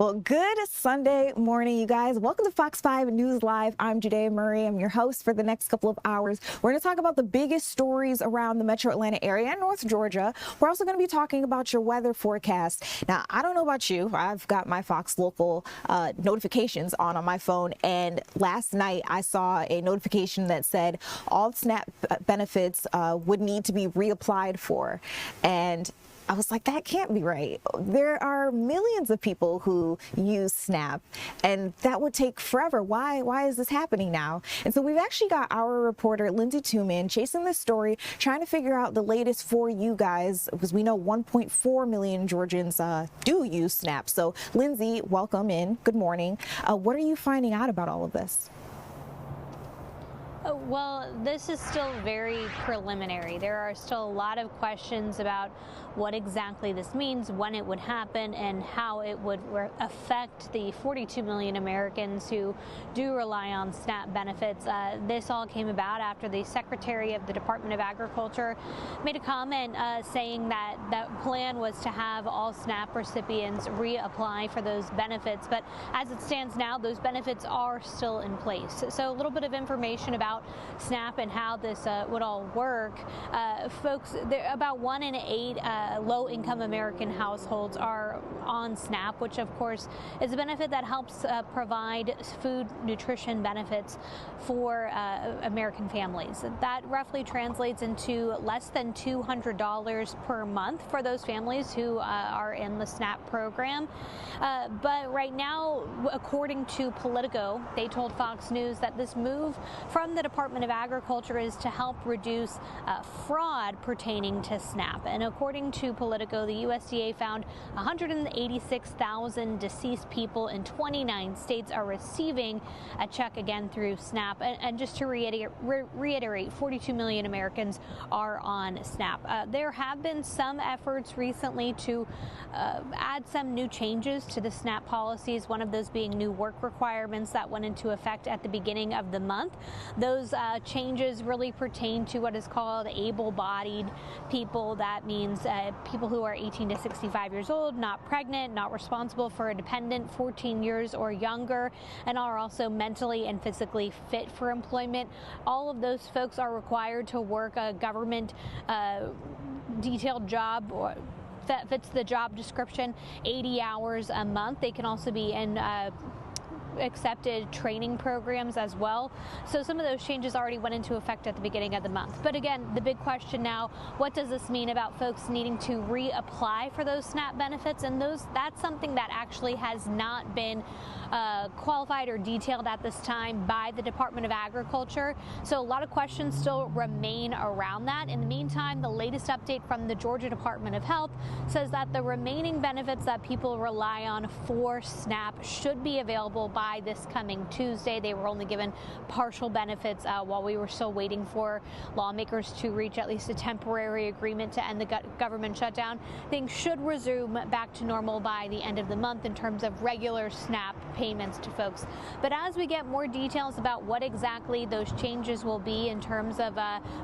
Well, good Sunday morning, you guys. Welcome to Fox 5 News Live. I'm Judea Murray. I'm your host for the next couple of hours. We're going to talk about the biggest stories around the metro Atlanta area and North Georgia. We're also going to be talking about your weather forecast. Now, I don't know about you. I've got my Fox Local notifications on my phone. And last night I saw a notification that said all SNAP benefits would need to be reapplied for. And I was like, that can't be right. There are millions of people who use SNAP, and that would take forever. Why is this happening now? And so we've actually got our reporter, Lindsay Tuman, chasing this story, trying to figure out the latest for you guys, because we know 1.4 million Georgians do use SNAP. So, Lindsay, welcome in. Good morning. What are you finding out about all of this? Well, this is still very preliminary. There are still a lot of questions about what exactly this means, when it would happen, and how it would affect the 42 million Americans who do rely on SNAP benefits. This all came about after the Secretary of the Department of Agriculture made a comment saying that that plan was to have all SNAP recipients reapply for those benefits. But as it stands now, those benefits are still in place. So a little bit of information about SNAP and how this would all work. Folks, about 1 in 8 low-income American households are on SNAP, which of course is a benefit that helps provide food nutrition benefits for American families. That roughly translates into less than $200 per month for those families who are in the SNAP program. But right now, according to Politico, they told Fox News that this move from the Department of Agriculture is to help reduce fraud pertaining to SNAP. And according to Politico, the USDA found 186,000 deceased people in 29 states are receiving a check again through SNAP. And just to reiterate, 42 million Americans are on SNAP. There have been some efforts recently to add some new changes to the SNAP policies, one of those being new work requirements that went into effect at the beginning of the month. Those changes really pertain to what is called able-bodied people. That means people who are 18 to 65 years old, not pregnant, not responsible for a dependent, 14 years or younger, and are also mentally and physically fit for employment. All of those folks are required to work a government detailed job or that fits the job description, 80 hours a month. They can also be in accepted training programs as well. So some of those changes already went into effect at the beginning of the month. But again, the big question now, what does this mean about folks needing to reapply for those SNAP benefits? And that's something that actually has not been qualified or detailed at this time by the Department of Agriculture. So a lot of questions still remain around that. In the meantime, the latest update from the Georgia Department of Health says that the remaining benefits that people rely on for SNAP should be available by this coming Tuesday. They were only given partial benefits while we were still waiting for lawmakers to reach at least a temporary agreement to end the government shutdown. Things should resume back to normal by the end of the month in terms of regular SNAP payments to folks. But as we get more details about what exactly those changes will be in terms of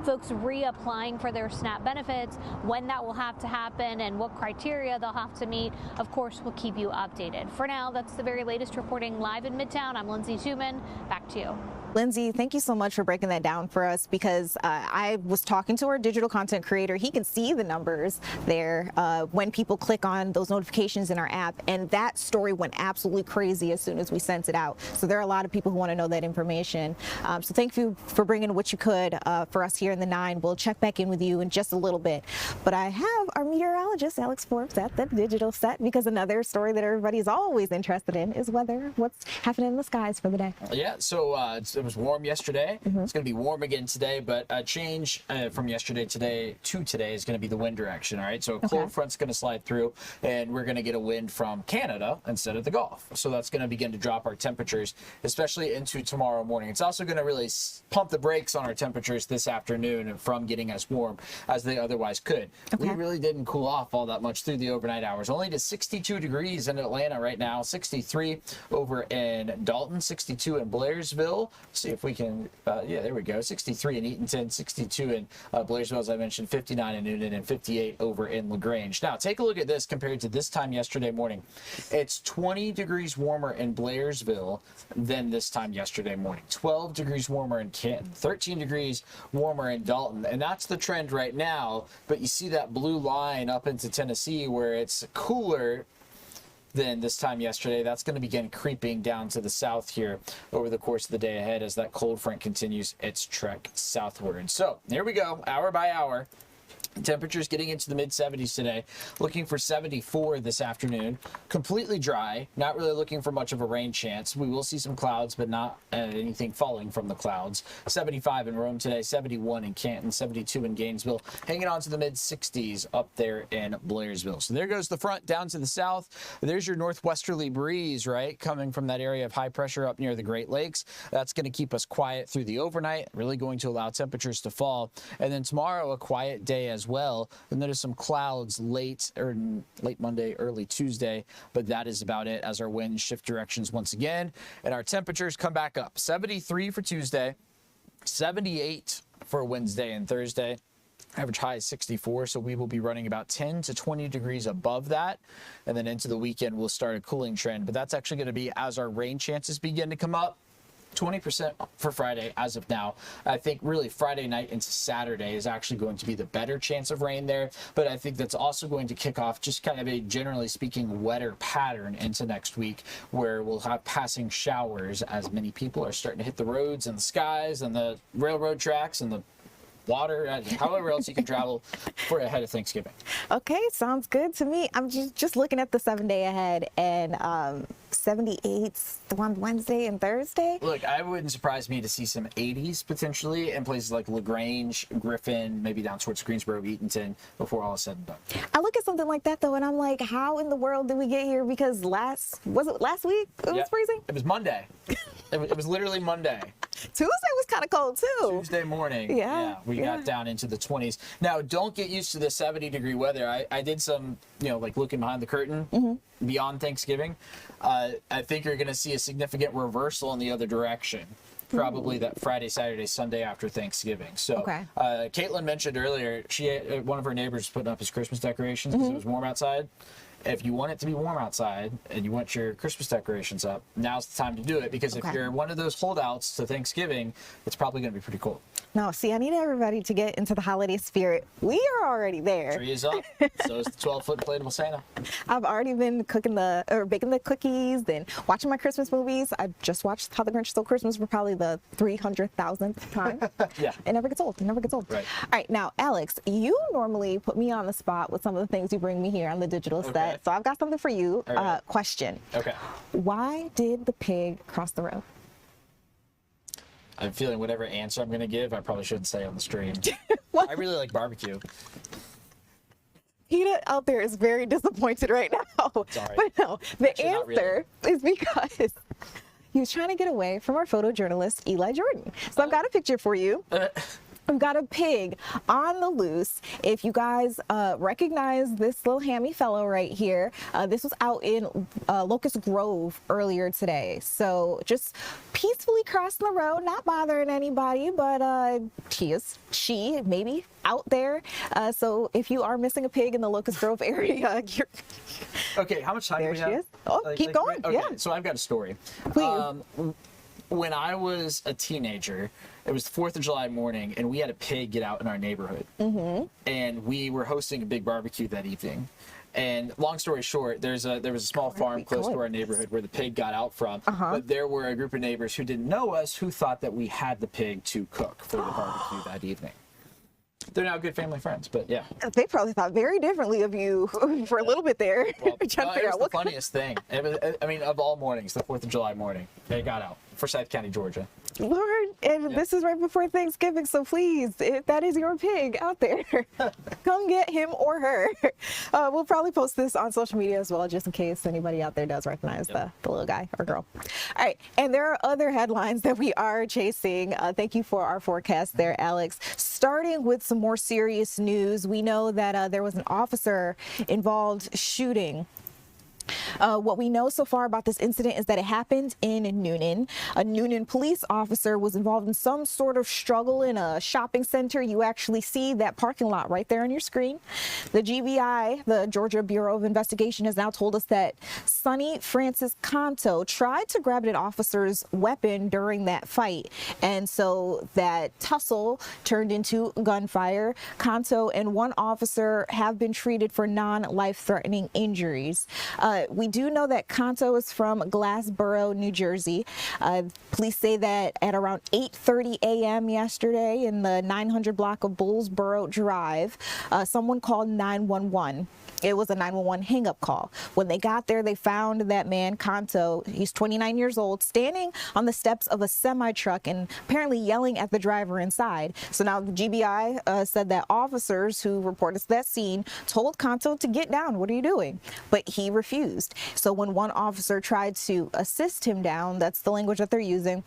folks reapplying for their SNAP benefits, when that will have to happen, and what criteria they'll have to meet, of course, we'll keep you updated. For now, that's the very latest reporting live in Midtown. I'm Lindsay Tuman. Back to you. Lindsay, thank you so much for breaking that down for us, because I was talking to our digital content creator. He can see the numbers there when people click on those notifications in our app, and that story went absolutely crazy as soon as we sent it out. So there are a lot of people who want to know that information. So thank you for bringing what you could for us here in the 9. We'll check back in with you in just a little bit. But I have our meteorologist, Alex Forbes, at the digital set, because another story that everybody's always interested in is weather. What's happening in the skies for the day? Yeah, so it was warm yesterday. It's going to be warm again today, but a change from yesterday to today is going to be the wind direction. All right, so a cold front's going to slide through, and we're going to get a wind from Canada instead of the Gulf. So that's going to begin to drop our temperatures, especially into tomorrow morning. It's also going to really pump the brakes on our temperatures this afternoon from getting as warm as they otherwise could. We really didn't cool off all that much through the overnight hours. Only to 62 degrees in Atlanta right now, 63 over in Dalton, 62 in Blairsville, see if we can, yeah, there we go. 63 in Eatonton, 62 in Blairsville, as I mentioned, 59 in Newnan, and 58 over in LaGrange. Now, take a look at this compared to this time yesterday morning. It's 20 degrees warmer in Blairsville than this time yesterday morning. 12 degrees warmer in Canton, 13 degrees warmer in Dalton, and that's the trend right now. But you see that blue line up into Tennessee where it's cooler than this time yesterday. That's going to begin creeping down to the south here over the course of the day ahead as that cold front continues its trek southward. So here we go, hour by hour. Temperatures getting into the mid-70s today, looking for 74 this afternoon. Completely dry, not really looking for much of a rain chance. We will see some clouds, but not anything falling from the clouds. 75 in Rome today, 71 in Canton, 72 in Gainesville, hanging on to the mid-60s up there in Blairsville. So there goes the front down to the south. There's your northwesterly breeze, right, coming from that area of high pressure up near the Great Lakes. That's going to keep us quiet through the overnight, really going to allow temperatures to fall. And then tomorrow, a quiet day as well. And there's some clouds late Monday, early Tuesday, but that is about it as our winds shift directions once again. And our temperatures come back up. 73 for Tuesday, 78 for Wednesday and Thursday. Average high is 64, so we will be running about 10 to 20 degrees above that. And then into the weekend, we'll start a cooling trend. But that's actually going to be as our rain chances begin to come up. 20% for Friday as of now. I think really Friday night into Saturday is actually going to be the better chance of rain there, but I think that's also going to kick off just kind of a, generally speaking, wetter pattern into next week where we'll have passing showers as many people are starting to hit the roads and the skies and the railroad tracks and the water, however else you can travel for ahead of Thanksgiving. Okay, sounds good to me. I'm just looking at the 7-day ahead, and 78 on Wednesday and Thursday. Look, I wouldn't surprise me to see some 80s potentially in places like LaGrange, Griffin, maybe down towards Greensboro, Eatonton before all is said and done. I look at something like that though, and I'm like, how in the world did we get here? Because last week it was freezing? It was Monday. It was literally Monday. Tuesday was kind of cold too. Tuesday morning, we got down into the 20s. Now, don't get used to the 70-degree weather. I did some, like looking behind the curtain beyond Thanksgiving. I think you're going to see a significant reversal in the other direction. Probably that Friday, Saturday, Sunday after Thanksgiving. So, Caitlin mentioned earlier, one of her neighbors putting up his Christmas decorations because it was warm outside. If you want it to be warm outside and you want your Christmas decorations up, now's the time to do it, because if you're one of those holdouts to Thanksgiving, it's probably going to be pretty cold. No, see, I need everybody to get into the holiday spirit. We are already there. Tree is up. So is the 12-foot inflatable Santa. I've already been baking the cookies and watching my Christmas movies. I just watched How the Grinch Stole Christmas for probably the 300,000th time. It never gets old. It never gets old. Right. All right, now, Alex, you normally put me on the spot with some of the things you bring me here on the digital set. So I've got something for you. Question. Okay. Why did the pig cross the road? I'm feeling whatever answer I'm going to give, I probably shouldn't say on the stream. I really like barbecue. Peter out there is very disappointed right now. Sorry. But no, the answer is because he was trying to get away from our photojournalist, Eli Jordan. So I've got a picture for you. I've got a pig on the loose. If you guys recognize this little hammy fellow right here, this was out in Locust Grove earlier today. So just peacefully crossing the road, not bothering anybody, but she maybe out there. So if you are missing a pig in the Locust Grove area, you're... Okay, how much time do we have? There she is. Oh, keep going. Okay, yeah. So I've got a story. Please. When I was a teenager, it was the 4th of July morning, and we had a pig get out in our neighborhood. And we were hosting a big barbecue that evening. And long story short, there was a small farm close to our neighborhood where the pig got out from. But there were a group of neighbors who didn't know us who thought that we had the pig to cook for the barbecue that evening. They're now good family friends, but yeah. They probably thought very differently of you for a little bit there. Well, it was the funniest thing. I mean, of all mornings, the 4th of July morning, they got out. Forsyth County, Georgia. Lord, and this is right before Thanksgiving, so please, if that is your pig out there, come get him or her. We'll probably post this on social media as well, just in case anybody out there does recognize the little guy or girl. All right, and there are other headlines that we are chasing. Thank you for our forecast there, Alex. Starting with some more serious news, we know that there was an officer involved shooting What we know so far about this incident is that it happened in Newnan. A Newnan police officer was involved in some sort of struggle in a shopping center. You actually see that parking lot right there on your screen. The GBI, the Georgia Bureau of Investigation, has now told us that Sonny Francis Canto tried to grab an officer's weapon during that fight. And so that tussle turned into gunfire. Canto and one officer have been treated for non-life-threatening injuries. We do know that Canto is from Glassboro, New Jersey. Police say that at around 8:30 a.m. yesterday in the 900 block of Bullsboro Drive, someone called 911. It was a 911 hang-up call. When they got there, they found that man, Canto, he's 29 years old, standing on the steps of a semi-truck and apparently yelling at the driver inside. So now the GBI said that officers who reported to that scene told Canto to get down. What are you doing? But he refused. So when one officer tried to assist him down, that's the language that they're using,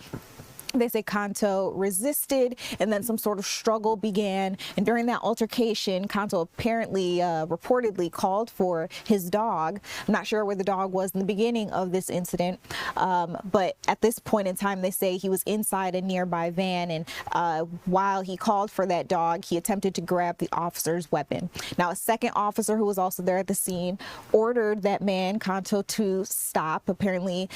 they say Canto resisted, and then some sort of struggle began. And during that altercation, Canto apparently reportedly called for his dog. I'm not sure where the dog was in the beginning of this incident, but at this point in time, they say he was inside a nearby van, and while he called for that dog, he attempted to grab the officer's weapon. Now, a second officer who was also there at the scene ordered that man, Canto, to stop. Apparently,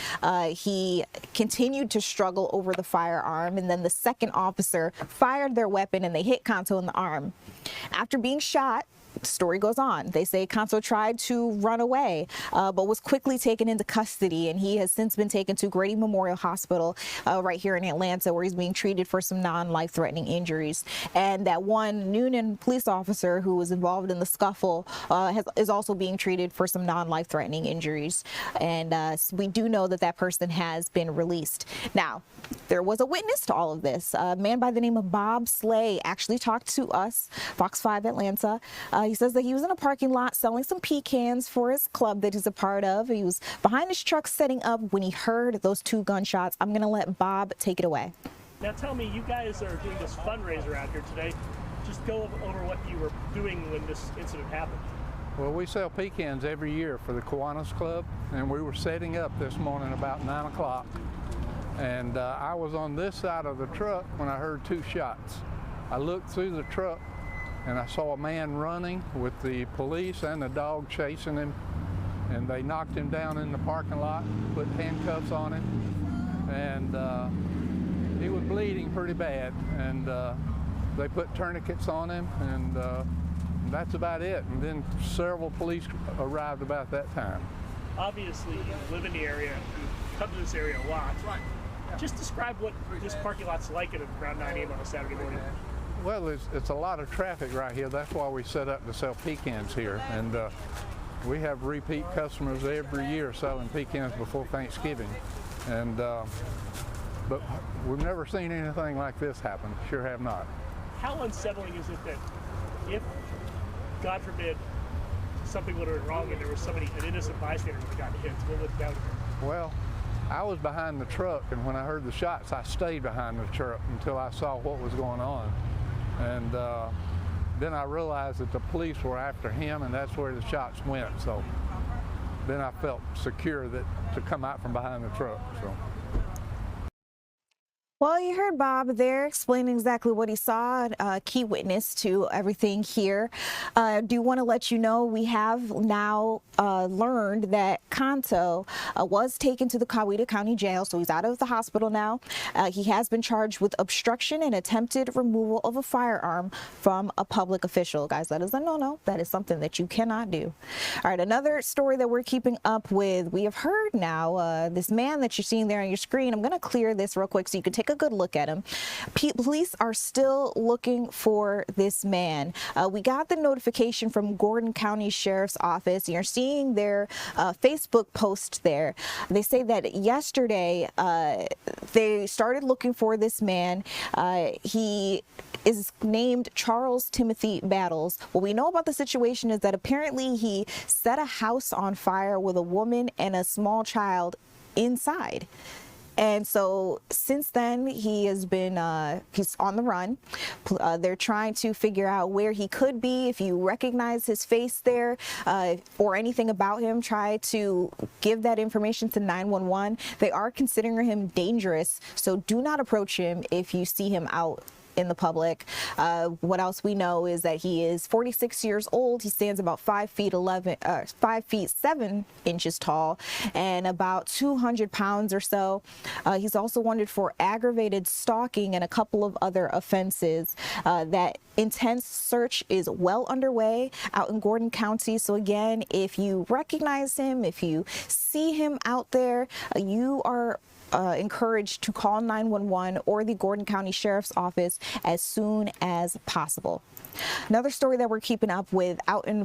he continued to struggle over the firearm, and then the second officer fired their weapon and they hit Canto in the arm. After being shot, the story goes on. They say Canto tried to run away, but was quickly taken into custody, and he has since been taken to Grady Memorial Hospital right here in Atlanta, where he's being treated for some non-life-threatening injuries. And that one Newnan police officer who was involved in the scuffle is also being treated for some non-life-threatening injuries. And we do know that that person has been released. Now, there was a witness to all of this. A man by the name of Bob Slay actually talked to us, Fox 5 Atlanta. He says that he was in a parking lot selling some pecans for his club that he's a part of. He was behind his truck setting up when he heard those two gunshots. I'm going to let Bob take it away. Now tell me, you guys are doing this fundraiser out here today. Just go over what you were doing when this incident happened. Well, we sell pecans every year for the Kiwanis Club, and we were setting up this morning about 9 o'clock. And I was on this side of the truck when I heard two shots. I looked through the truck and I saw a man running with the police and the dog chasing him, and they knocked him down in the parking lot, put handcuffs on him, and he was bleeding pretty bad, and they put tourniquets on him, and that's about it. And then several police arrived about that time. Obviously, you live in the area, you come to this area a lot. Just describe what this parking lot's like at around 9 a.m. on a Saturday morning. Well, it's a lot of traffic right here. That's why we set up to sell pecans here. And we have repeat customers every year selling pecans before Thanksgiving. And but we've never seen anything like this happen. Sure have not. How unsettling is it that if, God forbid, something would have been wrong and there was somebody, an innocent bystander would have gotten hit? What would that have been? Well, I was behind the truck, and when I heard the shots, I stayed behind the truck until I saw what was going on. And then I realized that the police were after him, and that's where the shots went. So then I felt secure that to come out from behind the truck. So. Well, you heard Bob there explaining exactly what he saw, a key witness to everything here. I do want to let you know we have now learned that Canto was taken to the Coweta County Jail, so he's out of the hospital now. He has been charged with obstruction and attempted removal of a firearm from a public official. Guys, that is a no-no. That is something that you cannot do. All right, another story that we're keeping up with. We have heard now this man that you're seeing there on your screen. I'm going to clear this real quick so you can take a good look at him. Police are still looking for this man. We got the notification from Gordon County Sheriff's Office. You're seeing their Facebook post there. They say that yesterday they started looking for this man. He is named Charles Timothy Battles. What we know about the situation is that apparently he set a house on fire with a woman and a small child inside. And so since then, he has been, he's on the run. They're trying to figure out where he could be. If you recognize his face there or anything about him, try to give that information to 911. They are considering him dangerous, so do not approach him if you see him out in the public. What else we know is that he is 46 years old. He stands about 5 feet 7 inches tall and about 200 pounds or so. He's also wanted for aggravated stalking and a couple of other offenses. That intense search is well underway out in Gordon County. So again, if you recognize him, if you see him out there, you are encouraged to call 911 or the Gordon County Sheriff's Office as soon as possible. Another story that we're keeping up with out in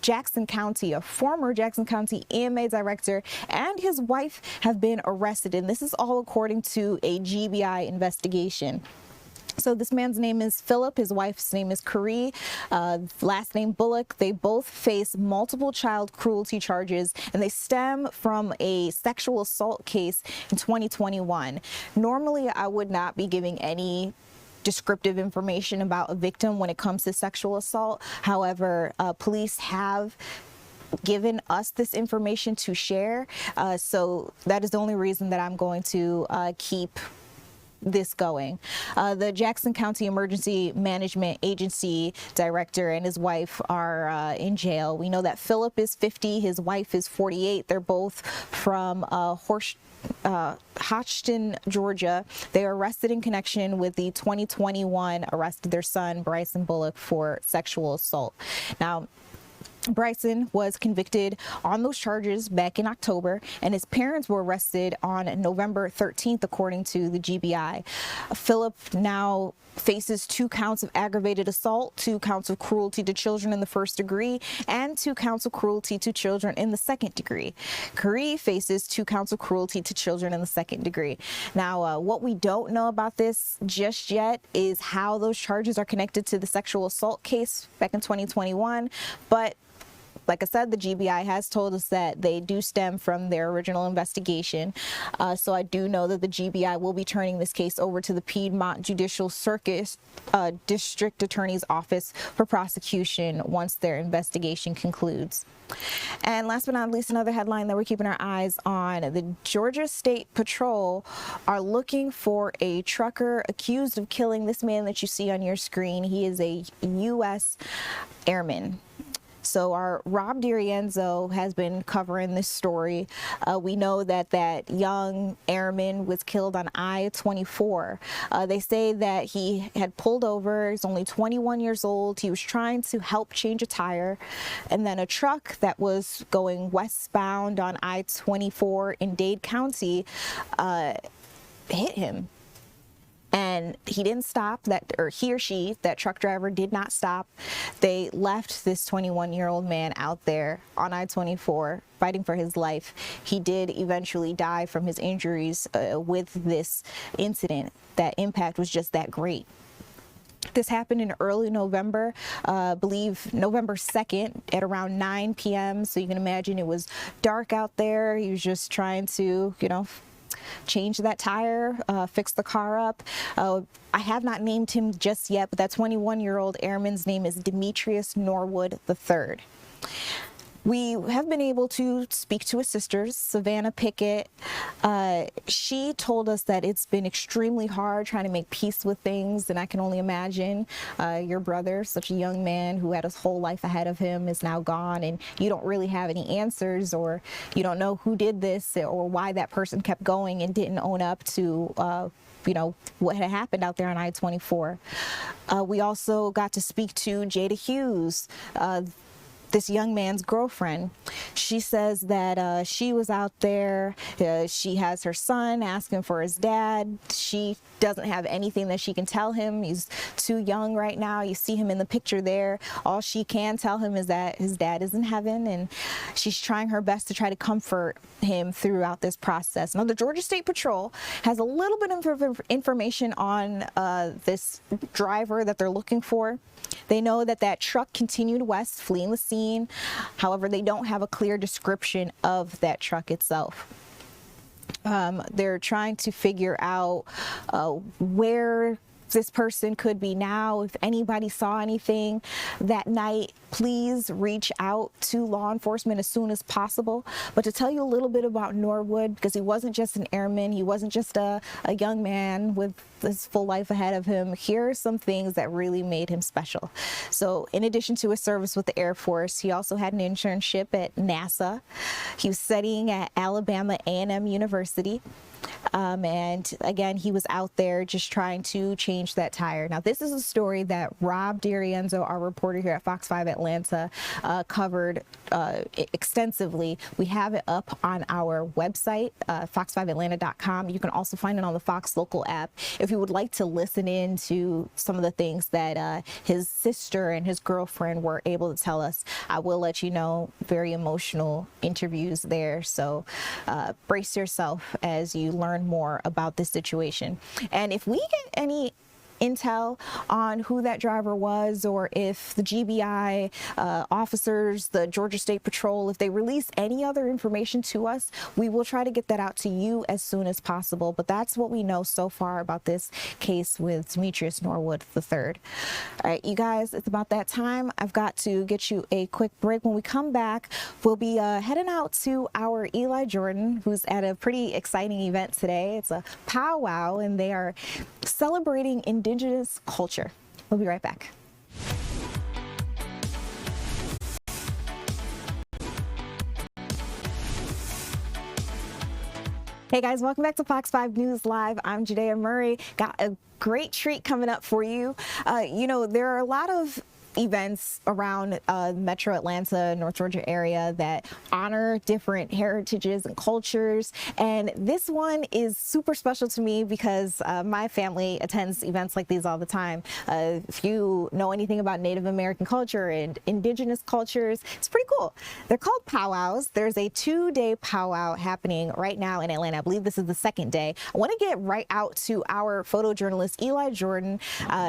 Jackson County, a former Jackson County EMA director and his wife have been arrested, and this is all according to a GBI investigation. So this man's name is Philip, his wife's name is Carrie, last name Bullock. They both face multiple child cruelty charges, and they stem from a sexual assault case in 2021. Normally, I would not be giving any descriptive information about a victim when it comes to sexual assault. However, police have given us this information to share, so that is the only reason that I'm going to keep this going. The Jackson County Emergency Management Agency director and his wife are in jail. We know that Philip is 50, his wife is 48. They're both from Hodgson, Georgia. They were arrested in connection with the 2021 arrest of their son, Bryson Bullock, for sexual assault. Now, Bryson was convicted on those charges back in October, and his parents were arrested on November 13th, according to the GBI. Philip now faces 2 counts of aggravated assault, 2 counts of cruelty to children in the first degree, and 2 counts of cruelty to children in the second degree. Carrie faces 2 counts of cruelty to children in the second degree. Now, what we don't know about this just yet is how those charges are connected to the sexual assault case back in 2021, but like I said, the GBI has told us that they do stem from their original investigation. So I do know that the GBI will be turning this case over to the Piedmont Judicial Circuit District Attorney's Office for prosecution once their investigation concludes. And last but not least, another headline that we're keeping our eyes on: the Georgia State Patrol are looking for a trucker accused of killing this man that you see on your screen. He is a U.S. airman. So our Rob DiRienzo has been covering this story. We know that that young airman was killed on I-24. They say that he had pulled over. He's only 21 years old. He was trying to help change a tire, and then a truck that was going westbound on I-24 in Dade County hit him. And he didn't stop, he or she, that truck driver did not stop. They left this 21-year-old man out there on I-24 fighting for his life. He did eventually die from his injuries with this incident. That impact was just that great. This happened in early November, I believe November 2nd at around 9 p.m. So you can imagine it was dark out there. He was just trying to, change that tire, fix the car up. I have not named him just yet, but that 21-year-old airman's name is Demetrius Norwood III. We have been able to speak to his sisters, Savannah Pickett. She told us that it's been extremely hard trying to make peace with things, and I can only imagine your brother, such a young man who had his whole life ahead of him, is now gone, and you don't really have any answers, or you don't know who did this or why that person kept going and didn't own up to what had happened out there on I-24. We also got to speak to Jada Hughes, this young man's girlfriend. She says that she was out there. She has her son asking for his dad. She doesn't have anything that she can tell him. He's too young right now. You see him in the picture there. All she can tell him is that his dad is in heaven, and she's trying her best to try to comfort him throughout this process. Now, the Georgia State Patrol has a little bit of information on this driver that they're looking for. They know that that truck continued west, fleeing the scene. However, they don't have a clear description of that truck itself. They're trying to figure out where this person could be now. If anybody saw anything that night, please reach out to law enforcement as soon as possible. But to tell you a little bit about Norwood, because he wasn't just an airman, he wasn't just a young man with his full life ahead of him, here are some things that really made him special. So in addition to his service with the Air Force, he also had an internship at NASA. He was studying at Alabama A&M University. And again, he was out there just trying to change that tire. Now, this is a story that Rob D'Arienzo, our reporter here at Fox 5 Atlanta, covered extensively. We have it up on our website, fox5atlanta.com. You can also find it on the Fox Local app. If you would like to listen in to some of the things that his sister and his girlfriend were able to tell us, I will let you know. Very emotional interviews there. So brace yourself as you learn more about this situation. And if we get any intel on who that driver was, or if the GBI officers, the Georgia State Patrol, if they release any other information to us, we will try to get that out to you as soon as possible. But that's what we know so far about this case with Demetrius Norwood III. All right, you guys, it's about that time. I've got to get you a quick break. When we come back, we'll be heading out to our Eli Jordan, who's at a pretty exciting event today. It's a powwow, and they are celebrating Indigenous culture. We'll be right back. Hey guys, welcome back to Fox 5 News Live. I'm Judea Murray. Got a great treat coming up for you. You know, there are a lot of events around Metro Atlanta, North Georgia area that honor different heritages and cultures. And this one is super special to me because my family attends events like these all the time. If you know anything about Native American culture and indigenous cultures, it's pretty cool. They're called powwows. There's a 2-day powwow happening right now in Atlanta. I believe this is the second day. I want to get right out to our photojournalist, Eli Jordan,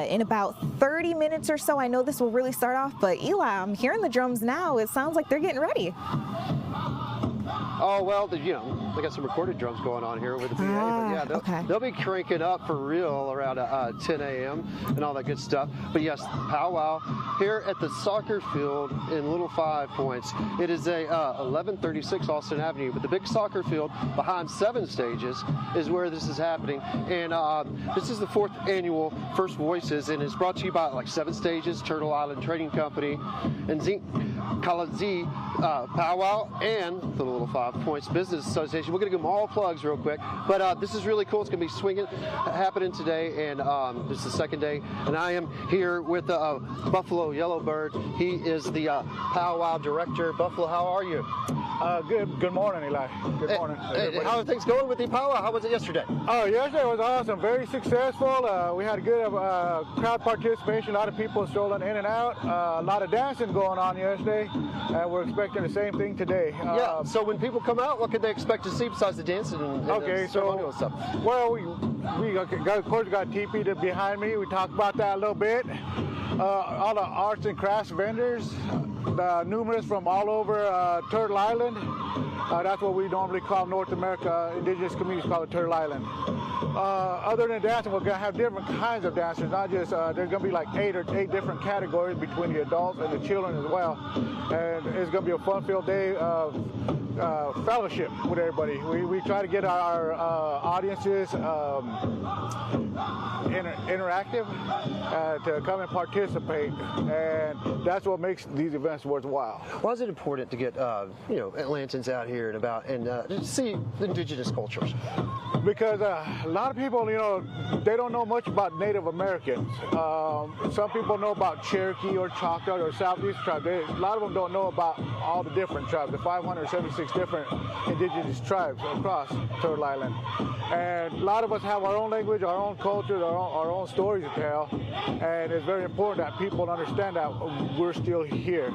in about 30 minutes or so. I know this will really start off, but Eli, I'm hearing the drums now. It sounds like they're getting ready. Oh, well, you know, they got some recorded drums going on here with the PA, but yeah, they'll be cranking up for real around 10 a.m. and all that good stuff. But yes, powwow here at the soccer field in Little Five Points. It is a 1136 Austin Avenue, but the big soccer field behind 7 stages is where this is happening. And this is the 4th annual First Voices, and it's brought to you by like 7 Stages, Turtle Island Trading Company, and Zinc Kalazi Powwow, and the Little Five Points Business Association. We're going to give them all plugs real quick, but this is really cool. It's going to be swinging, happening today, and this is the second day, and I am here with Buffalo Yellowbird. He is the powwow director. Buffalo, how are you? Good morning, Eli. Good morning. How are things going with the powwow? How was it yesterday? Oh, yesterday was awesome. Very successful. We had a good crowd participation. A lot of people strolling in and out. A lot of dancing going on yesterday, and we're expecting the same thing today. Yeah. So when people come out, what can they expect to see besides the dancing and the ceremonial stuff? Well, we of course got teepee behind me. We talked about that a little bit. All the arts and crafts vendors, numerous from all over Turtle Island. That's what we normally call North America, indigenous communities call it Turtle Island. Other than dancing, we're going to have different kinds of dancers, not just, there's going to be like 8 different categories between the adults and the children as well. And it's going to be a fun-filled day of fellowship with everybody. We try to get our audiences interactive to come and participate, and that's what makes these events worthwhile. Why is it important to get Atlantans out here and about and to see indigenous cultures? Because a lot of people, they don't know much about Native Americans. Some people know about Cherokee or Choctaw or Southeast tribes. A lot of them don't know about all the different tribes, the 576 different indigenous tribes across Turtle Island. And a lot of us have our own language, our own culture, our own stories to tell. And it's very important that people understand that we're still here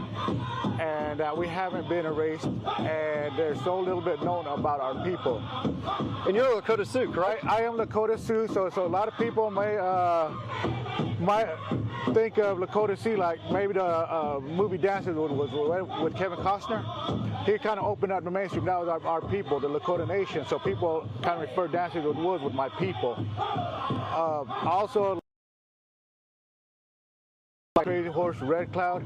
and that we haven't been erased, and there's so little bit known about our people. And you're Lakota Sioux, correct? I am Lakota Sioux, so a lot of people may might think of Lakota Sea like maybe the movie Dances was with Kevin Costner. He kind of opened up the mainstream. That was our people, the Lakota Nation. So people kind of refer Dances with Wolves with my people. Also, Crazy Horse, Red Cloud,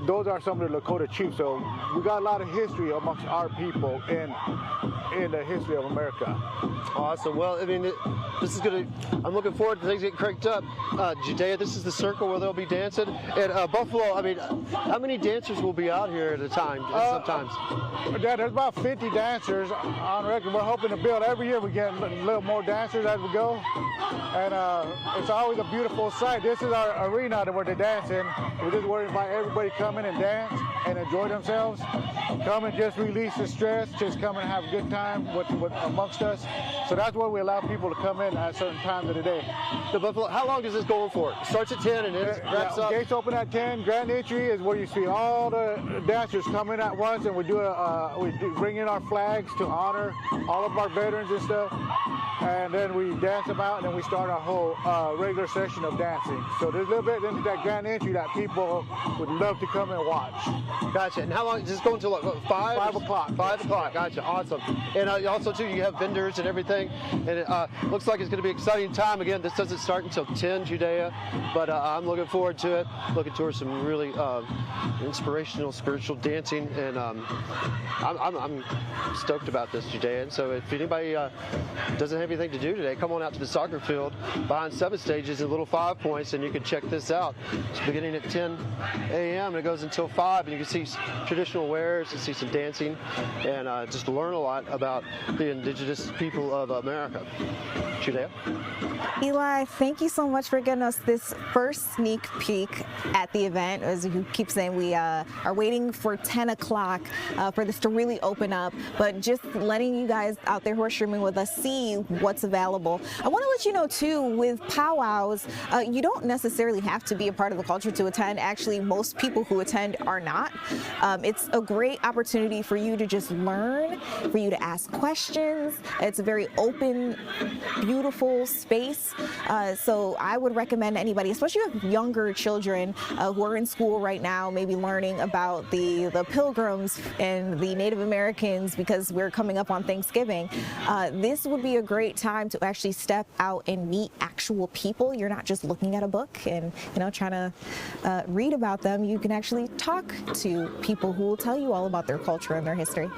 those are some of the Lakota chiefs. So we got a lot of history amongst our people in the history of America. Awesome. Well, I mean, this is going to, I'm looking forward to things getting cranked up. Judea, this is the circle where they'll be dancing. And Buffalo, I mean, how many dancers will be out here at a time sometimes? Yeah, there's about 50 dancers on record. We're hoping to build every year. We get a little more dancers as we go. And it's always a beautiful sight. This is our arena where they're dancing. We're just worried about everybody coming and dance and enjoy themselves. Come and just release the stress, just come and have a good time with amongst us. So that's where we allow people to come in at certain times of the day. The Buffalo, how long does this go for? It starts at 10 and it wraps up? Gates open at 10. Grand entry is where you see all the dancers come in at once, and we bring in our flags to honor all of our veterans and stuff. And then we dance them out, and then we start our whole regular session of dancing. So there's a little bit into that grand entry that people would love to come and watch. Gotcha. And how long does this go until, what, 5? 5 o'clock. 5 o'clock. Gotcha. Awesome. And also, too, you have vendors and everything. And it looks like it's going to be an exciting time. Again, this doesn't start until 10, Judea. But I'm looking forward to it. Looking towards some really inspirational, spiritual dancing. And I'm stoked about this, Judea. And so if anybody doesn't have anything to do today, come on out to the soccer field behind 7 stages and little 5 points, and you can check this out. It's beginning at 10 a.m. and it goes until 5, and you can see traditional wares and see some dancing and just learn a lot about the indigenous people of America. Judea? Eli, thank you so much for getting us this first sneak peek at the event. As you keep saying, we are waiting for 10 o'clock for this to really open up, but just letting you guys out there who are streaming with us see what's available. I want to let you know too, with powwows, you don't necessarily have to be a part of the culture to attend. Actually, most people who attend are not. It's a great opportunity for you to just learn, for you to ask questions. It's a very open, beautiful space. So I would recommend anybody, especially with younger children who are in school right now, maybe learning about the Pilgrims and the Native Americans, because we're coming up on Thanksgiving. This would be a great time to actually step out and meet actual people. You're not just looking at a book and trying to read about them. You can actually talk to people who will tell you all about their culture and their history.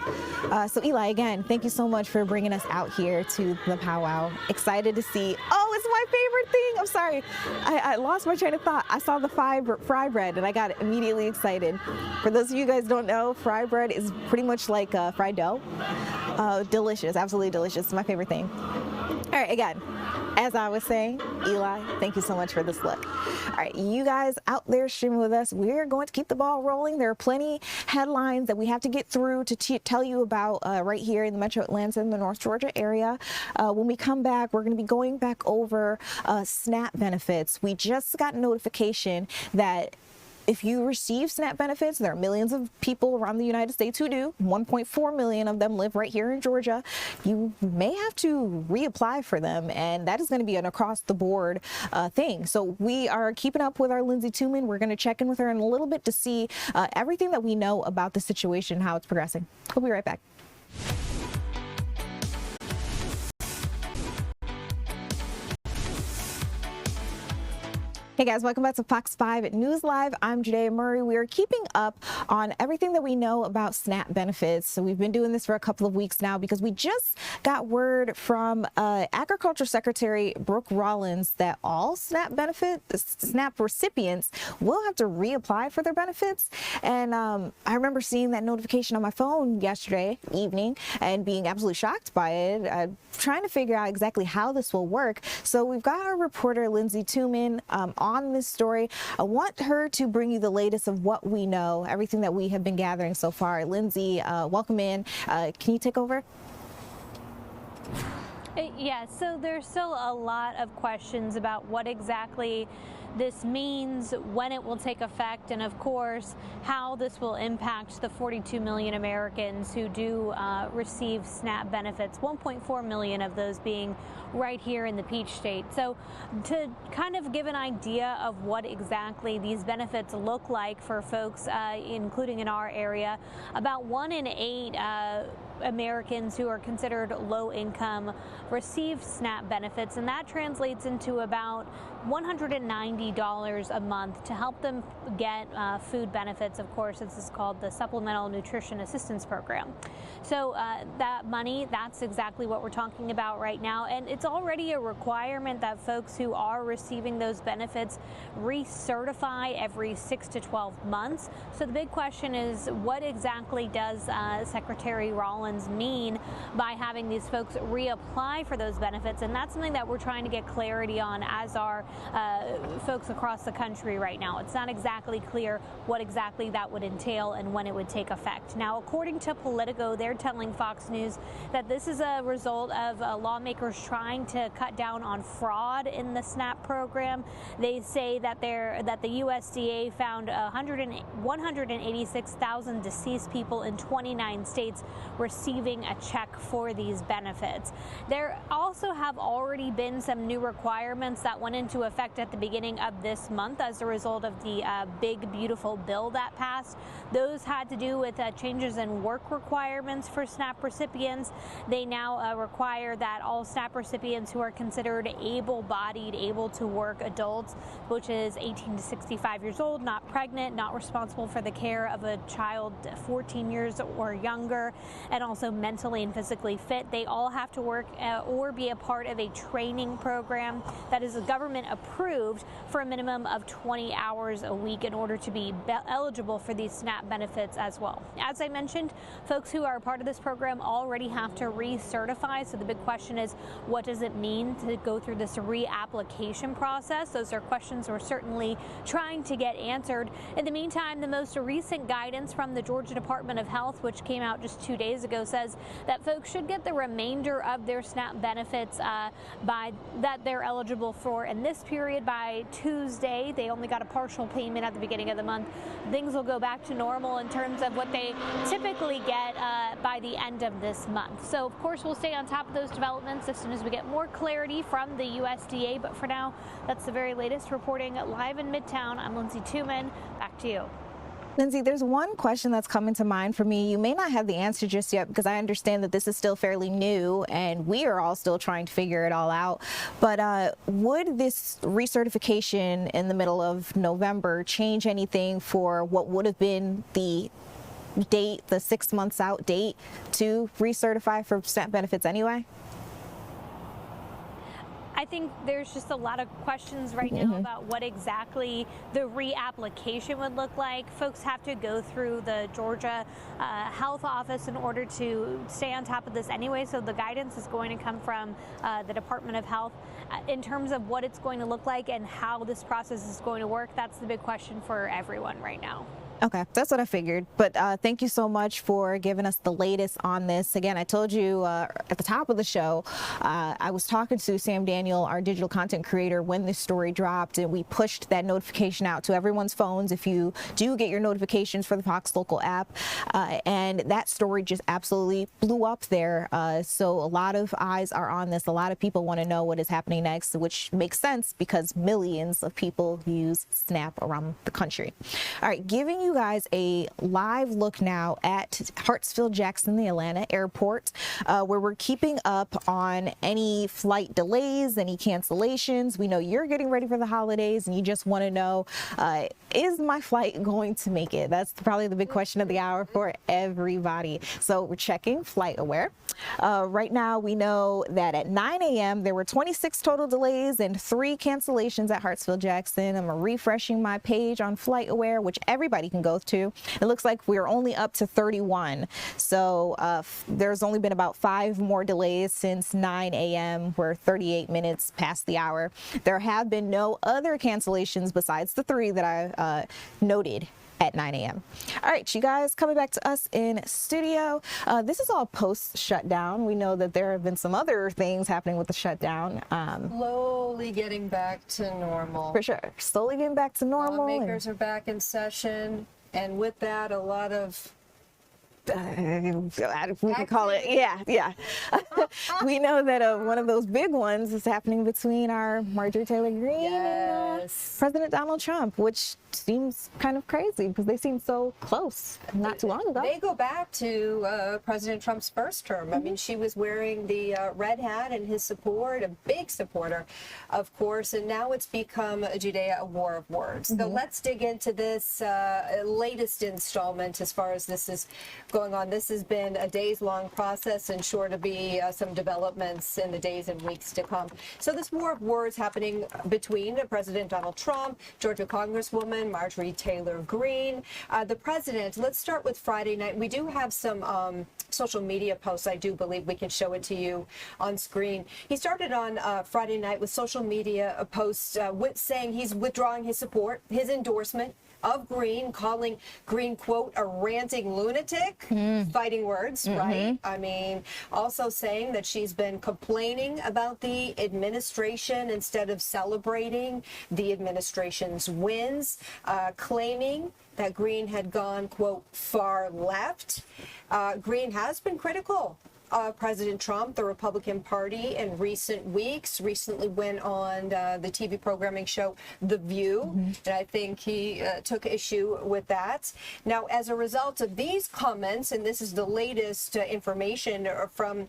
So Eli, again, thank you so much for bringing us out here to the powwow. Excited to see. Oh, it's my favorite thing. I'm sorry, I lost my train of thought. I saw the fry bread and I got immediately excited. For those of you guys who don't know, fry bread is pretty much like fried dough. Delicious, absolutely delicious. It's my favorite thing. All right, again, as I was saying, Eli, thank you so much for this look. All right, you guys out there streaming with us, we're going to keep the ball rolling. There are plenty headlines that we have to get through to tell you about right here in the Metro Atlanta and the North Georgia area. When we come back, we're going to be going back over SNAP benefits. We just got notification that if you receive SNAP benefits, there are millions of people around the United States who do. 1.4 million of them live right here in Georgia. You may have to reapply for them, and that is going to be an across-the-board thing. So we are keeping up with our Lindsay Tuman. We're going to check in with her in a little bit to see everything that we know about the situation, how it's progressing. We'll be right back. Hey guys, welcome back to Fox 5 News Live. I'm Judea Murray. We are keeping up on everything that we know about SNAP benefits. So we've been doing this for a couple of weeks now because we just got word from Agriculture Secretary Brooke Rollins that all SNAP recipients will have to reapply for their benefits. And I remember seeing that notification on my phone yesterday evening and being absolutely shocked by it, trying to figure out exactly how this will work. So we've got our reporter Lindsay Tuman on this story. I want her to bring you the latest of what we know, everything that we have been gathering so far. Lindsay, welcome in. Can you take over? Yeah, so there's still a lot of questions about what exactly this means, when it will take effect, and of course, how this will impact the 42 million Americans who do receive SNAP benefits, 1.4 million of those being right here in the Peach State. So to kind of give an idea of what exactly these benefits look like for folks, including in our area, about 1 in 8 Americans who are considered low income receive SNAP benefits, and that translates into about $190 a month to help them get food benefits. Of course, this is called the Supplemental Nutrition Assistance Program. So that money, that's exactly what we're talking about right now, and it's already a requirement that folks who are receiving those benefits recertify every 6 to 12 months. So the big question is, what exactly does Secretary Rollins mean by having these folks reapply for those benefits? And that's something that we're trying to get clarity on, as are folks across the country right now. It's not exactly clear what exactly that would entail and when it would take effect. Now, according to Politico, they're telling Fox News that this is a result of lawmakers trying to cut down on fraud in the SNAP program. They say that the USDA found 186,000 deceased people in 29 states receiving a check for these benefits. There also have already been some new requirements that went into effect at the beginning of this month as a result of the big, beautiful bill that passed. Those had to do with changes in work requirements for SNAP recipients. They now require that all SNAP recipients who are considered able-bodied, able-to-work adults, which is 18 to 65 years old, not pregnant, not responsible for the care of a child 14 years or younger, and also mentally and physically fit, they all have to work or be a part of a training program that is government approved for a minimum of 20 hours a week in order to be eligible for these SNAP benefits as well. As I mentioned, folks who are a part of this program already have to recertify. So the big question is, what does it mean to go through this reapplication process? Those are questions we're certainly trying to get answered. In the meantime, the most recent guidance from the Georgia Department of Health, which came out just 2 days ago, says that folks should get the remainder of their SNAP benefits that they're eligible for in this period by Tuesday. They only got a partial payment at the beginning of the month. Things will go back to normal in terms of what they typically get by the end of this month. So, of course, we'll stay on top of those developments as soon as we get more clarity from the USDA. But for now, that's the very latest. Reporting live in Midtown, I'm Lindsay Tuman. Back to you. Lindsay, there's one question that's coming to mind for me. You may not have the answer just yet, because I understand that this is still fairly new and we are all still trying to figure it all out. But would this recertification in the middle of November change anything for what would have been the date, the 6 months out date to recertify for SNAP benefits anyway? I think there's just a lot of questions right now about what exactly the reapplication would look like. Folks have to go through the Georgia Health Office in order to stay on top of this anyway. So the guidance is going to come from the Department of Health in terms of what it's going to look like and how this process is going to work. That's the big question for everyone right now. Okay, that's what I figured. But thank you so much for giving us the latest on this. Again, I told you at the top of the show, I was talking to Sam Daniel, our digital content creator, when this story dropped, and we pushed that notification out to everyone's phones if you do get your notifications for the Fox Local app. And that story just absolutely blew up there. So a lot of eyes are on this. A lot of people want to know what is happening next, which makes sense because millions of people use SNAP around the country. All right, giving you guys a live look now at Hartsfield-Jackson, the Atlanta airport, where we're keeping up on any flight delays, any cancellations. We know you're getting ready for the holidays and you just want to know, is my flight going to make it? That's probably the big question of the hour for everybody. So we're checking FlightAware. Right now, we know that at 9 a.m. there were 26 total delays and 3 cancellations at Hartsfield-Jackson. I'm refreshing my page on FlightAware, which everybody can go to. It looks like we're only up to 31. So there's only been about 5 more delays since 9 a.m. We're 38 minutes past the hour. There have been no other cancellations besides the 3 that I noted at 9 a.m. All right, you guys, coming back to us in studio. This is all post-shutdown. We know that there have been some other things happening with the shutdown. Slowly getting back to normal. For sure. Slowly getting back to normal. Lawmakers are back in session, and with that, a lot of we can call it, yeah. We know that one of those big ones is happening between our Marjorie Taylor Greene and President Donald Trump, which seems kind of crazy because they seem so close not too long ago. They go back to President Trump's first term. I mean, she was wearing the red hat in his support, a big supporter, of course, and now it's become, Judea, a war of words. So let's dig into this latest installment as far as this is going on. This has been a days-long process and sure to be some developments in the days and weeks to come. So this war of words happening between President Donald Trump, Georgia Congresswoman Marjorie Taylor Greene, the president. Let's start with Friday night. We do have some social media posts. I do believe we can show it to you on screen. He started on Friday night with social media posts saying he's withdrawing his support, his endorsement of Greene, calling Greene, quote, a ranting lunatic, fighting words, right? I mean, also saying that she's been complaining about the administration instead of celebrating the administration's wins, claiming that Greene had gone, quote, far left. Greene has been critical of President Trump, the Republican Party, in recent weeks. Recently went on the TV programming show The View, and I think he took issue with that. Now, as a result of these comments, and this is the latest information from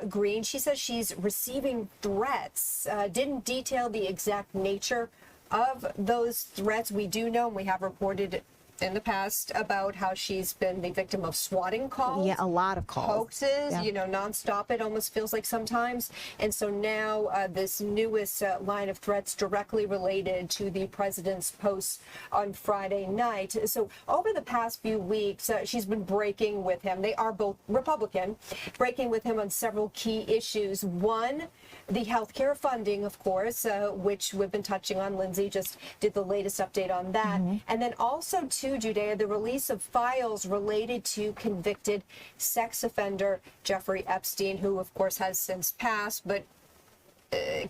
Greene, she says she's receiving threats. Didn't detail the exact nature of those threats. We do know, and we have reported in the past about how she's been the victim of swatting calls. Yeah, a lot of calls. Hoaxes, you know, nonstop, it almost feels like sometimes. And so now this newest line of threats directly related to the president's posts on Friday night. So over the past few weeks, she's been breaking with him. They are both Republican, breaking with him on several key issues. One, the healthcare funding, of course, which we've been touching on. Lindsay just did the latest update on that. And then also, too, Judea, the release of files related to convicted sex offender Jeffrey Epstein, who, of course, has since passed, but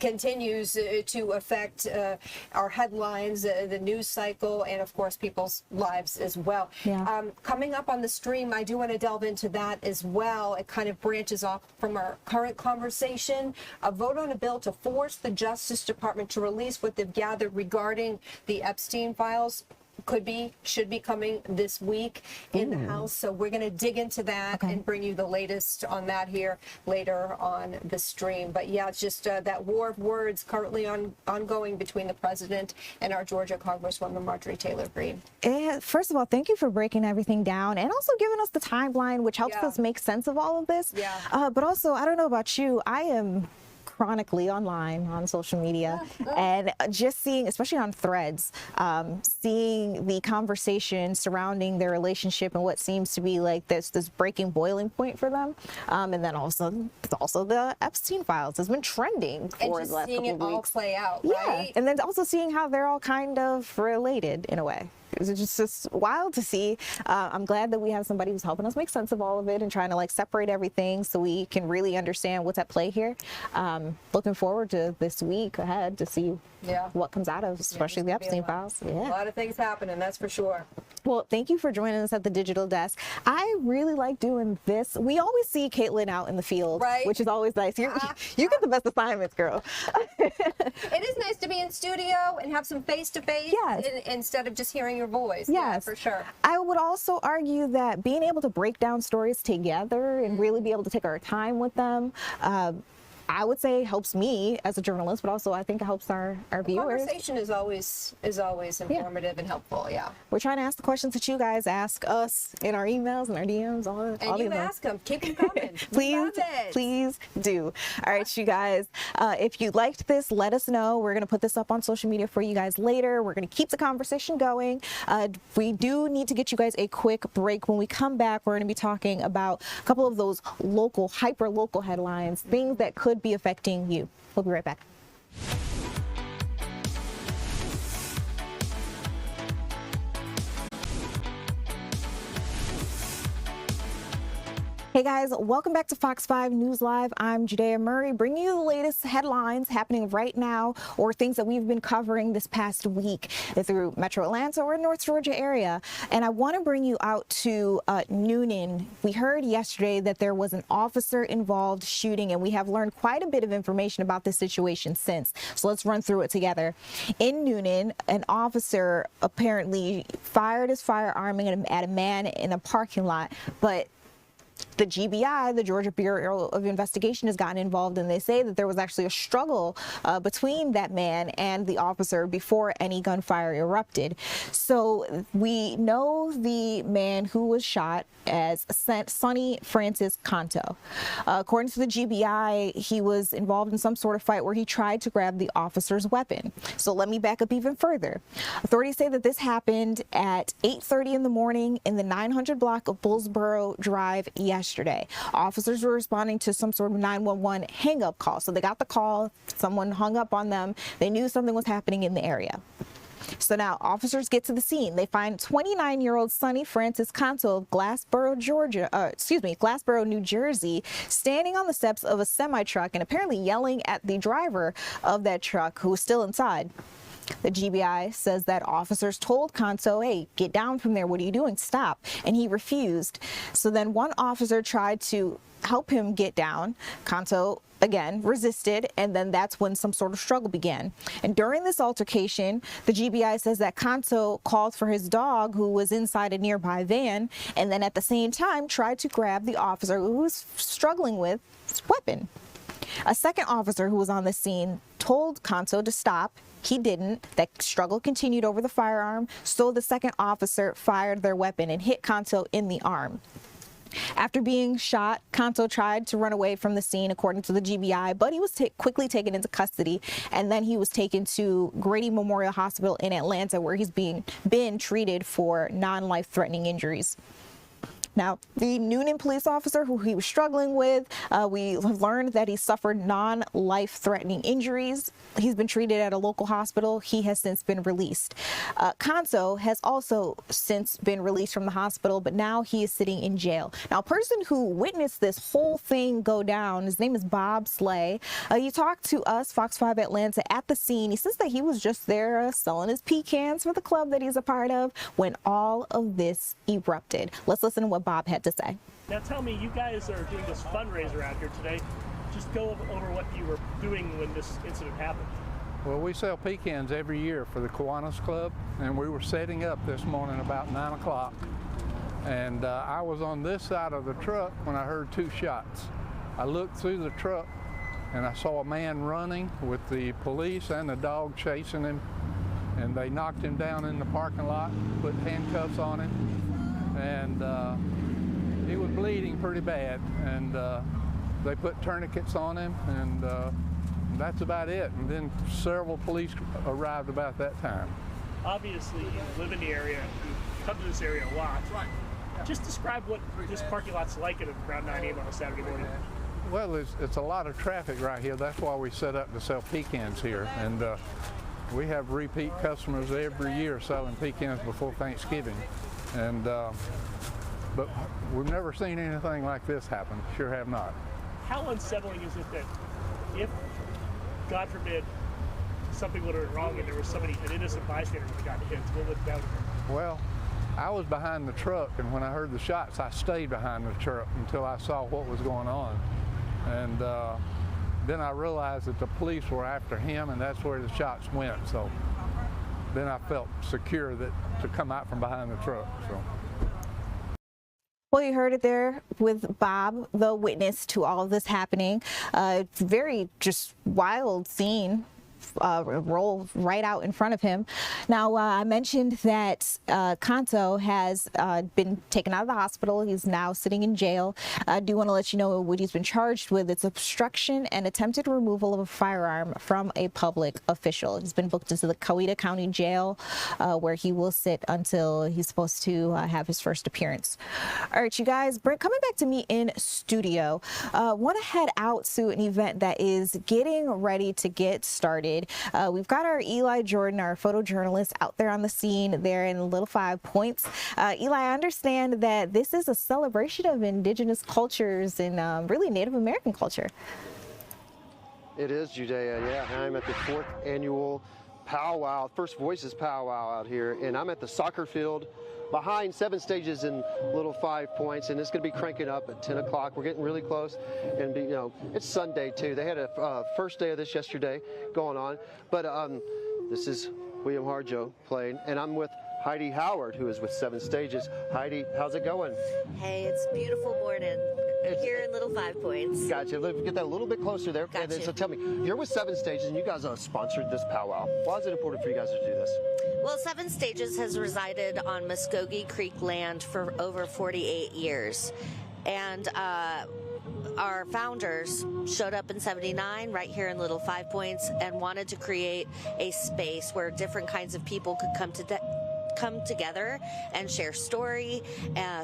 continues to affect our headlines, the news cycle, and of course people's lives as well. Coming up on the stream, I do want to delve into that as well. It kind of branches off from our current conversation. A vote on a bill to force the Justice Department to release what they've gathered regarding the Epstein files should be coming this week in the House. So we're going to dig into that and bring you the latest on that here later on the stream. But yeah, it's just that war of words currently ongoing between the president and our Georgia Congresswoman Marjorie Taylor Greene. First of all, thank you for breaking everything down and also giving us the timeline, which helps us make sense of all of this. But also, I don't know about you, I am chronically online on social media and just seeing, especially on Threads, seeing the conversation surrounding their relationship and what seems to be like this breaking boiling point for them, and then also the Epstein files has been trending for the last couple of weeks. And just seeing it all play out, right? And then also seeing how they're all kind of related in a way. It's just wild to see. I'm glad that we have somebody who's helping us make sense of all of it and trying to like separate everything so we can really understand what's at play here. Looking forward to this week ahead to see what comes out of, especially the Epstein files. A lot of things happening, that's for sure. Well, thank you for joining us at the digital desk. I really like doing this. We always see Caitlin out in the field, which is always nice. You get the best assignments, girl. It is nice to be in studio and have some face-to-face instead of just hearing your voice. Yeah, for sure. I would also argue that being able to break down stories together and really be able to take our time with them, I would say helps me as a journalist, but also I think it helps our viewers. Conversation is always informative and helpful. We're trying to ask the questions that you guys ask us in our emails and our DMs, all you ask them. Keep them coming. Please do. All right, you guys, if you liked this, let us know. We're going to put this up on social media for you guys later. We're going to keep the conversation going. We do need to get you guys a quick break. When we come back, we're going to be talking about a couple of those local, hyper-local headlines, things that could be affecting you. We'll be right back. Hey guys, welcome back to Fox 5 News Live. I'm Judea Murray, bringing you the latest headlines happening right now or things that we've been covering this past week through Metro Atlanta or North Georgia area. And I want to bring you out to Newnan. We heard yesterday that there was an officer involved shooting, and we have learned quite a bit of information about this situation since. So let's run through it together. In Newnan, an officer apparently fired his firearm at a man in a parking lot, but the GBI, the Georgia Bureau of Investigation, has gotten involved, and they say that there was actually a struggle between that man and the officer before any gunfire erupted. So we know the man who was shot as Sonny Francis Canto. According to the GBI, he was involved in some sort of fight where he tried to grab the officer's weapon. So let me back up even further. Authorities say that this happened at 8:30 in the morning in the 900 block of Bullsboro Drive yesterday. Officers were responding to some sort of 911 hang-up call. So they got the call, someone hung up on them, they knew something was happening in the area. So now officers get to the scene. They find 29-year-old Sonny Francis Canto of Glassboro, New Jersey, standing on the steps of a semi-truck and apparently yelling at the driver of that truck, who was still inside. The GBI says that officers told Canto, hey, get down from there. What are you doing? Stop. And he refused. So then one officer tried to help him get down. Canto again resisted, and then that's when some sort of struggle began. And during this altercation, the GBI says that Canto called for his dog, who was inside a nearby van, and then at the same time tried to grab the officer who was struggling with his weapon. A second officer who was on the scene told Canto to stop. He didn't. That struggle continued over the firearm, so the second officer fired their weapon and hit Canto in the arm. After being shot, Canto tried to run away from the scene, according to the GBI, but he was quickly taken into custody, and then he was taken to Grady Memorial Hospital in Atlanta, where he's been treated for non-life-threatening injuries. Now, the Newnan police officer who he was struggling with, we have learned that he suffered non-life-threatening injuries. He's been treated at a local hospital. He has since been released. Canto has also since been released from the hospital, but now he is sitting in jail. Now, a person who witnessed this whole thing go down, his name is Bob Slay. He talked to us, Fox 5 Atlanta, at the scene. He says that he was just there selling his pecans for the club that he's a part of when all of this erupted. Let's listen to what Bob had to say. Now tell me, you guys are doing this fundraiser out here today. Just go over what you were doing when this incident happened. Well, we sell pecans every year for the Kiwanis Club, and we were setting up this morning about 9 o'clock. And I was on this side of the truck when I heard two shots. I looked through the truck and I saw a man running with the police and the dog chasing him, and they knocked him down in the parking lot, put handcuffs on him, and he was bleeding pretty bad, and they put tourniquets on him, and that's about it. And then several police arrived about that time. Obviously, you live in the area, you come to this area a lot. Just describe what this parking lot's like at around 9 a.m. on a Saturday morning. Well, it's a lot of traffic right here. That's why we set up to sell pecans here, and we have repeat customers every year selling pecans before Thanksgiving. And but we've never seen anything like this happen. Sure have not. How unsettling is it that if, God forbid, something would have went wrong and there was an innocent bystander that got hit, what would that have been? Well, I was behind the truck, and when I heard the shots, I stayed behind the truck until I saw what was going on. And then I realized that the police were after him, and that's where the shots went. So then I felt secure to come out from behind the truck. So. Well, you heard it there with Bob, the witness to all of this happening. Very just wild scene. Roll right out in front of him. Now, I mentioned that Canto has been taken out of the hospital. He's now sitting in jail. I do want to let you know what he's been charged with. It's obstruction and attempted removal of a firearm from a public official. He's been booked into the Coweta County Jail, where he will sit until he's supposed to have his first appearance. All right, you guys, coming back to me in studio, want to head out to an event that is getting ready to get started started. We've got our Eli Jordan, our photojournalist, out there on the scene there in Little 5 Points. Eli, I understand that this is a celebration of indigenous cultures and really Native American culture. It is, Judea. Yeah, I'm at the 4th annual powwow, First Voices powwow out here, and I'm at the soccer field behind 7 Stages in Little 5 Points, and it's going to be cranking up at 10 o'clock. We're getting really close, and you know, it's Sunday too. They had a first day of this yesterday going on, but this is William Harjo playing, and I'm with Heidi Howard, who is with 7 Stages. Heidi, how's it going? Hey, it's a beautiful morning here in Little 5 Points. Gotcha. Let's get that a little bit closer there. Gotcha. And then, so tell me, you're with 7 Stages, and you guys sponsored this powwow. Why is it important for you guys to do this? Well, 7 Stages has resided on Muskogee Creek land for over 48 years. And our founders showed up in '79 right here in Little 5 Points and wanted to create a space where different kinds of people could come together and share story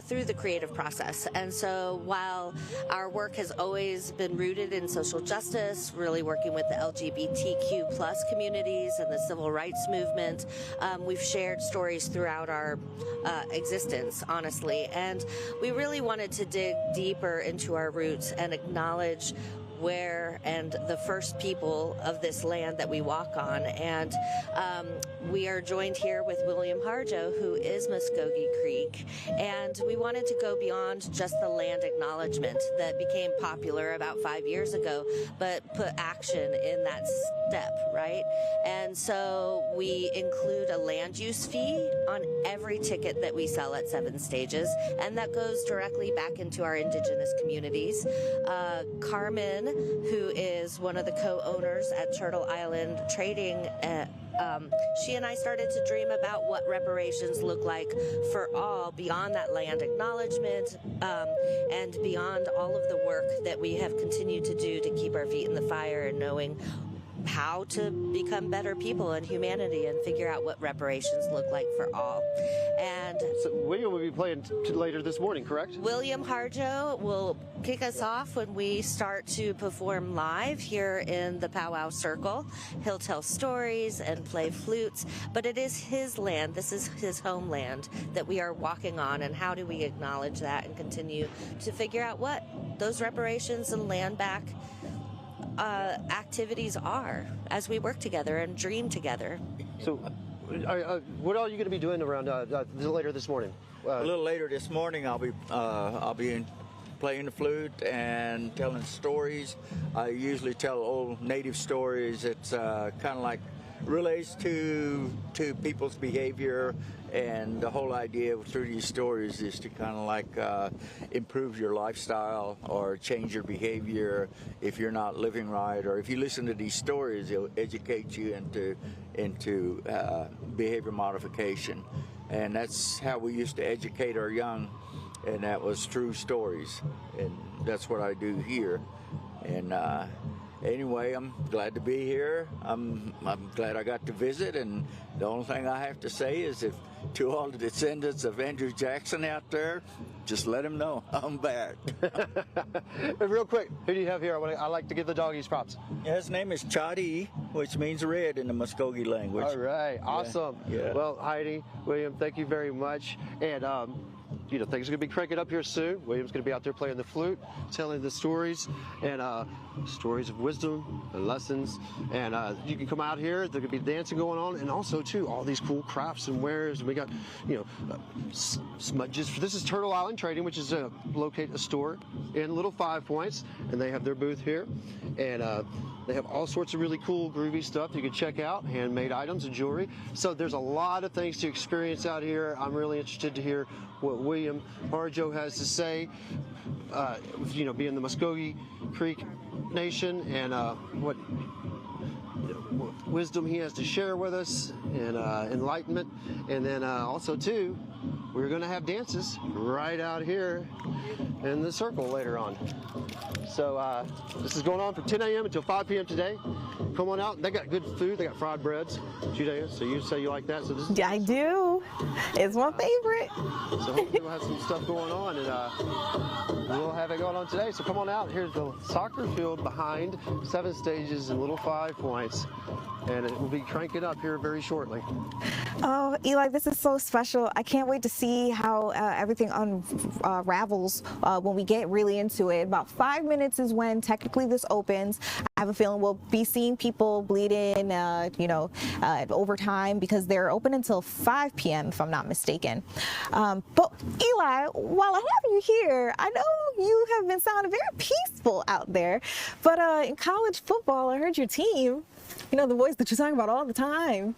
through the creative process. And so while our work has always been rooted in social justice, really working with the LGBTQ plus communities and the civil rights movement, we've shared stories throughout our existence, honestly. And we really wanted to dig deeper into our roots and acknowledge where and the first people of this land that we walk on. And we are joined here with William Harjo, who is Muskogee Creek. And we wanted to go beyond just the land acknowledgement that became popular about 5 years ago, but put action in that step, right? And so we include a land use fee on every ticket that we sell at 7 Stages, and that goes directly back into our indigenous communities. Carmen, who is one of the co-owners at Turtle Island Trading, she and I started to dream about what reparations look like for all beyond that land acknowledgement and beyond all of the work that we have continued to do to keep our feet in the fire and knowing how to become better people in humanity and figure out what reparations look like for all. And so William will be playing later this morning, correct? William Harjo will kick us off when we start to perform live here in the Powwow Circle. He'll tell stories and play flutes, but it is his land. This is his homeland that we are walking on, and how do we acknowledge that and continue to figure out what those reparations and land back activities are as we work together and dream together. So what are you going to be doing around later this morning? A little later this morning, I'll be playing the flute and telling stories. I usually tell old native stories. It's kind of like relates to people's behavior, and the whole idea through these stories is to kind of like improve your lifestyle or change your behavior if you're not living right, or if you listen to these stories, it'll educate you into behavior modification. And that's how we used to educate our young, and that was through stories, and that's what I do here. And anyway, I'm glad to be here. I'm glad I got to visit, and the only thing I have to say is, if to all the descendants of Andrew Jackson out there, just let him know I'm back. Real quick, who do you have here? I like to give the doggies props. Yeah, his name is Chadi, which means red in the Muskogee language. All right, awesome. Yeah. Well, Heidi, William, thank you very much. And you know, things are going to be cranking up here soon. William's going to be out there playing the flute, telling the stories, and stories of wisdom and lessons. And you can come out here. There's going to be dancing going on, and also too all these cool crafts and wares. And we got, you know, smudges. This is Turtle Island Trading, which is a store in Little 5 Points, and they have their booth here, and they have all sorts of really cool, groovy stuff you can check out, handmade items and jewelry. So there's a lot of things to experience out here. I'm really interested to hear what William Harjo has to say, you know, being the Muskogee Creek Nation, and what wisdom he has to share with us, and enlightenment. And then also, too, we're going to have dances right out here in the circle later on. So this is going on from 10 a.m. until 5 p.m. today. Come on out. They got good food. They got fried breads, Judea. So you say you like that. So this is I do. It's my favorite. So hopefully we'll have some stuff going on, and we'll have it going on today. So come on out. Here's the soccer field behind 7 stages and little 5 points. And it will be cranking up here very shortly. Oh, Eli, this is so special. I can't wait to see how everything unravels when we get really into it. About 5 minutes is when technically this opens. I have a feeling we'll be seeing people bleed in, over time because they're open until 5 p.m. if I'm not mistaken. But Eli, while I have you here, I know you have been sounding very peaceful out there. But in college football, I heard your team, the boys that you talk about all the time,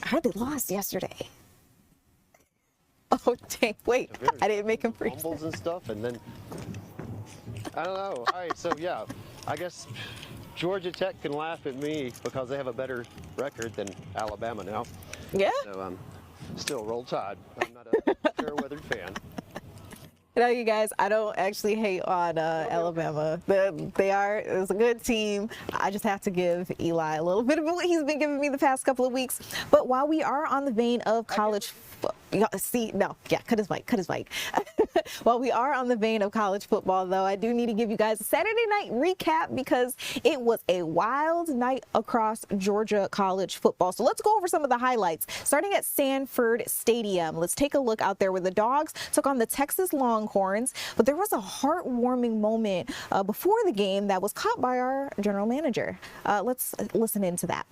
I heard they lost yesterday. Oh, dang, wait, I didn't make him freeze. Fumbles and stuff, and then, I don't know. All right, so yeah, I guess Georgia Tech can laugh at me because they have a better record than Alabama now. Yeah. So still Roll Tide. I'm not a fair-weathered fan. You guys, I don't actually hate on Alabama. It's a good team. I just have to give Eli a little bit of what he's been giving me the past couple of weeks. But while we are on the vein of college cut his mic. While we are on the vein of college football, though, I do need to give you guys a Saturday night recap because it was a wild night across Georgia college football. So let's go over some of the highlights. Starting at Sanford Stadium, let's take a look out there where the Dogs took on the Texas Longhorns. But there was a heartwarming moment before the game that was caught by our general manager. Let's listen into that.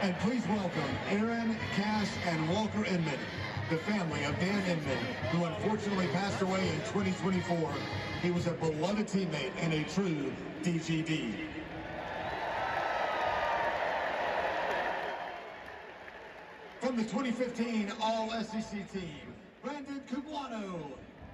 And please welcome Aaron, Cash, and Walker Inman, the family of Dan Inman, who unfortunately passed away in 2024. He was a beloved teammate and a true DGD. From the 2015 All-SEC team, Brandon Cubuano.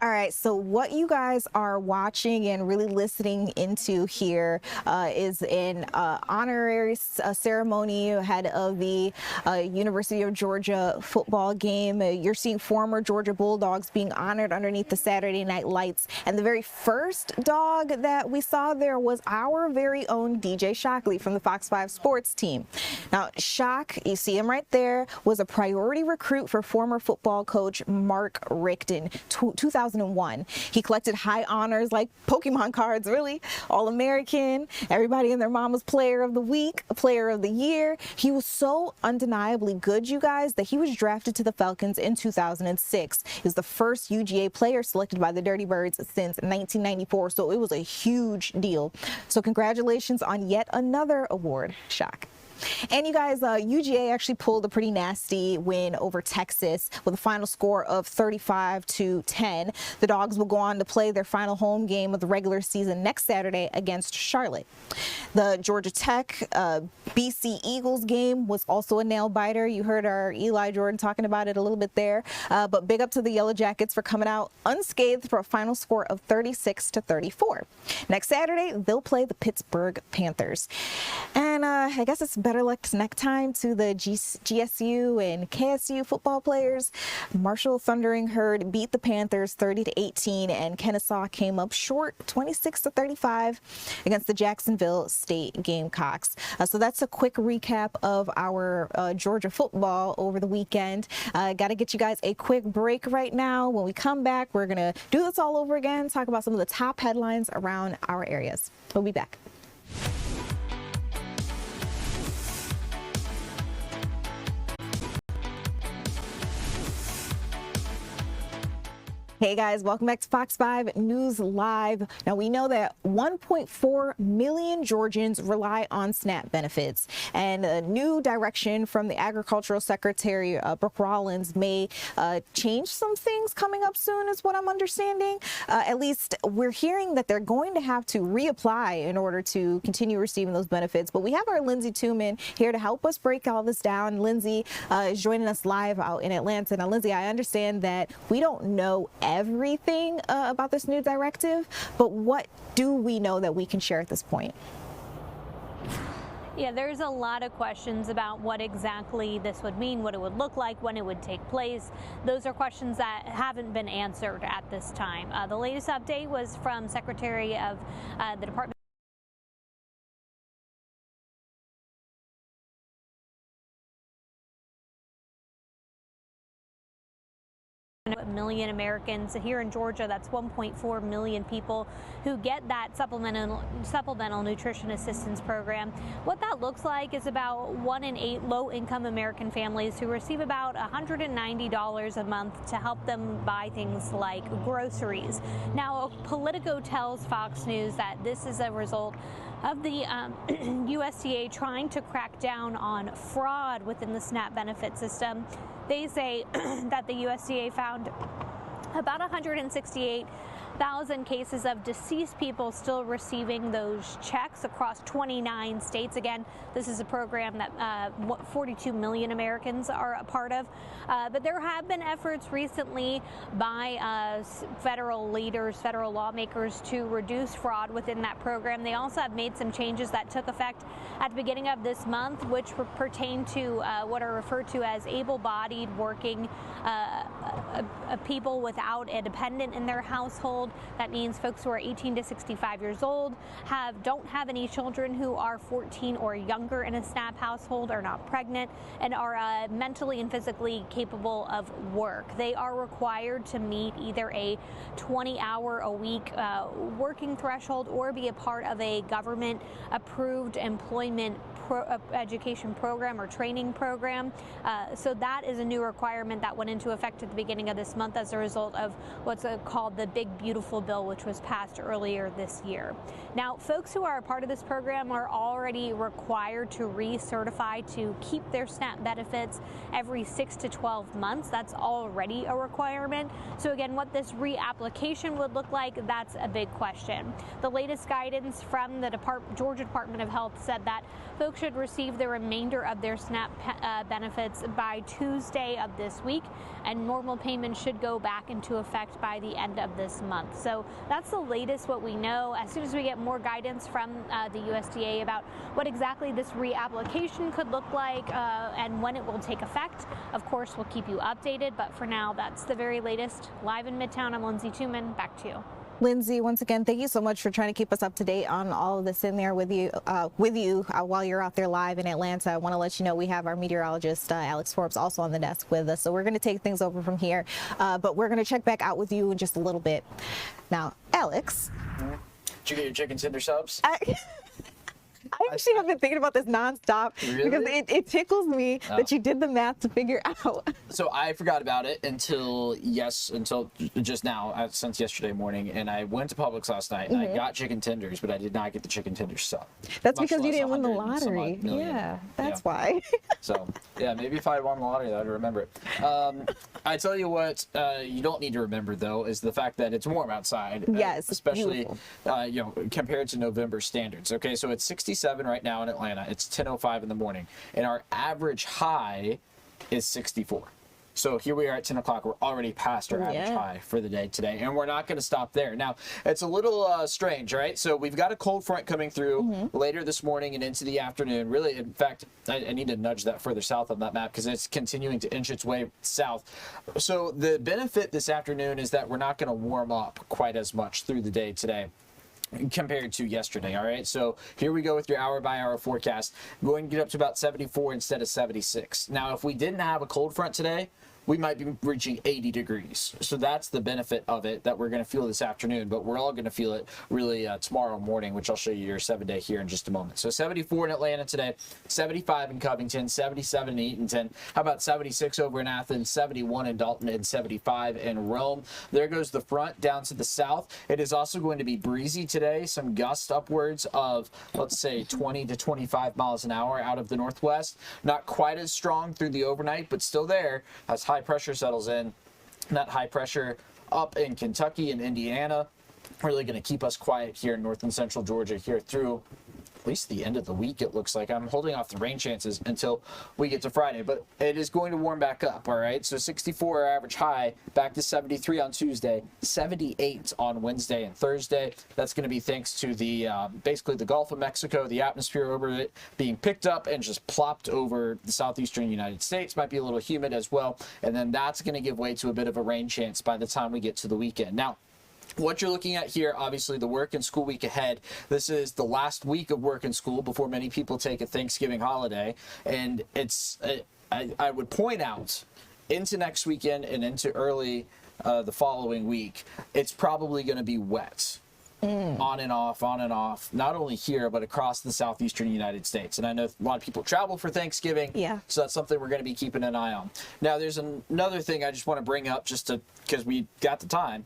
All right, so what you guys are watching and really listening into here is an honorary ceremony ahead of the University of Georgia football game. You're seeing former Georgia Bulldogs being honored underneath the Saturday Night Lights. And the very first dog that we saw there was our very own DJ Shockley from the Fox 5 Sports team. Now, Shock, you see him right there, was a priority recruit for former football coach Mark Richten, 2001. He collected high honors like Pokemon cards, really, All-American, everybody and their mama's player of the week, player of the year. He was so undeniably good, you guys, that he was drafted to the Falcons in 2006. He was the first UGA player selected by the Dirty Birds since 1994, so it was a huge deal. So congratulations on yet another award, Shock. And you guys, UGA actually pulled a pretty nasty win over Texas with a final score of 35-10. The Dogs will go on to play their final home game of the regular season next Saturday against Charlotte. The Georgia Tech BC Eagles game was also a nail biter. You heard our Eli Jordan talking about it a little bit there. But big up to the Yellow Jackets for coming out unscathed for a final score of 36-34. Next Saturday, they'll play the Pittsburgh Panthers. And I guess it's better luck next time to the GSU and KSU football players. Marshall Thundering Herd beat the Panthers 30-18, and Kennesaw came up short 26-35 against the Jacksonville State Gamecocks. So that's a quick recap of our Georgia football over the weekend. Got to get you guys a quick break right now. When we come back, we're going to do this all over again, talk about some of the top headlines around our areas. We'll be back. Hey guys, welcome back to Fox 5 News Live. Now we know that 1.4 million Georgians rely on SNAP benefits, and a new direction from the Agricultural Secretary Brooke Rollins may change some things coming up soon, is what I'm understanding. At least we're hearing that they're going to have to reapply in order to continue receiving those benefits. But we have our Lindsay Tuman here to help us break all this down. Lindsay is joining us live out in Atlanta. Now, Lindsay, I understand that we don't know everything about this new directive, but what do we know that we can share at this point? Yeah, there's a lot of questions about what exactly this would mean, what it would look like, when it would take place. Those are questions that haven't been answered at this time. The latest update was from Secretary of the Department million Americans here in Georgia. That's 1.4 million people who get that supplemental nutrition assistance program. What that looks like is about 1 in 8 low-income American families who receive about $190 a month to help them buy things like groceries. Now, Politico tells Fox News that this is a result of the USDA trying to crack down on fraud within the SNAP benefit system. They say that the USDA found about 168,000 cases of deceased people still receiving those checks across 29 states. Again, this is a program that 42 million Americans are a part of. But there have been efforts recently by federal leaders, federal lawmakers to reduce fraud within that program. They also have made some changes that took effect at the beginning of this month, which pertain to what are referred to as able-bodied working people without a dependent in their household. That means folks who are 18 to 65 years old, don't have any children who are 14 or younger in a SNAP household, are not pregnant, and are mentally and physically capable of work. They are required to meet either a 20-hour-a-week working threshold or be a part of a government-approved employment education program or training program. So that is a new requirement that went into effect at the beginning of this month as a result of what's called the Big Beautiful Bill, which was passed earlier this year. Now, folks who are a part of this program are already required to recertify to keep their SNAP benefits every 6 to 12 months. That's already a requirement. So again, what this reapplication would look like, that's a big question. The latest guidance from the Georgia Department of Health said that folks should receive the remainder of their SNAP benefits by Tuesday of this week, and normal payments should go back into effect by the end of this month. So that's the latest what we know. As soon as we get more guidance from the USDA about what exactly this reapplication could look like and when it will take effect, of course, we'll keep you updated. But for now, that's the very latest. Live in Midtown, I'm Lindsay Tuman. Back to you. Lindsay, once again, thank you so much for trying to keep us up to date on all of this in there with you while you're out there live in Atlanta. I want to let you know we have our meteorologist, Alex Forbes, also on the desk with us. So we're going to take things over from here, but we're going to check back out with you in just a little bit. Now, Alex. Did you get your chicken tender subs? I actually have been thinking about this nonstop because it tickles me that you did the math to figure out. So I forgot about it until just now, since yesterday morning, and I went to Publix last night and I got chicken tenders, but I did not get the chicken tender sub. That's because you didn't win the lottery. Yeah, that's why. So yeah, maybe if I won the lottery, I'd remember it. I tell you what, you don't need to remember though is the fact that it's warm outside. Yes, especially compared to November standards. Okay, so it's 67 right now in Atlanta. It's 10:05 in the morning, and our average high is 64. So here we are at 10 o'clock. We're already past our average high for the day today, and we're not going to stop there. Now, it's a little strange, right? So we've got a cold front coming through later this morning and into the afternoon. Really, in fact, I need to nudge that further south on that map because it's continuing to inch its way south. So the benefit this afternoon is that we're not going to warm up quite as much through the day today compared to yesterday. All right, so here we go with your hour-by-hour forecast. Going to get up to about 74 instead of 76. Now, if we didn't have a cold front today, we might be reaching 80 degrees. So that's the benefit of it that we're going to feel this afternoon, but we're all going to feel it really tomorrow morning, which I'll show you your 7-day here in just a moment. So 74 in Atlanta today, 75 in Covington, 77 in Eatonton. How about 76 over in Athens, 71 in Dalton, and 75 in Rome. There goes the front down to the south. It is also going to be breezy today. Some gusts upwards of, let's say, 20 to 25 miles an hour out of the northwest. Not quite as strong through the overnight, but still there as high pressure settles in. That high pressure up in Kentucky and Indiana really going to keep us quiet here in north and central Georgia here through at least the end of the week, it looks like. I'm holding off the rain chances until we get to Friday, but it is going to warm back up, all right? So 64 average high, back to 73 on Tuesday, 78 on Wednesday and Thursday. That's going to be thanks to the basically the Gulf of Mexico, the atmosphere over it being picked up and just plopped over the southeastern United States. Might be a little humid as well, and then that's going to give way to a bit of a rain chance by the time we get to the weekend. Now, what you're looking at here, obviously the work and school week ahead. This is the last week of work and school before many people take a Thanksgiving holiday. And it's, I would point out, into next weekend and into early the following week, it's probably going to be wet. On and off, not only here, but across the southeastern United States. And I know a lot of people travel for Thanksgiving, so that's something we're going to be keeping an eye on. Now, there's another thing I just want to bring up just because we got the time.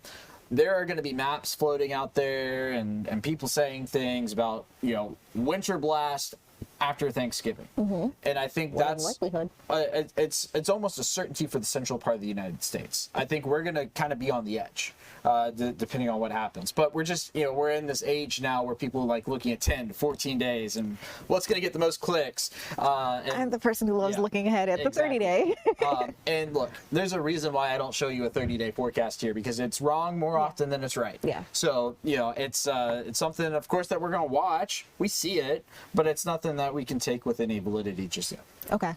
There are going to be maps floating out there and people saying things about, winter blast after Thanksgiving. And I think that's it's almost a certainty for the central part of the United States. I think we're going to kind of be on the edge, depending on what happens. But we're just, we're in this age now where people like looking at 10 to 14 days and what's going to get the most clicks. I'm the person who loves looking ahead at the 30-day. And look, there's a reason why I don't show you a 30-day forecast here, because it's wrong more often than it's right. So, it's something, of course, that we're going to watch. We see it, but it's nothing that we can take with any validity just yet. Okay.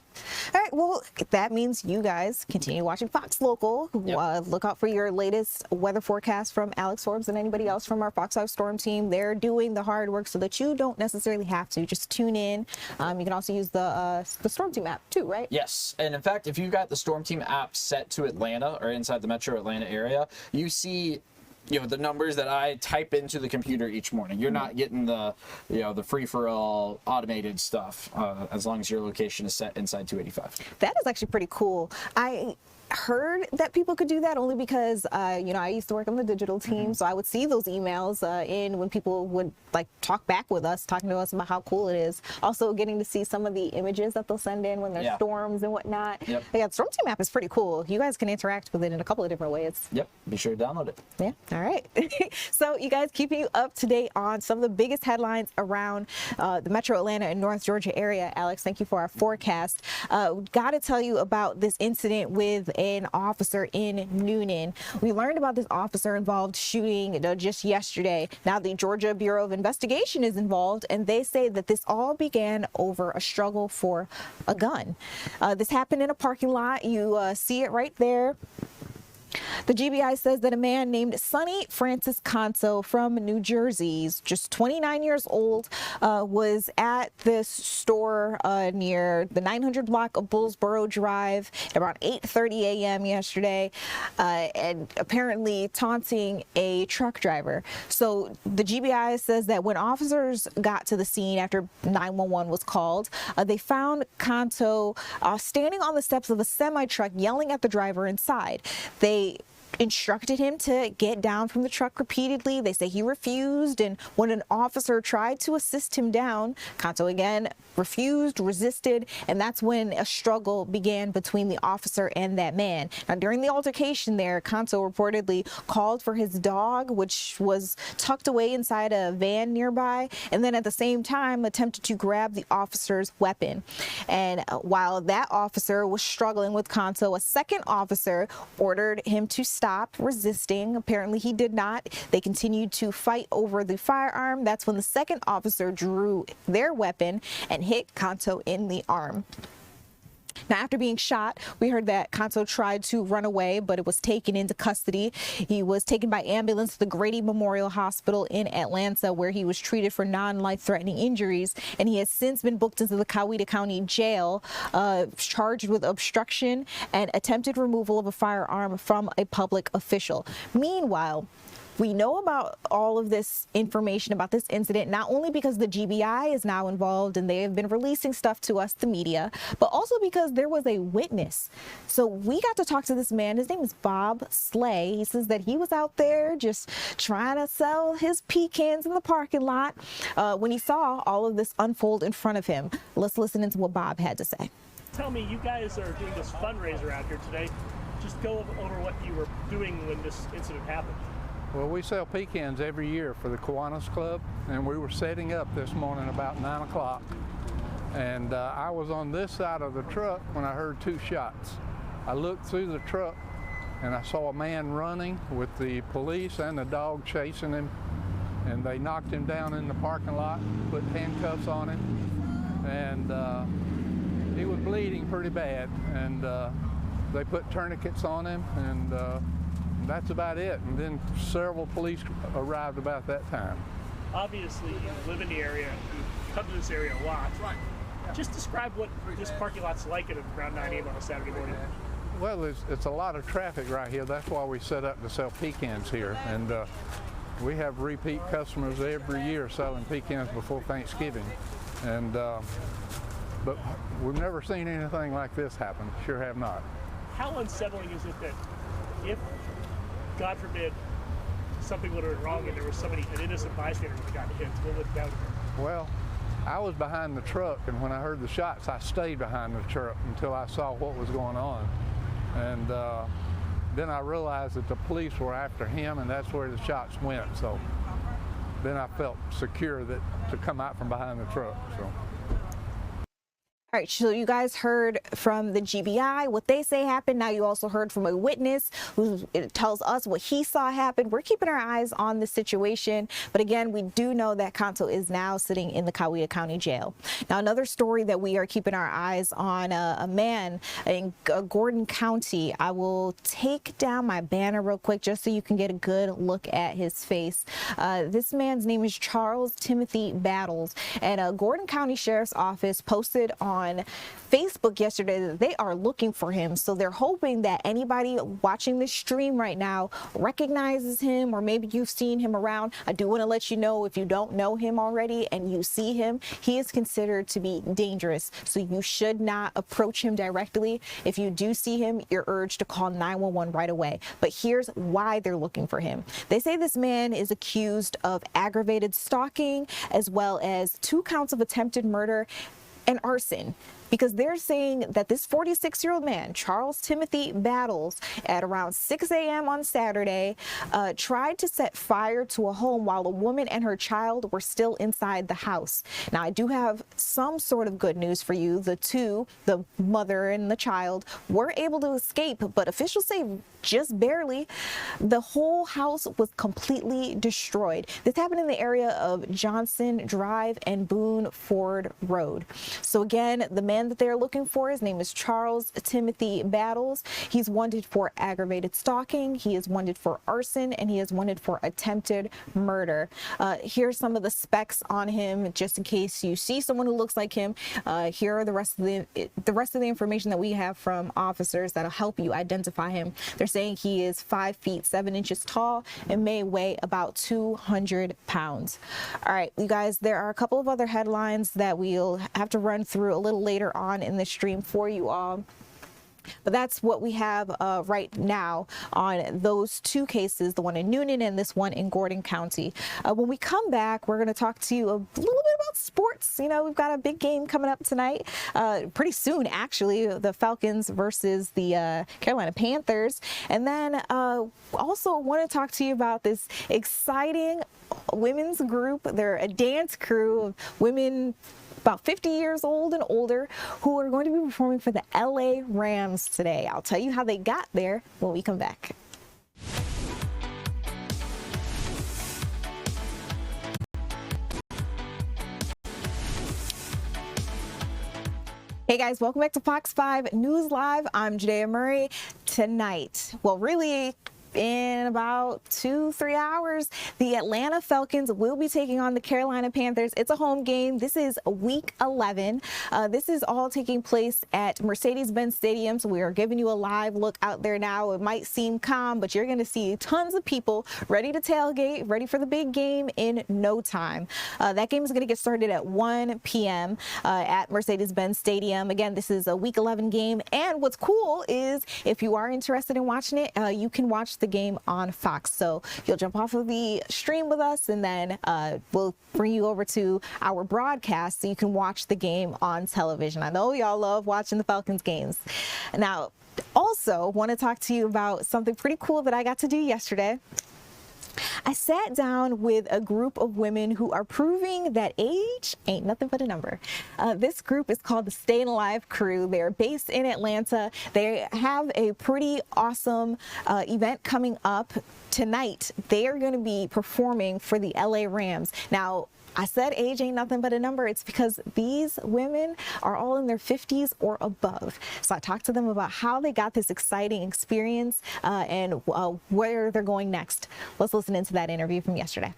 All right. Well, that means you guys continue watching Fox Local. Look out for your latest weather forecast from Alex Forbes and anybody else from our Fox 5 Storm team. They're doing the hard work so that you don't necessarily have to. Just tune in. You can also use the Storm Team app too, right? Yes. And in fact, if you've got the Storm Team app set to Atlanta or inside the metro Atlanta area, you see the numbers that I type into the computer each morning. You're not getting the the free-for-all automated stuff as long as your location is set inside 285. That is actually pretty cool. I heard that people could do that only because I used to work on the digital team, so I would see those emails in when people would like talk back with us, talking to us about how cool it is. Also getting to see some of the images that they'll send in when there's storms and whatnot. The Storm Team app is pretty cool. You guys can interact with it in a couple of different ways. Be sure to download it. All right. So you guys, keeping you up to date on some of the biggest headlines around the metro Atlanta and North Georgia area. Alex, thank you for our forecast. Got to tell you about this incident with an officer in Newnan. We learned about this officer involved shooting just yesterday. Now the Georgia Bureau of Investigation is involved, and they say that this all began over a struggle for a gun. This happened in a parking lot. You see it right there. The GBI says that a man named Sonny Francis Conso from New Jersey, just 29 years old, was at this store near the 900 block of Bullsboro Drive at around 8:30 a.m. yesterday, and apparently taunting a truck driver. So the GBI says that when officers got to the scene after 911 was called, they found Conso standing on the steps of a semi-truck yelling at the driver inside. They instructed him to get down from the truck repeatedly. They say he refused, and when an officer tried to assist him down, Conso again refused, resisted, and that's when a struggle began between the officer and that man. Now, during the altercation there, Conso reportedly called for his dog, which was tucked away inside a van nearby, and then at the same time attempted to grab the officer's weapon. And while that officer was struggling with Conso, a second officer ordered him to stop resisting. Apparently he did not. They continued to fight over the firearm. That's when the second officer drew their weapon and hit Conso in the arm. Now, after being shot, we heard that Conso tried to run away, but it was taken into custody. He was taken by ambulance to the Grady Memorial Hospital in Atlanta, where he was treated for non-life-threatening injuries, and he has since been booked into the Coweta County Jail, charged with obstruction and attempted removal of a firearm from a public official. Meanwhile, we know about all of this information about this incident, not only because the GBI is now involved and they have been releasing stuff to us, the media, but also because there was a witness. So we got to talk to this man. His name is Bob Slay. He says that he was out there just trying to sell his pecans in the parking lot when he saw all of this unfold in front of him. Let's listen into what Bob had to say. Tell me, you guys are doing this fundraiser out here today. Just go over what you were doing when this incident happened. Well, we sell pecans every year for the Kiwanis Club, and we were setting up this morning about 9 o'clock. And I was on this side of the truck when I heard 2 shots. I looked through the truck and I saw a man running with the police and the dog chasing him, and they knocked him down in the parking lot, put handcuffs on him, and he was bleeding pretty bad, and they put tourniquets on him, and that's about it. And then several police arrived about that time. Obviously, you live in the area, you come to this area a lot. Just describe what this parking lot's like at around 9 a.m. on a Saturday morning. Well, it's a lot of traffic right here. That's why we set up to sell pecans here. And we have repeat customers every year selling pecans before Thanksgiving. And but we've never seen anything like this happen. Sure have not. How unsettling is it that if, God forbid, something would have been wrong and there was somebody, an innocent bystander would have gotten hit, what would that have been? Well, I was behind the truck, and when I heard the shots, I stayed behind the truck until I saw what was going on. And then I realized that the police were after him, and that's where the shots went. So then I felt secure that to come out from behind the truck. So. All right, so you guys heard from the GBI what they say happened. Now you also heard from a witness who tells us what he saw happen. We're keeping our eyes on the situation, but again, we do know that Kanto is now sitting in the Coweta County Jail. Now, another story that we are keeping our eyes on, a man in Gordon County. I will take down my banner real quick just so you can get a good look at his face. This man's name is Charles Timothy Battles, and Gordon County Sheriff's Office posted on Facebook yesterday that they are looking for him. So they're hoping that anybody watching this stream right now recognizes him, or maybe you've seen him around. I do want to let you know, if you don't know him already and you see him, he is considered to be dangerous. So you should not approach him directly. If you do see him, you're urged to call 911 right away. But here's why they're looking for him. They say this man is accused of aggravated stalking, as well as 2 counts of attempted murder and arson, because they're saying that this 46-year-old man, Charles Timothy Battles, at around 6 a.m. on Saturday, tried to set fire to a home while a woman and her child were still inside the house. Now, I do have some sort of good news for you. The mother and the child, were able to escape, but officials say just barely. The whole house was completely destroyed. This happened in the area of Johnson Drive and Boone Ford Road. So again, the man that they're looking for, his name is Charles Timothy Battles. He's wanted for aggravated stalking, he is wanted for arson, and he is wanted for attempted murder. Here's some of the specs on him, just in case you see someone who looks like him. Here are the rest of the information that we have from officers that'll help you identify him. They're saying he is 5 feet 7 inches tall and may weigh about 200 pounds. All right, you guys, there are a couple of other headlines that we'll have to run through a little later on in the stream for you all. But that's what we have right now on those 2 cases, the one in Newnan and this one in Gordon County. When we come back, we're going to talk to you a little bit about sports. You know, we've got a big game coming up tonight, pretty soon, actually, the Falcons versus the Carolina Panthers. And then also want to talk to you about this exciting women's group. They're a dance crew of women about 50 years old and older who are going to be performing for the LA Rams today. I'll tell you how they got there when we come back. Hey guys, welcome back to Fox 5 News Live. I'm Judea Murray. Tonight, well, really, in about 2-3 hours, the Atlanta Falcons will be taking on the Carolina Panthers. It's a home game. This is week 11. This is all taking place at Mercedes-Benz Stadium, so we are giving you a live look out there now. It might seem calm, but you're going to see tons of people ready to tailgate, ready for the big game in no time. That game is going to get started at 1 p.m. At Mercedes-Benz Stadium. Again, this is a week 11 game, and what's cool is if you are interested in watching it, you can watch the game on Fox. So you'll jump off of the stream with us, and then we'll bring you over to our broadcast so you can watch the game on television. I know y'all love watching the Falcons games. Now, also want to talk to you about something pretty cool that I got to do yesterday. I sat down with a group of women who are proving that age ain't nothing but a number. This group is called the Staying Alive Crew. They're based in Atlanta. They have a pretty awesome event coming up tonight. They are going to be performing for the LA Rams. Now, I said age ain't nothing but a number. It's because these women are all in their 50s or above. So I talked to them about how they got this exciting experience and where they're going next. Let's listen into that interview from yesterday.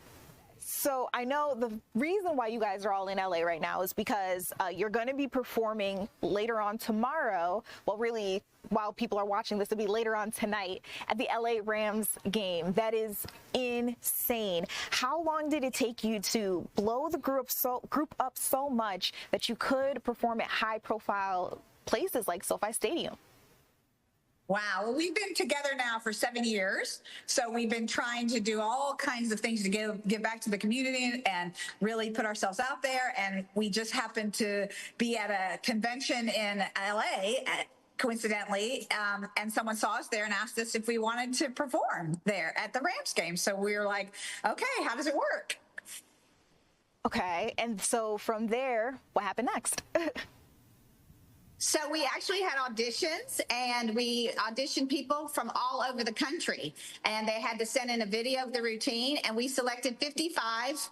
So I know the reason why you guys are all in LA right now is because you're going to be performing later on tomorrow. Well, really, while people are watching this, it'll be later on tonight at the LA Rams game. That is insane. How long did it take you to blow the group up so much that you could perform at high-profile places like SoFi Stadium? Wow. Well, we've been together now for 7 years. So we've been trying to do all kinds of things to give back to the community and really put ourselves out there. And we just happened to be at a convention in LA, coincidentally, and someone saw us there and asked us if we wanted to perform there at the Rams game. So we were like, okay, how does it work? Okay. And so from there, what happened next? So we actually had auditions, and we auditioned people from all over the country, and they had to send in a video of the routine, and we selected 55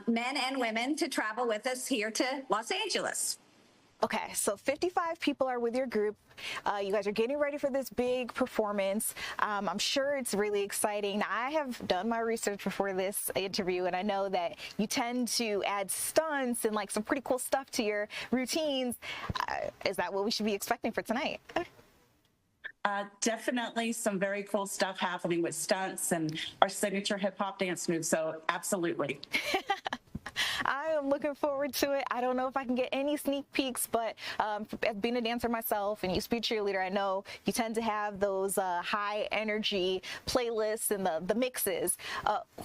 men and women to travel with us here to Los Angeles. Okay, so 55 people are with your group. You guys are getting ready for this big performance. I'm sure it's really exciting. Now, I have done my research before this interview, and I know that you tend to add stunts and like some pretty cool stuff to your routines. Is that what we should be expecting for tonight? Definitely some very cool stuff happening with stunts and our signature hip hop dance moves. So absolutely. I am looking forward to it. I don't know if I can get any sneak peeks, but as being a dancer myself and used to be a cheerleader, I know you tend to have those high energy playlists and the mixes.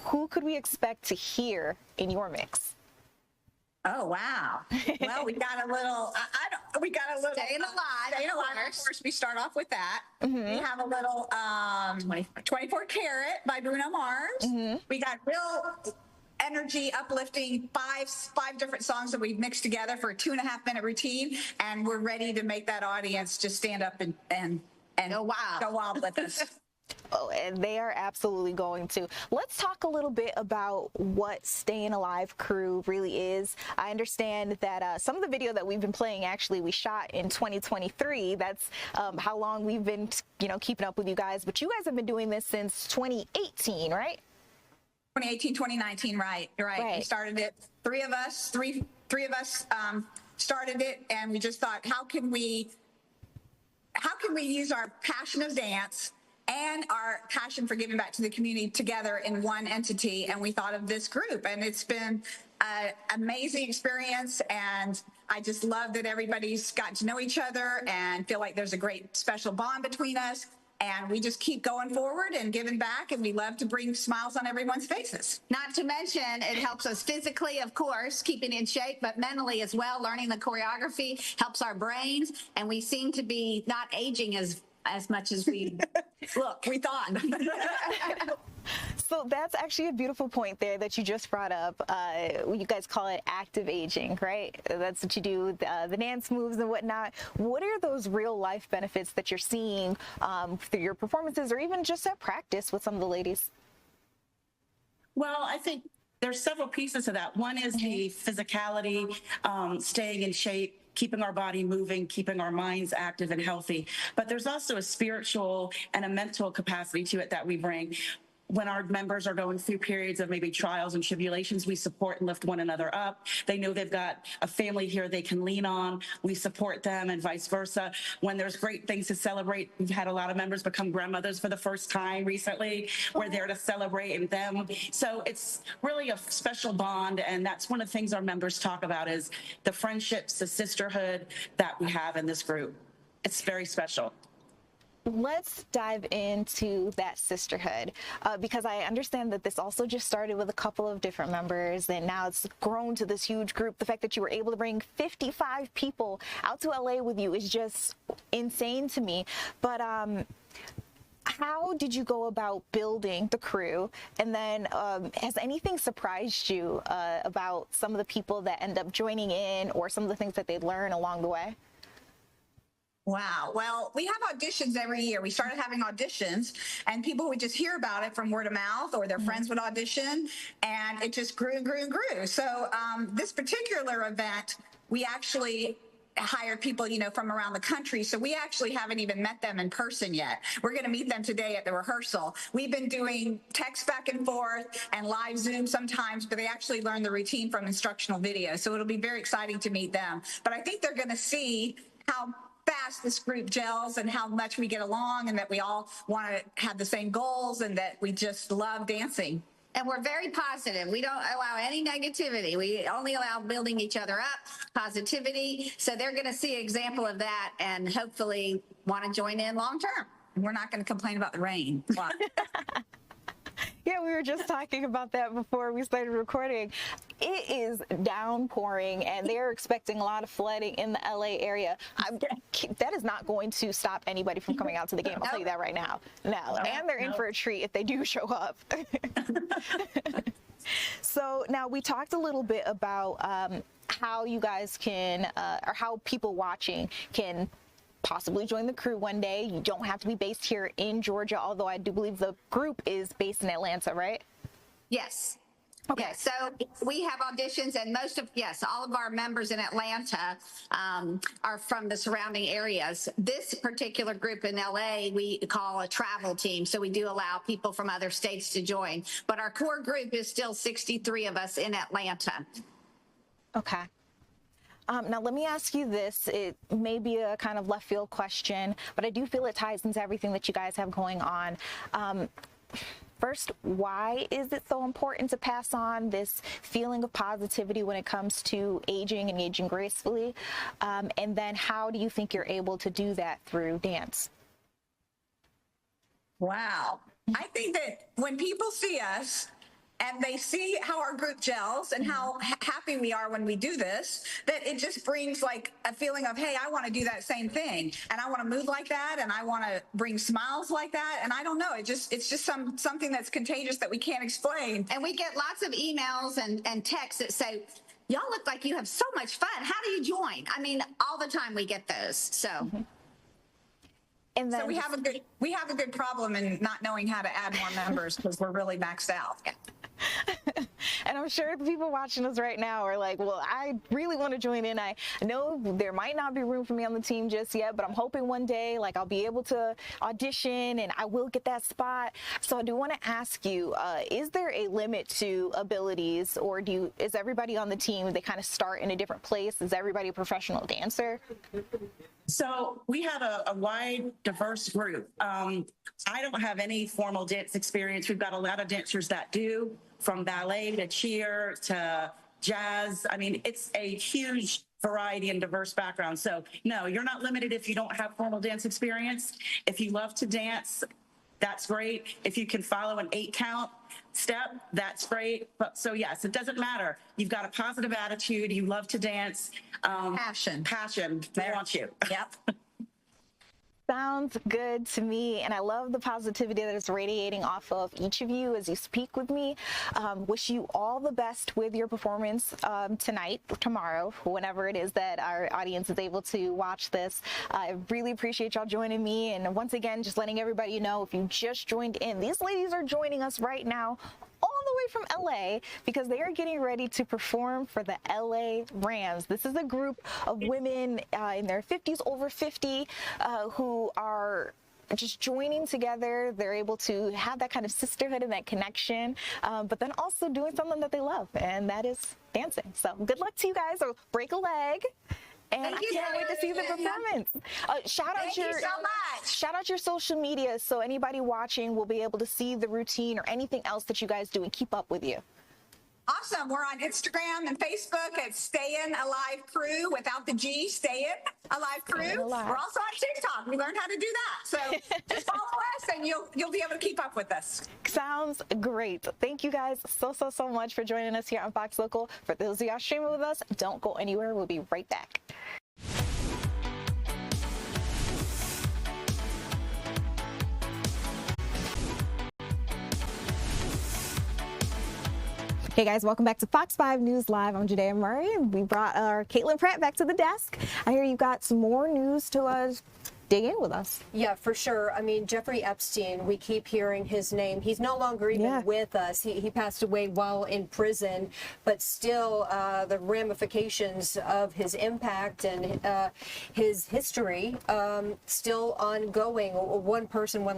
Who could we expect to hear in your mix? Oh, wow. Well, we got a little, Staying Alive. Of course, we start off with that. Mm-hmm. We have a little 24 Karat by Bruno Mars. Mm-hmm. We got real energy uplifting five different songs that we've mixed together for a 2.5-minute routine, and we're ready to make that audience just stand up and go wild with us. Oh, and they are absolutely going to. Let's talk a little bit about what Staying Alive Crew really is. I understand that some of the video that we've been playing, actually, we shot in 2023. That's how long we've been, keeping up with you guys. But you guys have been doing this since 2018, right? 2018, 2019, right. We started it. Three of us started it, and we just thought, how can we use our passion of dance and our passion for giving back to the community together in one entity? And we thought of this group, and it's been an amazing experience. And I just love that everybody's got to know each other and feel like there's a great special bond between us. And we just keep going forward and giving back, and we love to bring smiles on everyone's faces. Not to mention, it helps us physically, of course, keeping in shape, but mentally as well. Learning the choreography helps our brains, and we seem to be not aging as much as we we thought. So that's actually a beautiful point there that you just brought up. You guys call it active aging, right? That's what you do, the dance moves and whatnot. What are those real life benefits that you're seeing through your performances or even just at practice with some of the ladies? Well, I think there's several pieces to that. One is the physicality, staying in shape, keeping our body moving, keeping our minds active and healthy. But there's also a spiritual and a mental capacity to it that we bring. When our members are going through periods of maybe trials and tribulations, we support and lift one another up. They know they've got a family here they can lean on. We support them and vice versa. When there's great things to celebrate, we've had a lot of members become grandmothers for the first time recently. We're there to celebrate them. So it's really a special bond, and that's one of the things our members talk about is the friendships, the sisterhood that we have in this group. It's very special. Let's dive into that sisterhood because I understand that this also just started with a couple of different members and now it's grown to this huge group. The fact that you were able to bring 55 people out to LA with you is just insane to me. But how did you go about building the crew? And then has anything surprised you about some of the people that end up joining in or some of the things that they learn along the way? Wow. Well, we have auditions every year. We started having auditions, and people would just hear about it from word of mouth, or their friends would audition, and it just grew and grew and grew. So this particular event, we actually hired people, from around the country. So we actually haven't even met them in person yet. We're going to meet them today at the rehearsal. We've been doing text back and forth and live Zoom sometimes, but they actually learn the routine from instructional videos. So it'll be very exciting to meet them. But I think they're going to see how fast this group gels and how much we get along, and that we all want to have the same goals, and that we just love dancing. And we're very positive. We don't allow any negativity. We only allow building each other up, positivity. So they're going to see an example of that and hopefully want to join in long term. We're not going to complain about the rain. Yeah, we were just talking about that before we started recording. It is downpouring, and they're expecting a lot of flooding in the LA area. That is not going to stop anybody from coming out to the game. I'll tell you that right now. No, and they're in for a treat if they do show up. So now we talked a little bit about how you guys can, or how people watching can possibly join the crew one day. You don't have to be based here in Georgia, although I do believe the group is based in Atlanta, right? Yes. Okay. Yeah, so we have auditions, and all of our members in Atlanta are from the surrounding areas. This particular group in LA, we call a travel team. So we do allow people from other states to join, but our core group is still 63 of us in Atlanta. Okay. Now, let me ask you this. It may be a kind of left field question, but I do feel it ties into everything that you guys have going on. First, why is it so important to pass on this feeling of positivity when it comes to aging and aging gracefully? And then how do you think you're able to do that through dance? Wow. I think that when people see us, and they see how our group gels and how happy we are when we do this, that it just brings like a feeling of, hey, I want to do that same thing, and I want to move like that, and I want to bring smiles like that. And I don't know, it's just something that's contagious that we can't explain. And we get lots of emails and texts that say, y'all look like you have so much fun. How do you join? I mean, all the time we get those. So. And then so we have a good problem in not knowing how to add more members, because we're really maxed out. And I'm sure the people watching us right now are like, well, I really want to join in. I know there might not be room for me on the team just yet, but I'm hoping one day, like, I'll be able to audition and I will get that spot. So I do want to ask you, is there a limit to abilities, or is everybody on the team, they kind of start in a different place? Is everybody a professional dancer? So we have a wide, diverse group. I don't have any formal dance experience. We've got a lot of dancers that do, from ballet to cheer to jazz. I mean, it's a huge variety and diverse background. So no, you're not limited if you don't have formal dance experience. If you love to dance, that's great. If you can follow an 8-count step, that's great. But so yes, it doesn't matter. You've got a positive attitude. You love to dance. Passion. They want you. Yep. Sounds good to me, and I love the positivity that is radiating off of each of you as you speak with me. Wish you all the best with your performance tonight or tomorrow, whenever it is that our audience is able to watch this. I really appreciate y'all joining me, and once again, just letting everybody know, if you just joined in, these ladies are joining us right now all the way from LA because they are getting ready to perform for the LA Rams. This is a group of women in their 50s, over 50, who are just joining together. They're able to have that kind of sisterhood and that connection, but then also doing something that they love, and that is dancing. So good luck to you guys, or break a leg. And I can't wait to see the performance. Thank you so much. Shout out your social media so anybody watching will be able to see the routine or anything else that you guys do and keep up with you. Awesome. We're on Instagram and Facebook at Stayin' Alive Crew, without the G, Stayin' Alive Crew. We're also on TikTok. We learned how to do that. So just follow us and you'll be able to keep up with us. Sounds great. Thank you guys so much for joining us here on Fox Local. For those of y'all streaming with us, don't go anywhere. We'll be right back. Hey guys, welcome back to Fox 5 News Live. I'm Judea Murray, and we brought our Caitlin Pratt back to the desk. I hear you've got some more news to dig in with us. Yeah, for sure. I mean, Jeffrey Epstein, we keep hearing his name. He's no longer even with us. He passed away while in prison, but still the ramifications of his impact and his history still ongoing. One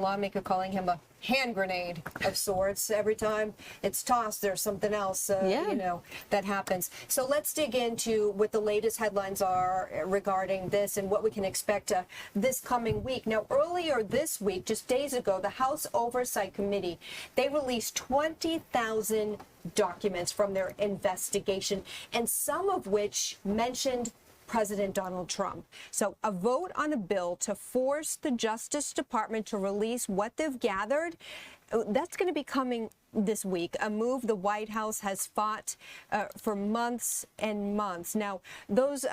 lawmaker calling him a hand grenade of sorts. Every time it's tossed, there's something else, you know, that happens. So let's dig into what the latest headlines are regarding this and what we can expect this coming week. Now, earlier this week, just days ago, the House Oversight Committee, they released 20,000 documents from their investigation, and some of which mentioned President Donald Trump. So a vote on a bill to force the Justice Department to release what they've gathered, that's going to be coming this week, a move the White House has fought for months and months. Now, those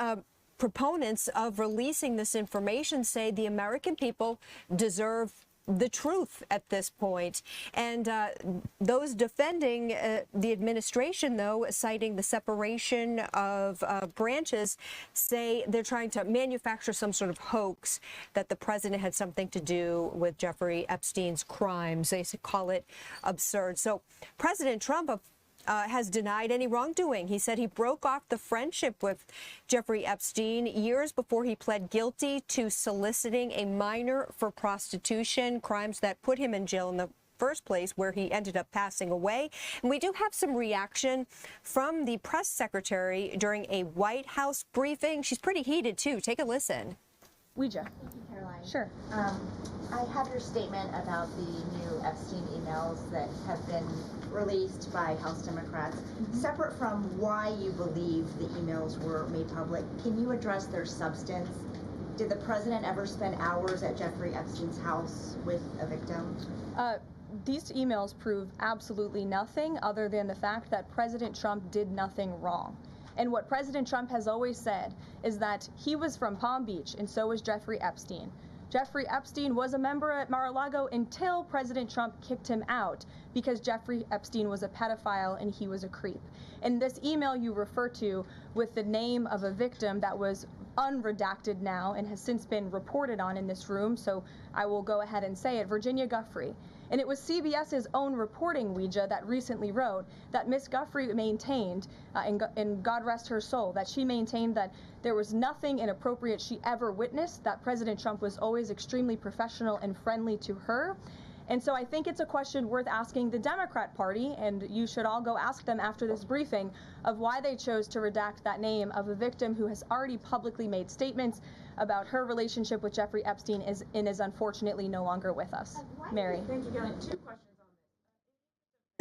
proponents of releasing this information say the American people deserve the truth at this point. And those defending the administration, though, citing the separation of branches, say they're trying to manufacture some sort of hoax that the president had something to do with Jeffrey Epstein's crimes. They call it absurd. So President Trump has denied any wrongdoing. He said he broke off the friendship with Jeffrey Epstein years before he pled guilty to soliciting a minor for prostitution, crimes that put him in jail in the first place, where he ended up passing away. And we do have some reaction from the press secretary during a White House briefing. She's pretty heated, too. Take a listen. Ouija. Thank you, Caroline. Sure. I have your statement about the new Epstein emails that have been released by House Democrats. Separate from why you believe the emails were made public, can you address their substance? Did the president ever spend hours at Jeffrey Epstein's house with a victim? These emails prove absolutely nothing other than the fact that President Trump did nothing wrong. And what President Trump has always said is that he was from Palm Beach, and so was Jeffrey Epstein. Jeffrey Epstein was a member at Mar-a-Lago until President Trump kicked him out because Jeffrey Epstein was a pedophile and he was a creep. And this email you refer to with the name of a victim that was unredacted now and has since been reported on in this room, so I will go ahead and say it, Virginia Giuffre. And it was CBS's own reporting, Ouija, that recently wrote that Miss Giuffre maintained, and God rest her soul, that she maintained that there was nothing inappropriate she ever witnessed, that President Trump was always extremely professional and friendly to her. And so I think it's a question worth asking the Democrat Party, and you should all go ask them after this briefing, of why they chose to redact that name of a victim who has already publicly made statements about her relationship with Jeffrey Epstein and is unfortunately no longer with us. Mary. Thank you, Caroline. 2 questions.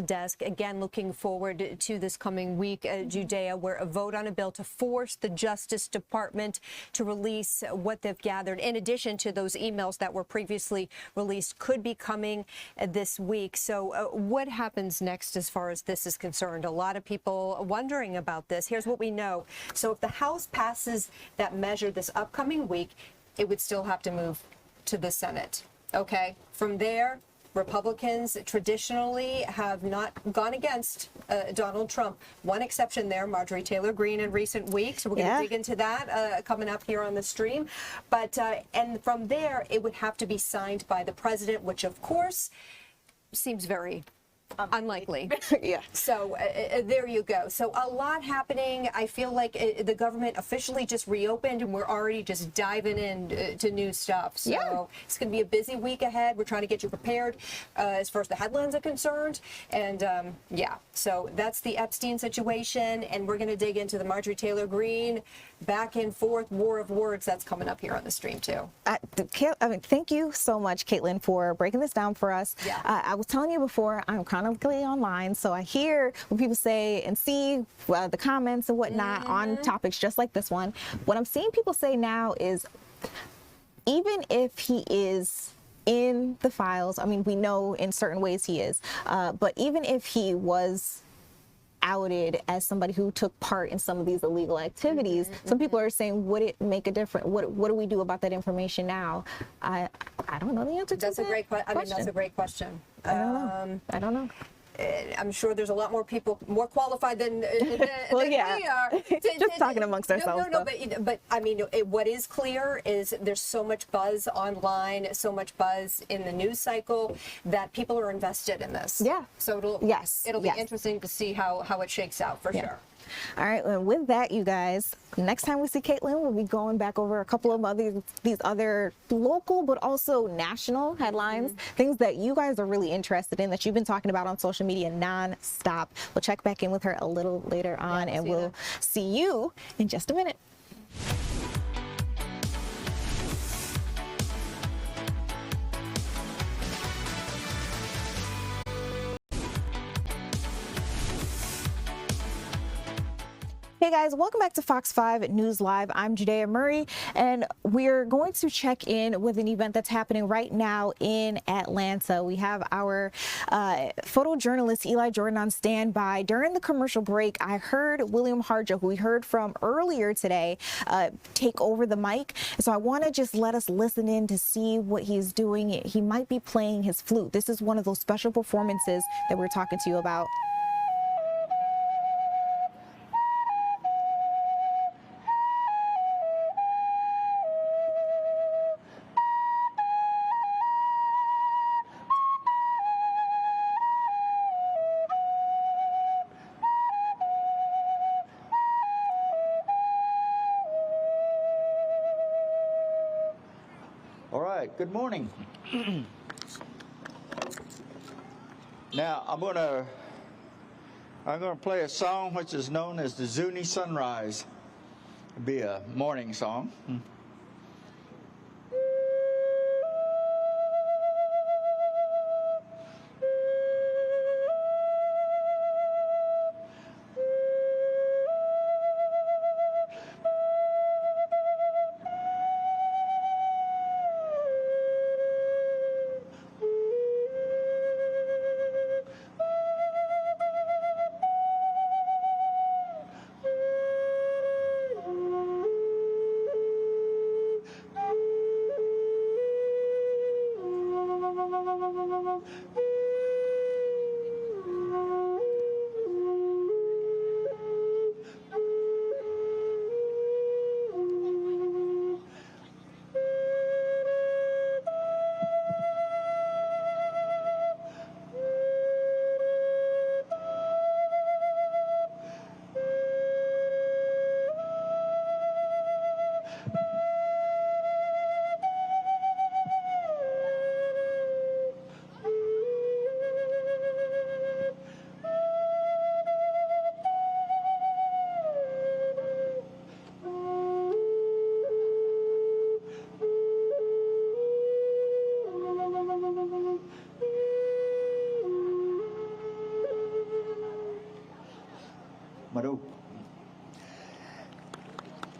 Desk again looking forward to this coming week, Judea, where a vote on a bill to force the Justice Department to release what they've gathered, in addition to those emails that were previously released, could be coming this week. So what happens next as far as this is concerned? A lot of people wondering about this. Here's what we know. So if the House passes that measure this upcoming week, it would still have to move to the Senate. Okay, from there, Republicans traditionally have not gone against Donald Trump. One exception there, Marjorie Taylor Greene, in recent weeks. We're going to dig into that coming up here on the stream. But and from there, it would have to be signed by the president, which, of course, seems very unlikely. Yeah. So there you go. So a lot happening. I feel like the government officially just reopened and we're already just diving into new stuff. So it's going to be a busy week ahead. We're trying to get you prepared as far as the headlines are concerned. And yeah, so that's the Epstein situation. And we're going to dig into the Marjorie Taylor Greene back and forth war of words that's coming up here on the stream too. I mean, thank you so much, Caitlin, for breaking this down for us. Yeah. I was telling you before, I'm chronically online, so I hear what people say and see the comments and whatnot on topics just like this one. What I'm seeing people say now is, even if he is in the files, I mean, we know in certain ways he is, but even if he was outed as somebody who took part in some of these illegal activities, some people are saying, would it make a difference? What do we do about that information now? I don't know the answer to that. That's a great question. I mean, that's a great question. I don't know. I'm sure there's a lot more people more qualified than well, than yeah. we are. Just talking amongst ourselves. No, but I mean, what is clear is there's so much buzz online, so much buzz in the news cycle that people are invested in this. Yeah. So it'll be interesting to see how it shakes out for sure. All right, and with that, you guys, next time we see Caitlin, we'll be going back over a couple of these other local but also national headlines, things that you guys are really interested in that you've been talking about on social media non-stop. We'll check back in with her a little later on, and we'll see you in just a minute. Hey guys, welcome back to Fox 5 News Live. I'm Judea Murray, and we're going to check in with an event that's happening right now in Atlanta. We have our photojournalist Eli Jordan on standby. During the commercial break, I heard William Harjo, who we heard from earlier today, take over the mic. So I want to just let us listen in to see what he's doing. He might be playing his flute. This is one of those special performances that we're talking to you about. Good morning. Now I'm gonna play a song which is known as the Zuni Sunrise. It'll be a morning song.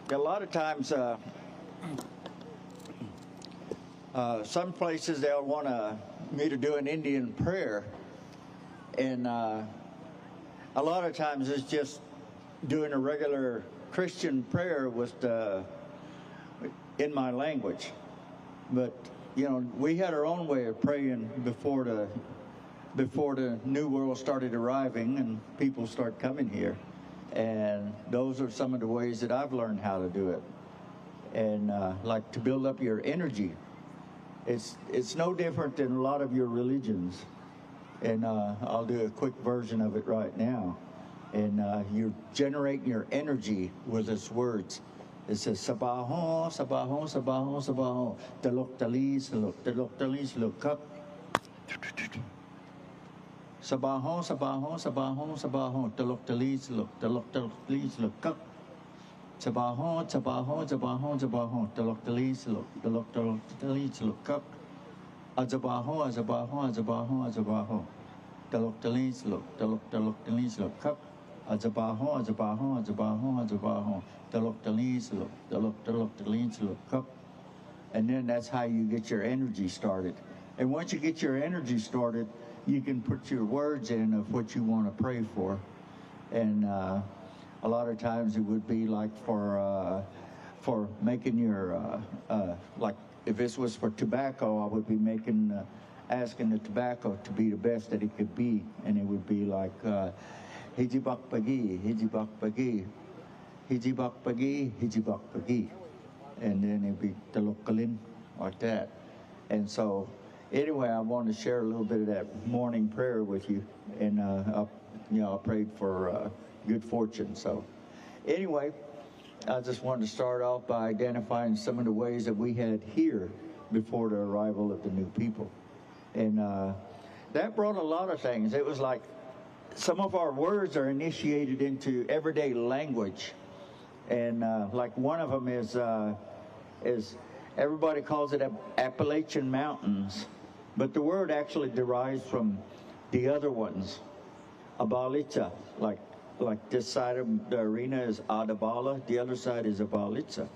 A lot of times, some places they'll want me to do an Indian prayer, and a lot of times it's just doing a regular Christian prayer in my language. But you know, we had our own way of praying before the New World started arriving and people start coming here. And those are some of the ways that I've learned how to do it. And like to build up your energy. It's no different than a lot of your religions. And I'll do a quick version of it right now. And you're generating your energy with its words. It says, Sabahon, Sabahon, Sabahon, Sabahon. Talok talis, look up. Sabahon, Sabahon, Sabahon, Sabahon. Talok talis, look up. Sabahon, Sabahon, Sabahon, Sabahon. Talok talis, look up. Azabahon, Azabahon, Azabahon, Azabahon. Talok talis, look up. Azabahon, Azabahon, Azabahon, Azabahon. Talok talis, look up. And then that's how you get your energy started. And once you get your energy started, you can put your words in of what you want to pray for. And a lot of times it would be like for making your, like if this was for tobacco, I would be making asking the tobacco to be the best that it could be, and it would be like hijibak pagi, hijibak pagi, hijibak pagi, hijibak pagi, and then it'd be talokalin like that. And so anyway, I wanted to share a little bit of that morning prayer with you, and I prayed for good fortune. So anyway, I just wanted to start off by identifying some of the ways that we had here before the arrival of the new people. And that brought a lot of things. It was like some of our words are initiated into everyday language. And like one of them is everybody calls it Appalachian Mountains, but the word actually derives from the other ones. Abalitza, like this side of the arena is Adabala, the other side is Abalitza.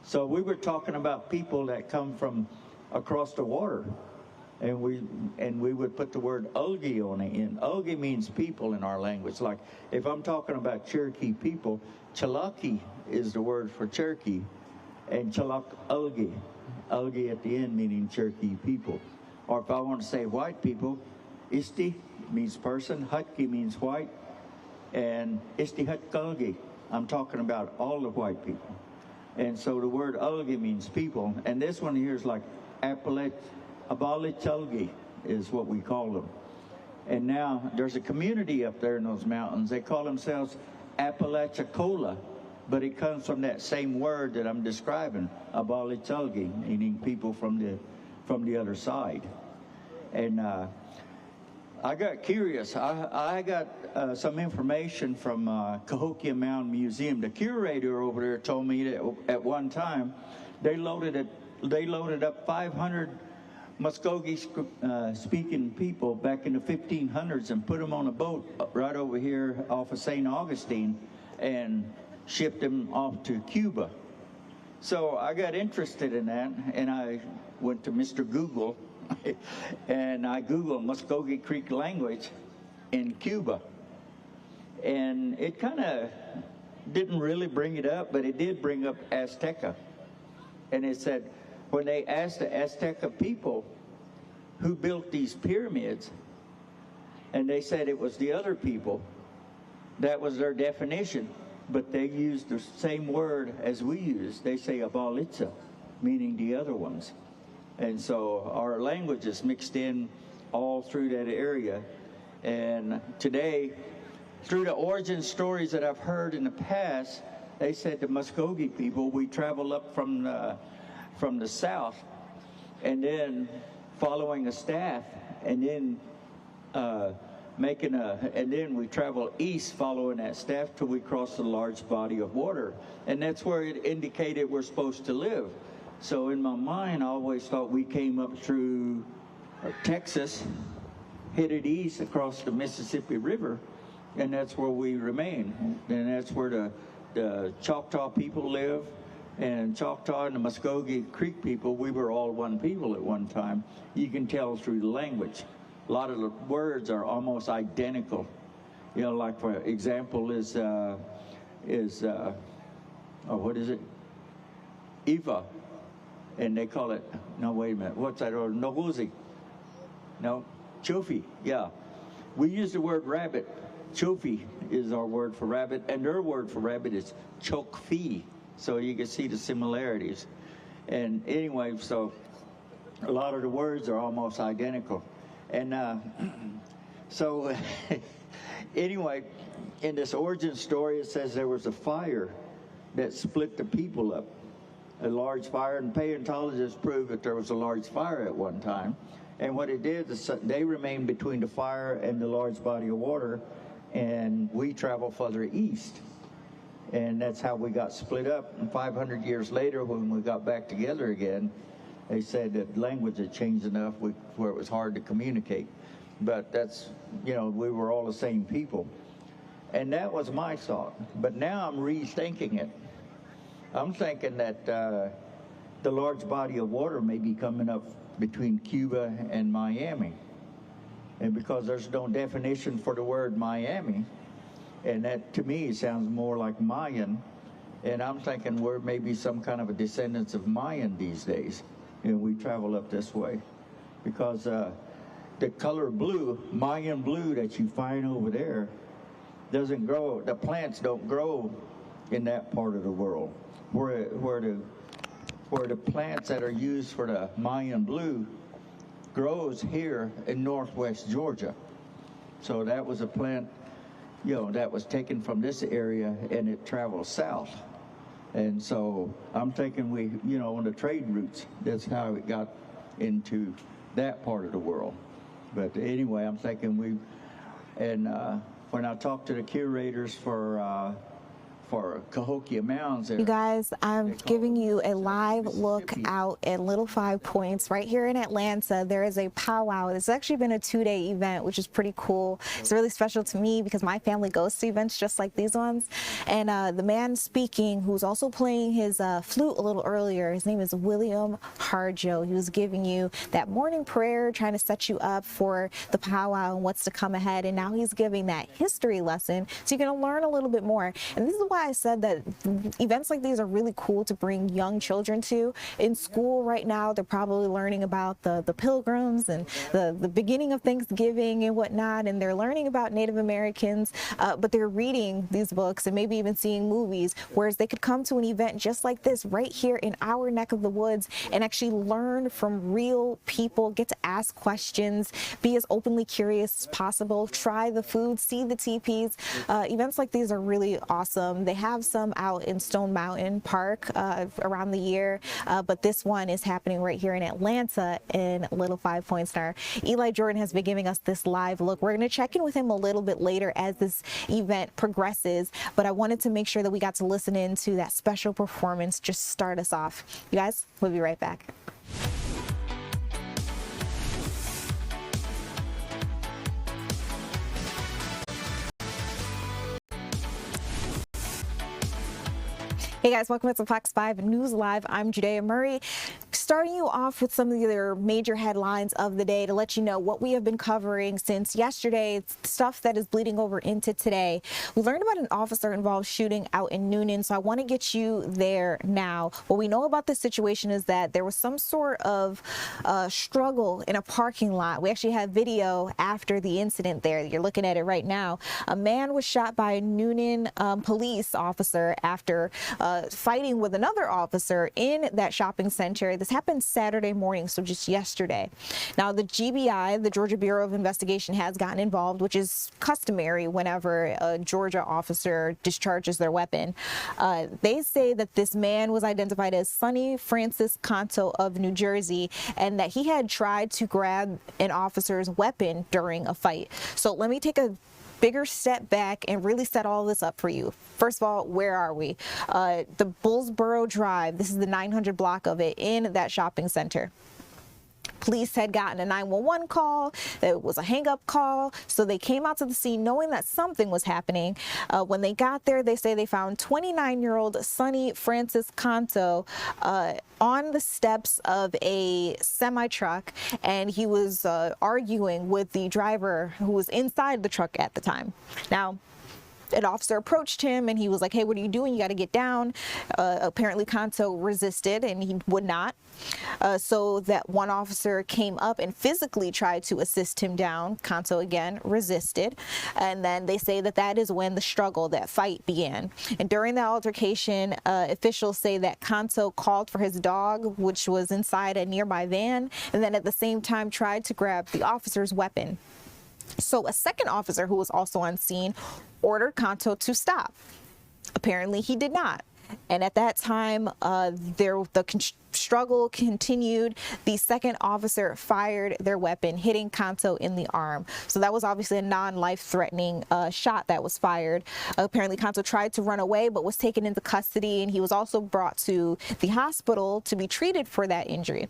So we were talking about people that come from across the water, and we would put the word Ulgi on it. And Ulgi means people in our language. Like if I'm talking about Cherokee people, Chalaki is the word for Cherokee, and Chalak Ulgi, Ulgi at the end meaning Cherokee people. Or if I want to say white people, Isti means person, Hutki means white, and Isti Hutkalgi, I'm talking about all the white people. And so the word Ulgi means people, and this one here is like Abalichulgi is what we call them. And now there's a community up there in those mountains. They call themselves Apalachicola, but it comes from that same word that I'm describing, Abalichulgi, meaning people from the other side. And I got curious. I got some information from Cahokia Mound Museum. The curator over there told me that at one time they loaded up 500 Muskogee speaking people back in the 1500s and put them on a boat right over here off of St. Augustine and shipped them off to Cuba. So I got interested in that, and I went to Mr. Google and I Googled Muskogee Creek language in Cuba. And it kind of didn't really bring it up, but it did bring up Azteca. And it said, when they asked the Azteca people who built these pyramids, and they said it was the other people, that was their definition. But they used the same word as we use. They say Abalitza, meaning the other ones. And so our language is mixed in all through that area. And today, through the origin stories that I've heard in the past, they said the Muskogee people, we travel up from the south, and then following a staff, and then and then we travel east following that staff till we cross the large body of water. And that's where it indicated we're supposed to live. So in my mind, I always thought we came up through Texas, headed east across the Mississippi River, and that's where we remain. And that's where the Choctaw people live. And Choctaw and the Muskogee Creek people, we were all one people at one time. You can tell through the language. A lot of the words are almost identical. You know, like for example is what is it? Eva. And they call it, no, wait a minute, what's that? Or Noguzi. No, Chofi, yeah. We use the word rabbit. Chofi is our word for rabbit, and their word for rabbit is Chokfi. So you can see the similarities. And anyway, so a lot of the words are almost identical. And so anyway, in this origin story, it says there was a fire that split the people up. A large fire, and paleontologists proved that there was a large fire at one time. And what it did is they remained between the fire and the large body of water, and we travel further east. And that's how we got split up. And 500 years later, when we got back together again, they said that language had changed enough where it was hard to communicate. But that's, you know, we were all the same people. And that was my thought. But now I'm rethinking it. I'm thinking that the large body of water may be coming up between Cuba and Miami. And because there's no definition for the word Miami, and that to me sounds more like Mayan, and I'm thinking we're maybe some kind of a descendants of Mayan these days. You know, we travel up this way. Because the color blue, Mayan blue that you find over there, doesn't grow. The plants don't grow in that part of the world. Where the plants that are used for the Mayan blue grows here in northwest Georgia. So that was a plant, that was taken from this area and it travels south. And so I'm thinking on the trade routes, that's how it got into that part of the world. But anyway, I'm thinking when I talked to the curators for Cahokia Mounds. You guys, I'm giving you a live look out at Little 5 Points right here in Atlanta. There is a powwow. It's actually been a 2-day event, which is pretty cool. It's really special to me because my family goes to events just like these ones. And the man speaking, who's also playing his flute a little earlier, his name is William Harjo. He was giving you that morning prayer, trying to set you up for the powwow and what's to come ahead. And now he's giving that history lesson, so you're going to learn a little bit more. And this is why I said that events like these are really cool to bring young children to. In school right now, they're probably learning about the Pilgrims and the beginning of Thanksgiving and whatnot, and they're learning about Native Americans, but they're reading these books and maybe even seeing movies, whereas they could come to an event just like this right here in our neck of the woods and actually learn from real people, get to ask questions, be as openly curious as possible, try the food, see the teepees. Events like these are really awesome. They have some out in Stone Mountain Park around the year, but this one is happening right here in Atlanta in Little 5 Points. Now, Eli Jordan has been giving us this live look. We're going to check in with him a little bit later as this event progresses, but I wanted to make sure that we got to listen in to that special performance just start us off. You guys, we'll be right back. Hey guys, welcome to Fox 5 News Live. I'm Judea Murray. Starting you off with some of the other major headlines of the day to let you know what we have been covering since yesterday. It's stuff that is bleeding over into today. We learned about an officer-involved shooting out in Noonan, so I want to get you there now. What we know about this situation is that there was some sort of struggle in a parking lot. We actually have video after the incident there. You're looking at it right now. A man was shot by a Noonan police officer after fighting with another officer in that shopping center. This happened Saturday morning, so just yesterday. Now, the GBI, the Georgia Bureau of Investigation, has gotten involved, which is customary whenever a Georgia officer discharges their weapon. They say that this man was identified as Sonny Francis Canto of New Jersey, and that he had tried to grab an officer's weapon during a fight. So let me take a bigger step back and really set all this up for you. First of all, where are we? The Bullsboro Drive. This is the 900 block of it in that shopping center. Police had gotten a 911 call. It was a hang-up call, so they came out to the scene knowing that something was happening. When they got there, they say they found 29-year-old Sonny Francis Canto on the steps of a semi-truck, and he was arguing with the driver who was inside the truck at the time. Now, an officer approached him and he was like, "Hey, what are you doing? You got to get down." Apparently Canto resisted and he would not. So that one officer came up and physically tried to assist him down. Canto again resisted. And then they say that that is when the struggle, that fight began. And during that altercation, officials say that Canto called for his dog, which was inside a nearby van, and then at the same time tried to grab the officer's weapon. So a second officer who was also on scene ordered Canto to stop. Apparently he did not. And at that time, the struggle continued. The second officer fired their weapon, hitting Canto in the arm. So that was obviously a non-life-threatening shot that was fired. Apparently Canto tried to run away, but was taken into custody, and he was also brought to the hospital to be treated for that injury.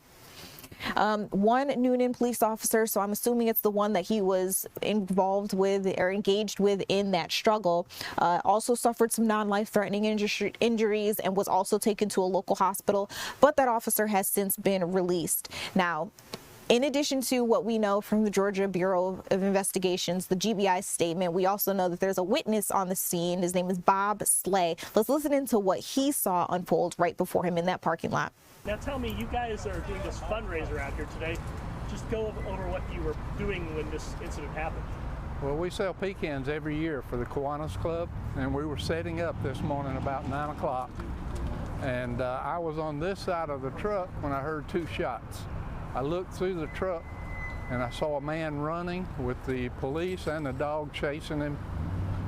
One Noonan police officer, so I'm assuming it's the one that he was involved with or engaged with in that struggle, also suffered some non-life-threatening injuries and was also taken to a local hospital, but that officer has since been released. Now, in addition to what we know from the Georgia Bureau of Investigations, the GBI statement, we also know that there's a witness on the scene. His name is Bob Slay. Let's listen into what he saw unfold right before him in that parking lot. Now tell me, you guys are doing this fundraiser out here today. Just go over what you were doing when this incident happened. Well, we sell pecans every year for the Kiwanis Club, and we were setting up this morning about 9 o'clock. And I was on this side of the truck when I heard 2 shots. I looked through the truck and I saw a man running with the police and the dog chasing him.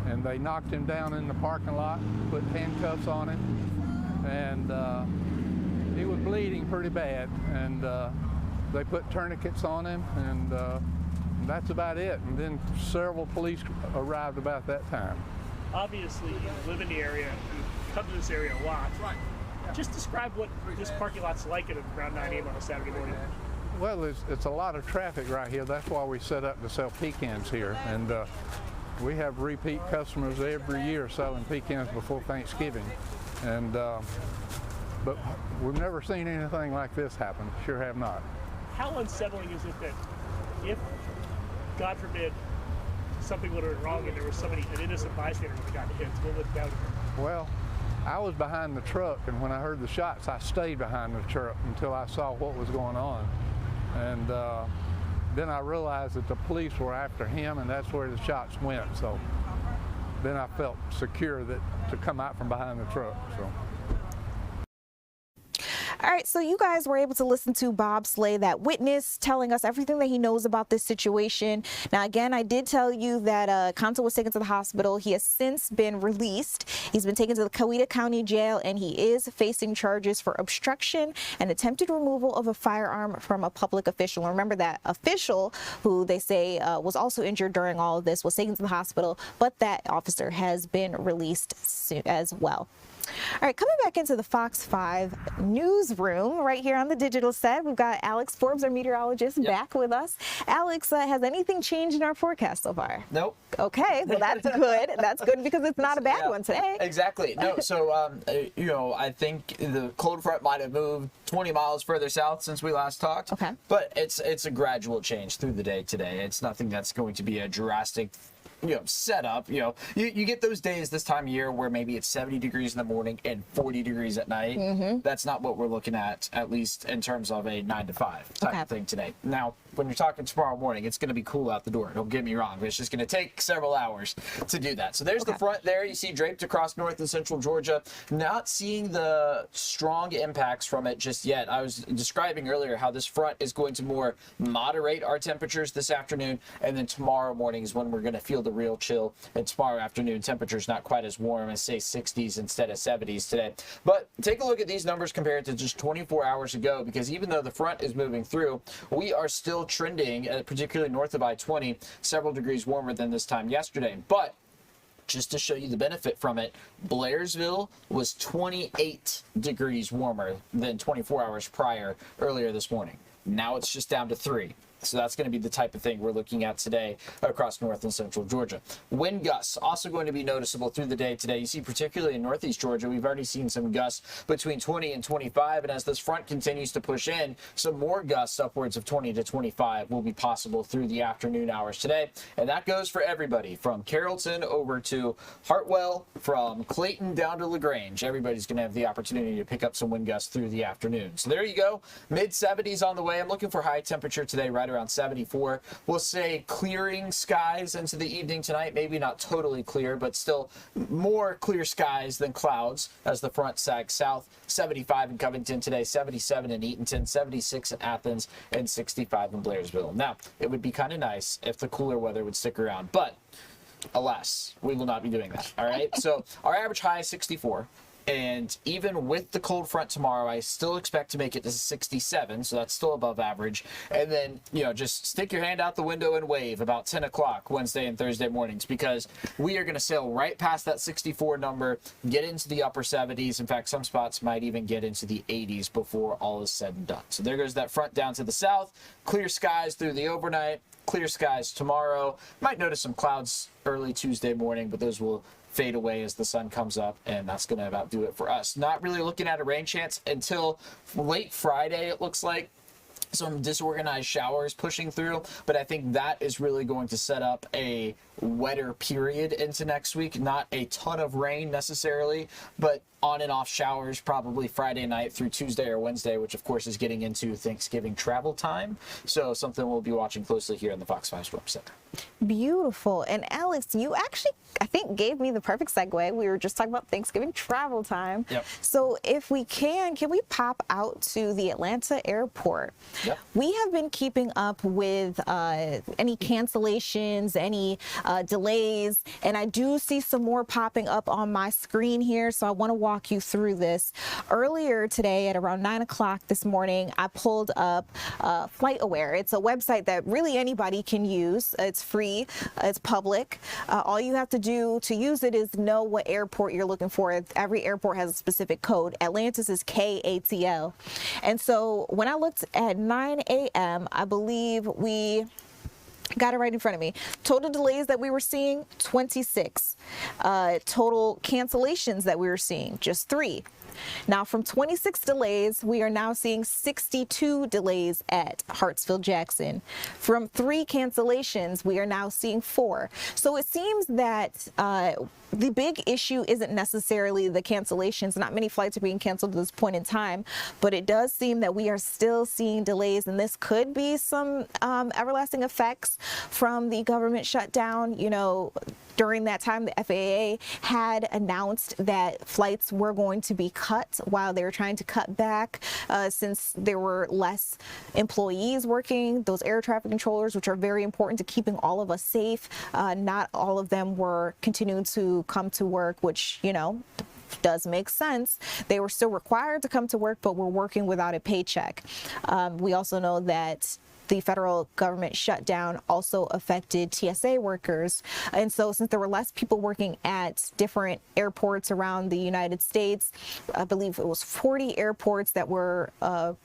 And they knocked him down in the parking lot, put handcuffs on him, and he was bleeding pretty bad. And they put tourniquets on him, and that's about it. And then several police arrived about that time. Obviously, you live in the area, you come to this area a lot. Just describe what this parking lot's like at around 9 a.m. on a Saturday morning. Well, it's a lot of traffic right here. That's why we set up to sell pecans here. And we have repeat customers every year selling pecans before Thanksgiving. And but we've never seen anything like this happen. Sure have not. How unsettling is it that if, God forbid, something would have went wrong and there was somebody, an innocent bystander would have gotten hit, what would that have been? Well, I was behind the truck, and when I heard the shots, I stayed behind the truck until I saw what was going on. And then I realized that the police were after him, and that's where the shots went. So then I felt secure that to come out from behind the truck. So. All right, so you guys were able to listen to Bob Slay, that witness, telling us everything that he knows about this situation. Now, again, I did tell you that Conto was taken to the hospital. He has since been released. He's been taken to the Coweta County Jail, and he is facing charges for obstruction and attempted removal of a firearm from a public official. Remember, that official, who they say was also injured during all of this, was taken to the hospital, but that officer has been released as well. All right, coming back into the Fox 5 newsroom right here on the digital set, we've got Alex Forbes, our meteorologist, back with us. Alex, has anything changed in our forecast so far? Nope. Okay, well, that's good. That's good because it's not a bad one today. Exactly. No, so, you know, I think the cold front might have moved 20 miles further south since we last talked. Okay. But it's a gradual change through the day today. It's nothing that's going to be a drastic setup. You get those days this time of year where maybe it's 70 degrees in the morning and 40 degrees at night. Mm-hmm. That's not what we're looking at least in terms of a 9 to 5 type of thing today. Now, when you're talking tomorrow morning, it's going to be cool out the door. Don't get me wrong. It's just going to take several hours to do that. So there's the front there. You see draped across north and central Georgia. Not seeing the strong impacts from it just yet. I was describing earlier how this front is going to more moderate our temperatures this afternoon, and then tomorrow morning is when we're going to feel the real chill. And tomorrow afternoon, temperatures not quite as warm as, say, 60s instead of 70s today. But take a look at these numbers compared to just 24 hours ago, because even though the front is moving through, we are still trending, particularly north of I-20, several degrees warmer than this time yesterday. But just to show you the benefit from it, Blairsville was 28 degrees warmer than 24 hours prior earlier this morning. Now it's just down to 3. So that's going to be the type of thing we're looking at today across north and central Georgia. Wind gusts also going to be noticeable through the day today. You see, particularly in northeast Georgia, we've already seen some gusts between 20 and 25. And as this front continues to push in, some more gusts upwards of 20 to 25 will be possible through the afternoon hours today. And that goes for everybody from Carrollton over to Hartwell, from Clayton down to LaGrange. Everybody's going to have the opportunity to pick up some wind gusts through the afternoon. So there you go. Mid 70s on the way. I'm looking for high temperature today, right around 74. We'll say clearing skies into the evening tonight. Maybe not totally clear, but still more clear skies than clouds as the front sags south. 75 in Covington today, 77 in Eatonton, 76 in Athens, and 65 in Blairsville. Now, it would be kind of nice if the cooler weather would stick around, but alas, we will not be doing that. All right. So our average high is 64. And even with the cold front tomorrow, I still expect to make it to 67, so that's still above average. And then, just stick your hand out the window and wave about 10 o'clock Wednesday and Thursday mornings, because we are going to sail right past that 64 number, get into the upper 70s. In fact, some spots might even get into the 80s before all is said and done. So there goes that front down to the south. Clear skies through the overnight. Clear skies tomorrow. Might notice some clouds early Tuesday morning, but those will fade away as the sun comes up, and that's going to about do it for us. Not really looking at a rain chance until late Friday, it looks like. some disorganized showers pushing through, but I think that is really going to set up a wetter period into next week. Not a ton of rain necessarily, but on and off showers probably Friday night through Tuesday or Wednesday, which of course is getting into Thanksgiving travel time. So something we'll be watching closely here on the Fox 5 Swim Center. Beautiful. And Alex, you actually, I think, gave me the perfect segue. We were just talking about Thanksgiving travel time. Yep. So if we can we pop out to the Atlanta airport? Yep. We have been keeping up with any cancellations, any delays, and I do see some more popping up on my screen here, so I want to walk you through this. Earlier today at around 9 o'clock this morning, I pulled up FlightAware. It's a website that really anybody can use. It's free, it's public. All you have to do to use it is know what airport you're looking for. Every airport has a specific code. Atlanta's is KATL. And so when I looked at 9 a.m., I believe we got it right in front of me. Total delays that we were seeing, 26. Total cancellations that we were seeing, just 3. Now, from 26 delays, we are now seeing 62 delays at Hartsfield-Jackson. From 3 cancellations, we are now seeing 4. So it seems that the big issue isn't necessarily the cancellations. Not many flights are being canceled at this point in time, but it does seem that we are still seeing delays, and this could be some everlasting effects from the government shutdown. You know, during that time, the FAA had announced that flights were going to be cut while they were trying to cut back since there were less employees working. Those air traffic controllers, which are very important to keeping all of us safe, not all of them were continuing to come to work, which, you know, does make sense. They were still required to come to work, but were working without a paycheck. We also know that the federal government shutdown also affected TSA workers. And so since there were less people working at different airports around the United States, I believe it was 40 airports that were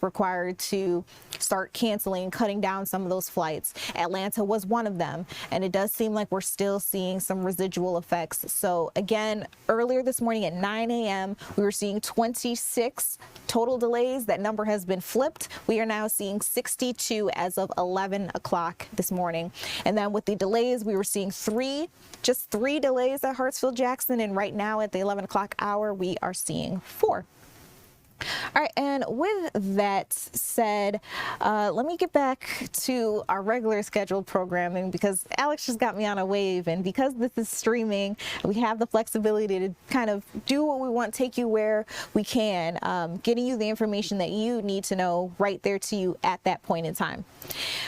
required to start canceling, cutting down some of those flights. Atlanta was one of them. And it does seem like we're still seeing some residual effects. So again, earlier this morning at 9 a.m., we were seeing 26 total delays. That number has been flipped. We are now seeing 62 as of 11 o'clock this morning. And then with the delays, we were seeing just three delays at Hartsfield-Jackson. And right now at the 11 o'clock hour, we are seeing 4. All right, and with that said, let me get back to our regular scheduled programming, because Alex just got me on a wave, and because this is streaming, we have the flexibility to kind of do what we want, take you where we can, getting you the information that you need to know right there to you at that point in time.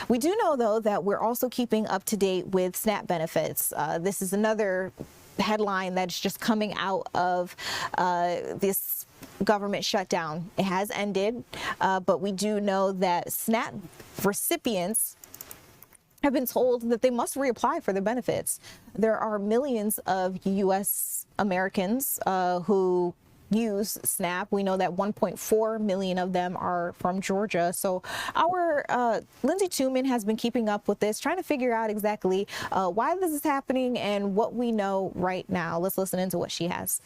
We do know, though, that we're also keeping up to date with SNAP benefits. This is another headline that's just coming out of this government shutdown. It has ended, but we do know that SNAP recipients have been told that they must reapply for the benefits. There are millions of U.S. Americans who use SNAP. We know that 1.4 million of them are from Georgia. So our Lindsay Tuman has been keeping up with this, trying to figure out exactly why this is happening and what we know right now. Let's listen into what she has.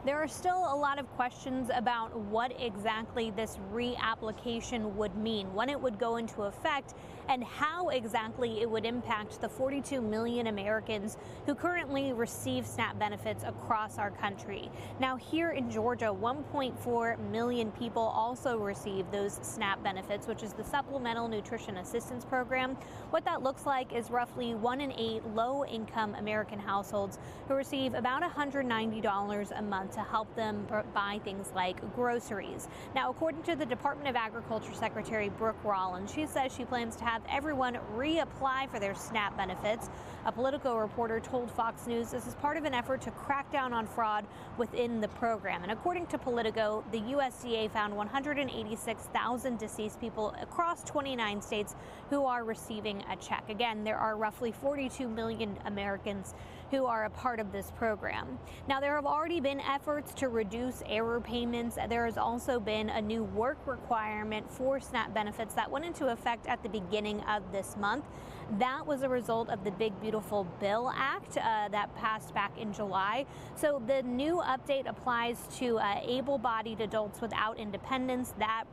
There are still a lot of questions about what exactly this reapplication would mean, when it would go into effect, and how exactly it would impact the 42 million Americans who currently receive SNAP benefits across our country. Now, here in Georgia, 1.4 million people also receive those SNAP benefits, which is the Supplemental Nutrition Assistance Program. What that looks like is roughly 1 in 8 low-income American households who receive about $190 a month to help them buy things like groceries. Now, according to the Department of Agriculture Secretary Brooke Rollins, she says she plans to have everyone reapply for their SNAP benefits. A Politico reporter told Fox News this is part of an effort to crack down on fraud within the program. And according to Politico, the USDA found 186,000 deceased people across 29 states who are receiving a check. Again, there are roughly 42 million Americans who are a part of this program. Now, there have already been efforts to reduce error payments. There has also been a new work requirement for SNAP benefits that went into effect at the beginning of this month. That was a result of the Big Beautiful Bill Act that passed back in July. So the new update applies to able-bodied adults without independence. That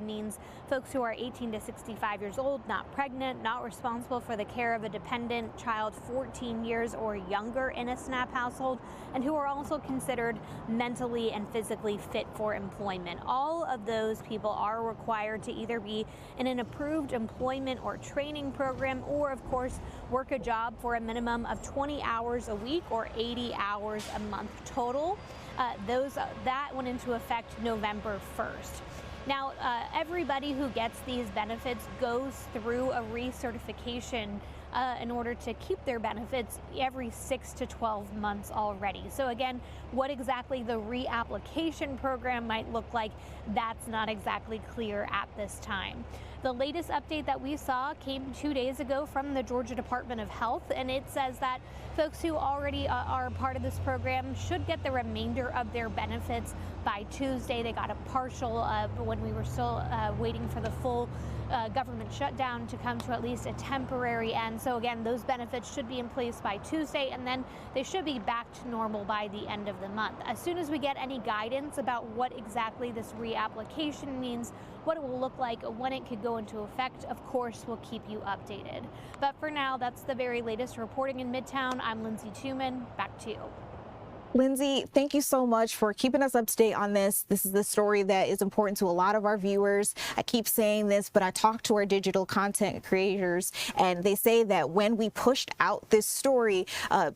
means folks who are 18 to 65 years old, not pregnant, not responsible for the care of a dependent child 14 years or younger in a SNAP household, and who are also considered mentally and physically fit for employment. All of those people are required to either be in an approved employment or training program, or of course work a job for a minimum of 20 hours a week or 80 hours a month total. That went into effect November 1st. Now, everybody who gets these benefits goes through a recertification in order to keep their benefits every 6 to 12 months already. So again, what exactly the reapplication program might look like, that's not exactly clear at this time. The latest update that we saw came 2 days ago from the Georgia Department of Health, and it says that folks who already are part of this program should get the remainder of their benefits by Tuesday. They got a partial when we were still waiting for the full government shutdown to come to at least a temporary end. So again, those benefits should be in place by Tuesday, and then they should be back to normal by the end of the month. As soon as we get any guidance about what exactly this reapplication means, what it will look like, when it could go into effect, of course, we'll keep you updated. But for now, that's the very latest reporting in Midtown. I'm Lindsay Tuman. Back to you. Lindsay, thank you so much for keeping us up to date on this. This is the story that is important to a lot of our viewers. I keep saying this, but I talk to our digital content creators, and they say that when we pushed out this story,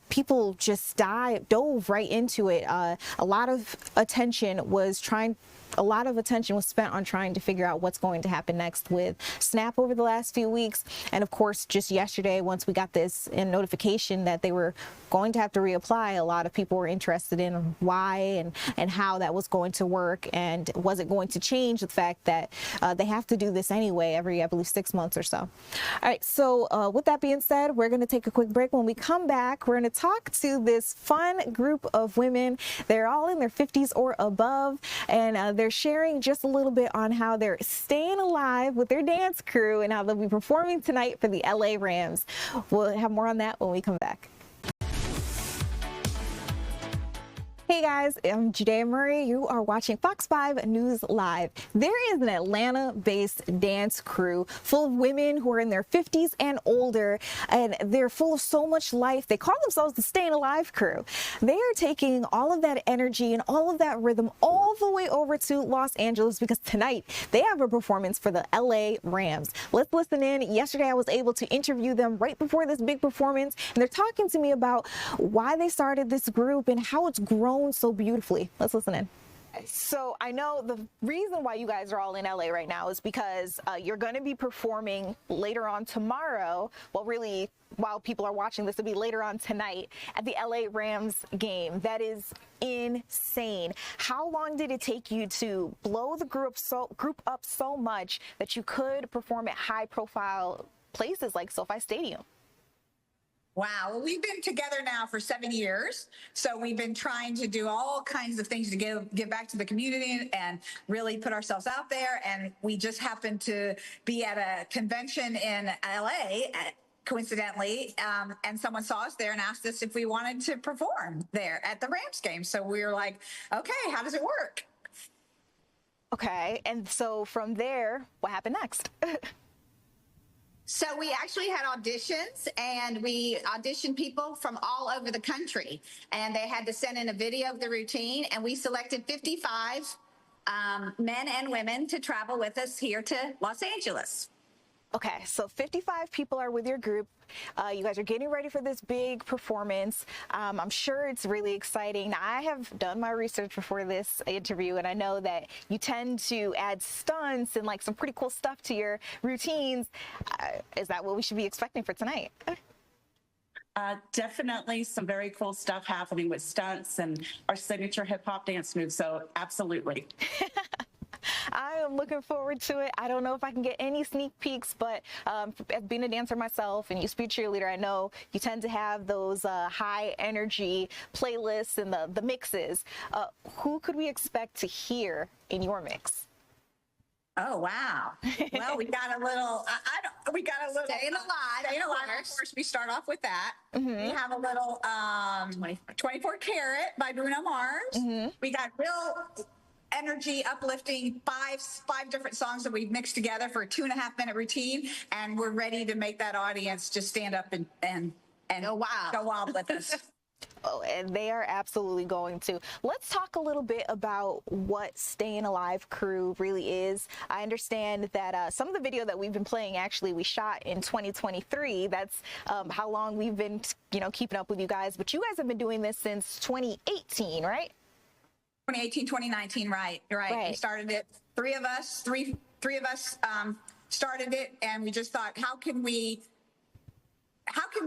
people just dove right into it. A lot of attention was spent on trying to figure out what's going to happen next with SNAP over the last few weeks. And of course, just yesterday, once we got this notification that they were going to have to reapply, a lot of people were interested in why and how that was going to work, and was it going to change the fact that they have to do this anyway every, I believe, 6 months or so. All right, so with that being said, we're going to take a quick break. When we come back, we're going to talk to this fun group of women. They're all in their 50s or above, and they're sharing just a little bit on how they're staying alive with their dance crew and how they'll be performing tonight for the LA Rams. We'll have more on that when we come back. Hey guys, I'm Judea Murray. You are watching Fox 5 News Live. There is an Atlanta-based dance crew full of women who are in their 50s and older, and they're full of so much life. They call themselves the Staying Alive Crew. They are taking all of that energy and all of that rhythm all the way over to Los Angeles, because tonight they have a performance for the LA Rams. Let's listen in. Yesterday I was able to interview them right before this big performance, and they're talking to me about why they started this group and how it's grown so beautifully. Let's listen in. So I know the reason why you guys are all in LA right now is because you're going to be performing later on tomorrow. Well, really, while people are watching this, it'll be later on tonight at the LA Rams game. That is insane. How long did it take you to blow the group up so much that you could perform at high-profile places like SoFi Stadium? Wow. Well, we've been together now for 7 years. So we've been trying to do all kinds of things to give back to the community and really put ourselves out there. And we just happened to be at a convention in LA, coincidentally, and someone saw us there and asked us if we wanted to perform there at the Rams game. So we were like, okay, how does it work? Okay. And so from there, what happened next? So we actually had auditions, and we auditioned people from all over the country, and they had to send in a video of the routine, and we selected 55 men and women to travel with us here to Los Angeles. Okay, so 55 people are with your group. You guys are getting ready for this big performance. I'm sure it's really exciting. Now, I have done my research before this interview, and I know that you tend to add stunts and like some pretty cool stuff to your routines. Is that what we should be expecting for tonight? Definitely some very cool stuff happening with stunts and our signature hip hop dance moves. So absolutely. I am looking forward to it. I don't know if I can get any sneak peeks, but as being a dancer myself and used to be a cheerleader, I know you tend to have those high energy playlists and the mixes. Who could we expect to hear in your mix? Oh, wow. Well, we got a little, we got a little. Staying alive. Staying alive. Of course, we start off with that. We have a little 24 Karat by Bruno Mars. We got real energy uplifting five different songs that we've mixed together for a 2.5-minute routine. And we're ready to make that audience just stand up and go wild with us. Oh, and they are absolutely going to. Let's talk a little bit about what Staying Alive Crew really is. I understand that some of the video that we've been playing, actually, we shot in 2023. That's how long we've been, keeping up with you guys. But you guys have been doing this since 2018, right? 2018, 2019, right. We started it. Three of us started it, and we just thought, how can we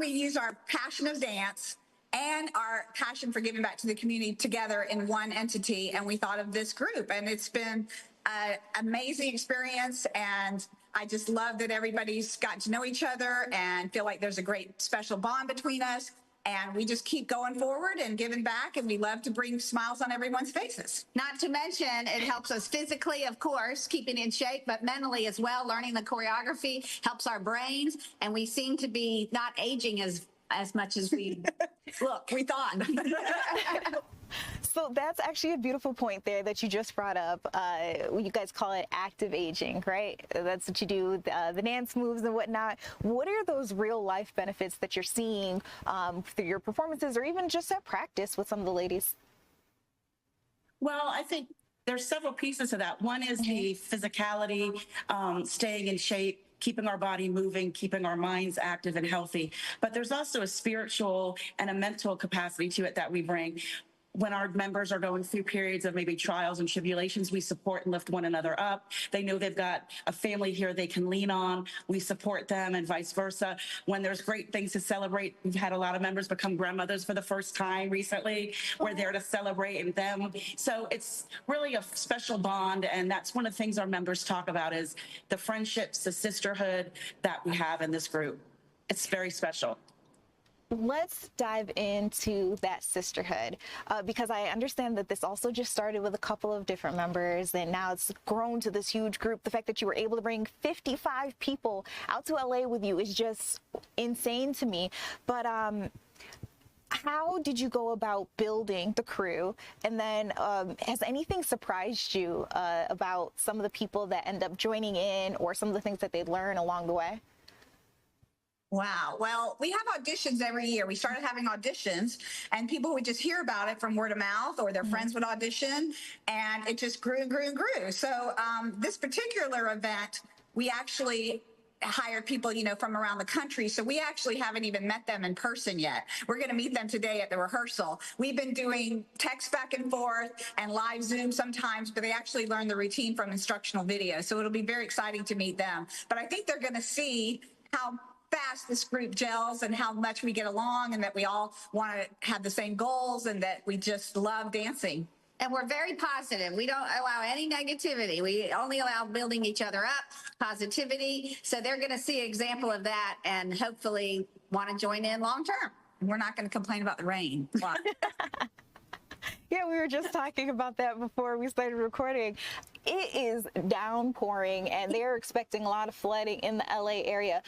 use our passion of dance and our passion for giving back to the community together in one entity? And we thought of this group, and it's been an amazing experience. And I just love that everybody's gotten to know each other and feel like there's a great special bond between us. And we just keep going forward and giving back, and we love to bring smiles on everyone's faces. Not to mention, it helps us physically, of course, keeping in shape, but mentally as well. Learning the choreography helps our brains, and we seem to be not aging as much as we we thought. So that's actually a beautiful point there that you just brought up. You guys call it active aging, right? That's what you do, the dance moves and whatnot. What are those real life benefits that you're seeing through your performances or even just at practice with some of the ladies? Well, I think there's several pieces of that. One is the physicality, staying in shape, keeping our body moving, keeping our minds active and healthy. But there's also a spiritual and a mental capacity to it that we bring. When our members are going through periods of maybe trials and tribulations, we support and lift one another up. They know they've got a family here they can lean on. We support them and vice versa. When there's great things to celebrate, we've had a lot of members become grandmothers for the first time recently. We're there to celebrate them. So it's really a special bond, and that's one of the things our members talk about is the friendships, the sisterhood that we have in this group. It's very special. Let's dive into that sisterhood because I understand that this also just started with a couple of different members and now it's grown to this huge group. The fact that you were able to bring 55 people out to LA with you is just insane to me. But how did you go about building the crew? And then has anything surprised you about some of the people that end up joining in or some of the things that they learn along the way? Wow. Well, we have auditions every year. We started having auditions and people would just hear about it from word of mouth or their friends would audition, and it just grew and grew and grew. So this particular event, we actually hired people, from around the country. So we actually haven't even met them in person yet. We're going to meet them today at the rehearsal. We've been doing text back and forth and live Zoom sometimes, but they actually learn the routine from instructional videos. So it'll be very exciting to meet them. But I think they're going to see how fast this group gels and how much we get along and that we all want to have the same goals and that we just love dancing. And we're very positive. We don't allow any negativity. We only allow building each other up, positivity. So they're going to see an example of that and hopefully want to join in long term. We're not going to complain about the rain. Yeah, we were just talking about that before we started recording. It is downpouring and they're expecting a lot of flooding in the LA area.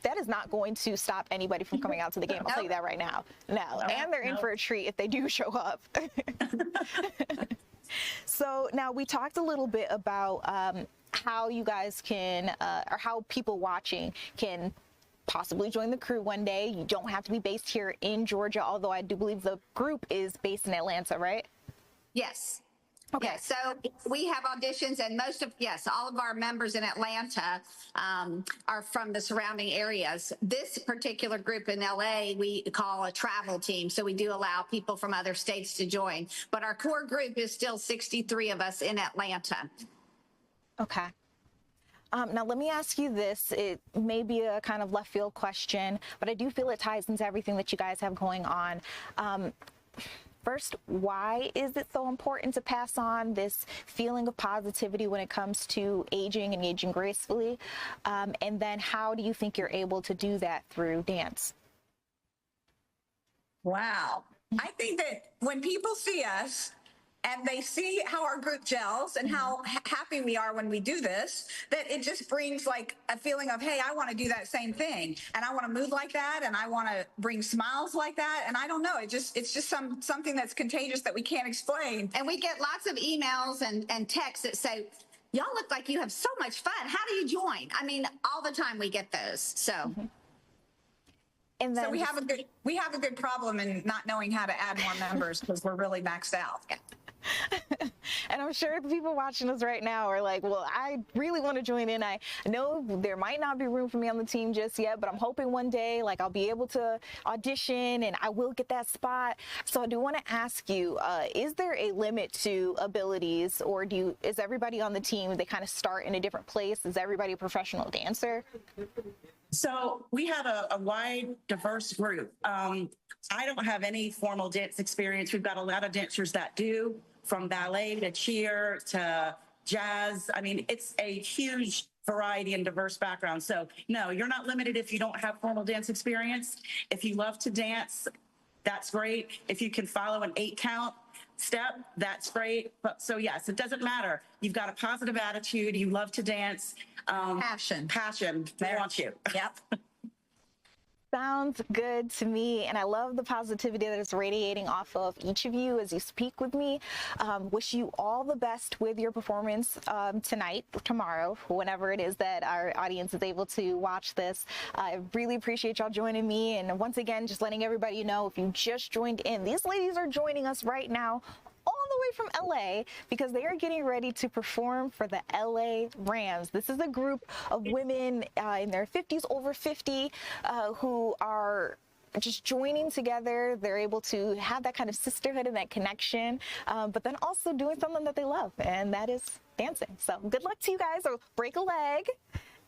That is not going to stop anybody from coming out to the game. I'll tell you that right now. No, and they're in for a treat if they do show up. So now we talked a little bit about how you guys can, or how people watching can possibly join the crew one day. You don't have to be based here in Georgia, although I do believe the group is based in Atlanta, right? Yes. Okay. Yeah, so we have auditions and all of our members in Atlanta are from the surrounding areas. This particular group in LA, we call a travel team. So we do allow people from other states to join, but our core group is still 63 of us in Atlanta. Okay. Now, let me ask you this. It may be a kind of left field question, but I do feel it ties into everything that you guys have going on. First, why is it so important to pass on this feeling of positivity when it comes to aging and aging gracefully? And then how do you think you're able to do that through dance? Wow. I think that when people see us, and they see how our group gels and how happy we are when we do this, that it just brings like a feeling of, hey, I want to do that same thing, and I want to move like that, and I want to bring smiles like that, and I don't know, it's just something that's contagious that we can't explain. And we get lots of emails and texts that say, y'all look like you have so much fun. How do you join? I mean, all the time we get those. So. And then so we have a good problem in not knowing how to add more members because we're really maxed out. And I'm sure the people watching us right now are like, well, I really want to join in. I know there might not be room for me on the team just yet, but I'm hoping one day, like, I'll be able to audition and I will get that spot. So I do want to ask you, is there a limit to abilities, or is everybody on the team, they kind of start in a different place? Is everybody a professional dancer? So we have a wide, diverse group. I don't have any formal dance experience. We've got a lot of dancers that do, from ballet to cheer to jazz. I mean, it's a huge variety and diverse background. So no, you're not limited if you don't have formal dance experience. If you love to dance, that's great. If you can follow an 8-count step, that's great. But so yes, it doesn't matter. You've got a positive attitude. You love to dance. Passion. They want you. Yep. Sounds good to me, and I love the positivity that is radiating off of each of you as you speak with me. Wish you all the best with your performance tonight, tomorrow, whenever it is that our audience is able to watch this. I really appreciate y'all joining me, and once again, just letting everybody know, if you just joined in, these ladies are joining us right now all the way from LA because they are getting ready to perform for the LA Rams. This is a group of women in their 50s, over 50, who are just joining together. They're able to have that kind of sisterhood and that connection, but then also doing something that they love, and that is dancing. So good luck to you guys, or break a leg.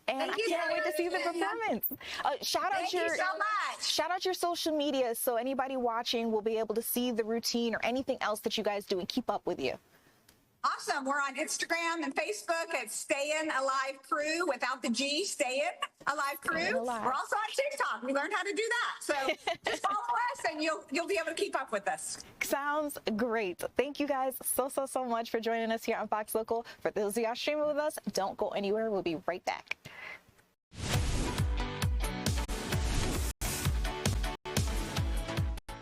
And I can't wait to see the performance. Thank you so much. Shout out your social media so anybody watching will be able to see the routine or anything else that you guys do and keep up with you. Awesome. We're on Instagram and Facebook at Stayin' Alive Crew, without the G, Stayin' Alive Crew. We're also on TikTok. We learned how to do that. So just follow us and you'll be able to keep up with us. Sounds great. Thank you guys so much for joining us here on Fox Local. For those of y'all streaming with us, don't go anywhere. We'll be right back.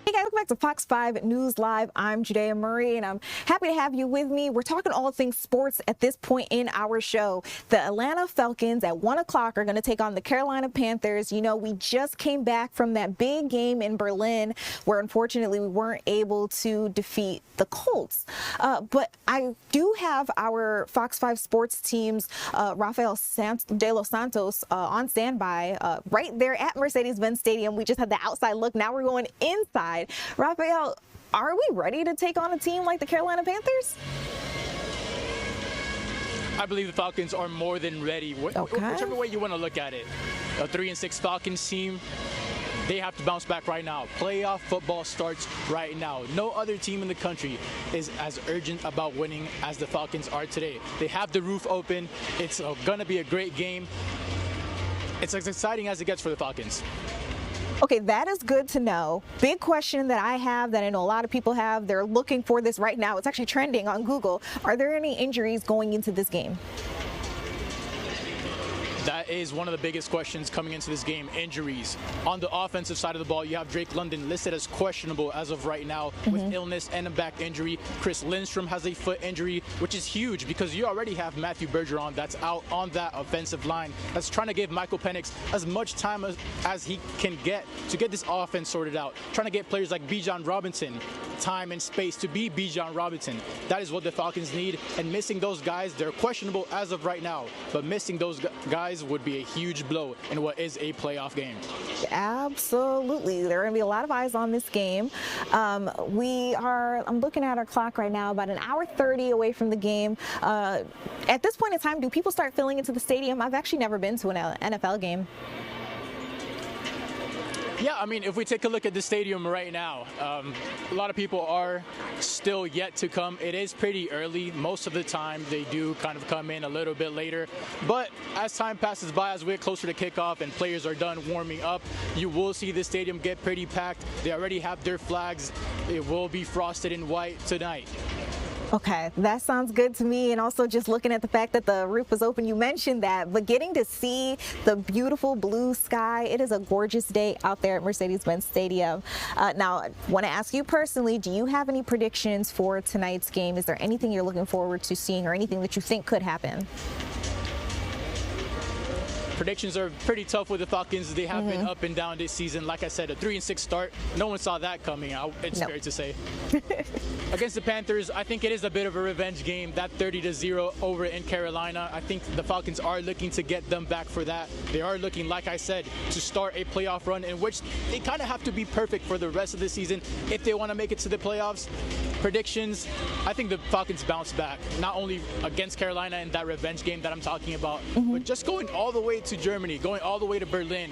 Hey guys, welcome back to Fox 5 News Live. I'm Judea Murray, and I'm happy to have you with me. We're talking all things sports at this point in our show. The Atlanta Falcons at 1 o'clock are going to take on the Carolina Panthers. You know, we just came back from that big game in Berlin where unfortunately we weren't able to defeat the Colts. But I do have our Fox 5 sports team's Rafael de los Santos on standby right there at Mercedes-Benz Stadium. We just had the outside look. Now we're going inside. Rafael, are we ready to take on a team like the Carolina Panthers? I believe the Falcons are more than ready. Whichever way you want to look at it. A 3-6 Falcons team, they have to bounce back right now. Playoff football starts right now. No other team in the country is as urgent about winning as the Falcons are today. They have the roof open. It's going to be a great game. It's as exciting as it gets for the Falcons. Okay, that is good to know. Big question that I have, that I know a lot of people have, they're looking for this right now. It's actually trending on Google. Are there any injuries going into this game? That is one of the biggest questions coming into this game, injuries. On the offensive side of the ball, you have Drake London listed as questionable as of right now with illness and a back injury. Chris Lindstrom has a foot injury, which is huge because you already have Matthew Bergeron that's out on that offensive line that's trying to give Michael Penix as much time as he can get to get this offense sorted out. Trying to get players like Bijan Robinson time and space to be Bijan Robinson. That is what the Falcons need, and missing those guys, they're questionable as of right now, but missing those guys would be a huge blow in what is a playoff game. Absolutely. There are going to be a lot of eyes on this game. I'm looking at our clock right now, about an hour 30 away from the game. At this point in time, do people start filling into the stadium? I've actually never been to an NFL game. Yeah, I mean, if we take a look at the stadium right now, a lot of people are still yet to come. It is pretty early. Most of the time, they do kind of come in a little bit later. But as time passes by, as we get closer to kickoff and players are done warming up, you will see the stadium get pretty packed. They already have their flags. It will be frosted in white tonight. Okay, that sounds good to me. And also just looking at the fact that the roof was open, you mentioned that, but getting to see the beautiful blue sky, it is a gorgeous day out there at Mercedes-Benz Stadium. Now, I want to ask you personally, do you have any predictions for tonight's game? Is there anything you're looking forward to seeing or anything that you think could happen? Predictions are pretty tough with the Falcons. They have been up and down this season. Like I said, a 3-6 start. No one saw that coming. It's fair to say. Against the Panthers, I think it is a bit of a revenge game. That 30-0 over in Carolina. I think the Falcons are looking to get them back for that. They are looking, like I said, to start a playoff run in which they kind of have to be perfect for the rest of the season if they want to make it to the playoffs. Predictions, I think the Falcons bounce back. Not only against Carolina in that revenge game that I'm talking about, but just going all the way to Germany, going all the way to Berlin,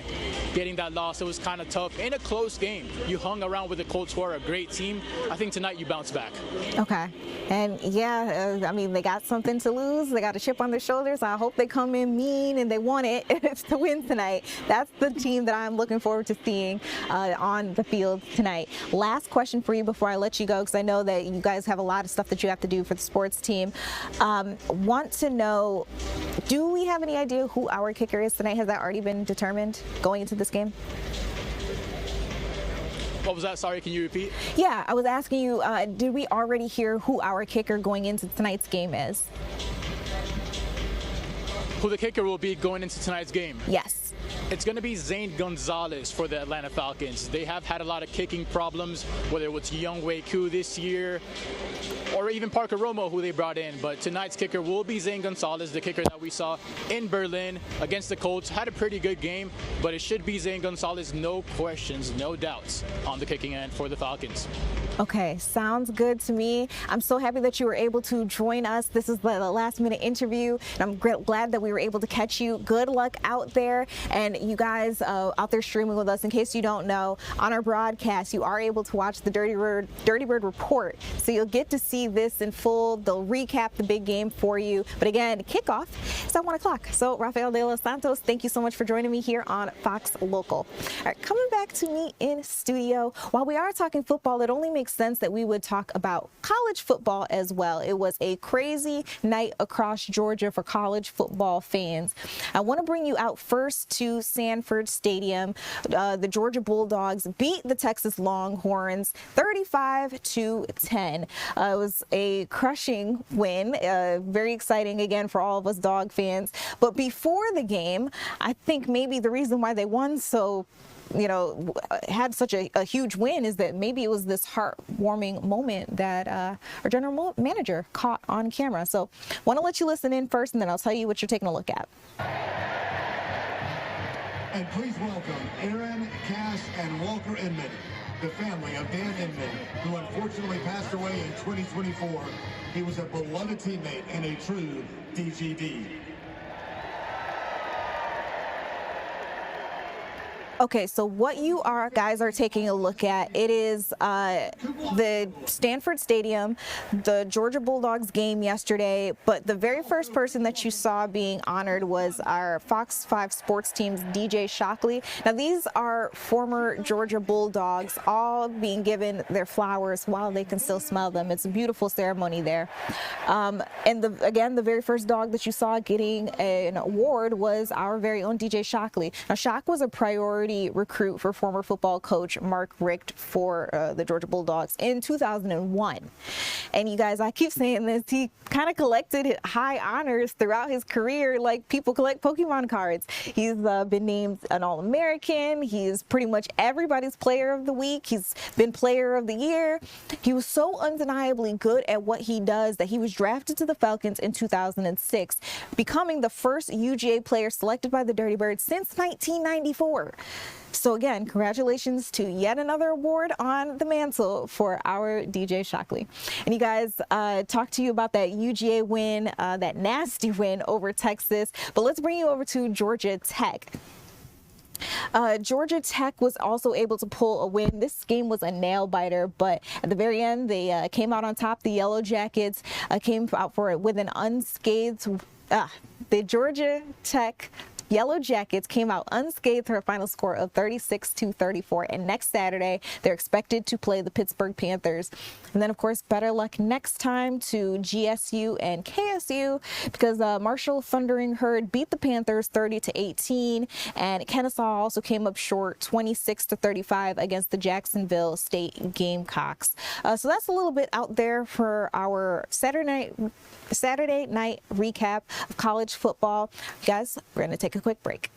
getting that loss. It was kind of tough. In a close game, you hung around with the Colts, who are a great team. I think tonight you bounce back. Okay. And yeah, I mean, they got something to lose. They got a chip on their shoulders. I hope they come in mean and they want it to win tonight. That's the team that I'm looking forward to seeing on the field tonight. Last question for you before I let you go, because I know that you guys have a lot of stuff that you have to do for the sports team. Want to know, do we have any idea who our kicker is tonight? Has that already been determined going into this game? What was that? Sorry, can you repeat? Yeah, I was asking you, did we already hear who our kicker going into tonight's game is? Who the kicker will be going into tonight's game? Yes. It's going to be Zane Gonzalez for the Atlanta Falcons. They have had a lot of kicking problems, whether it was Younghoe Koo this year or even Parker Romo, who they brought in. But tonight's kicker will be Zane Gonzalez, the kicker that we saw in Berlin against the Colts. Had a pretty good game, but it should be Zane Gonzalez. No questions, no doubts on the kicking end for the Falcons. Okay, sounds good to me. I'm so happy that you were able to join us. This is the last-minute interview, and I'm glad that we were able to catch you. Good luck out there, and you guys out there streaming with us. In case you don't know, on our broadcast, you are able to watch the Dirty Bird Report, so you'll get to see this in full. They'll recap the big game for you. But again, kickoff is at 1 o'clock. So Rafael de los Santos, thank you so much for joining me here on Fox Local. All right, coming back to me in studio. While we are talking football, it only makes sense that we would talk about college football as well. It was a crazy night across Georgia for college football fans. I want to bring you out first to Sanford Stadium. The Georgia Bulldogs beat the Texas Longhorns 35-10. It was a crushing win, very exciting again for all of us dog fans. But before the game, I think maybe the reason why they won so had such a huge win is that maybe it was this heartwarming moment that our general manager caught on camera. So want to let you listen in first, and then I'll tell you what you're taking a look at. And please welcome Aaron, Cash, and Walker Inman, the family of Dan Inman, who unfortunately passed away in 2024. He was a beloved teammate and a true DGD. Okay, so what you guys are taking a look at, it is the Stanford Stadium, the Georgia Bulldogs game yesterday, but the very first person that you saw being honored was our Fox 5 sports team's DJ Shockley. Now, these are former Georgia Bulldogs, all being given their flowers while they can still smell them. It's a beautiful ceremony there. And again, the very first dog that you saw getting an award was our very own DJ Shockley. Now, Shock was a priority recruit for former football coach Mark Richt for the Georgia Bulldogs in 2001. And you guys, I keep saying this, he kind of collected high honors throughout his career like people collect Pokemon cards. He's been named an All-American. He's pretty much everybody's player of the week. He's been player of the year. He was so undeniably good at what he does that he was drafted to the Falcons in 2006, becoming the first UGA player selected by the Dirty Birds since 1994. So again, congratulations to yet another award on the mantle for our DJ Shockley. And you guys, talk to you about that UGA win, that nasty win over Texas. But let's bring you over to Georgia Tech. Georgia Tech was also able to pull a win. This game was a nail-biter, but at the very end, they came out on top. The Yellow Jackets came out for it with an unscathed. The Georgia Tech Yellow Jackets came out unscathed for a final score of 36-34. And next Saturday, they're expected to play the Pittsburgh Panthers. And then, of course, better luck next time to GSU and KSU, because Marshall Thundering Herd beat the Panthers 30-18, and Kennesaw also came up short 26-35 against the Jacksonville State Gamecocks. So that's a little bit out there for our Saturday night recap of college football. Guys, we're going to take a quick break.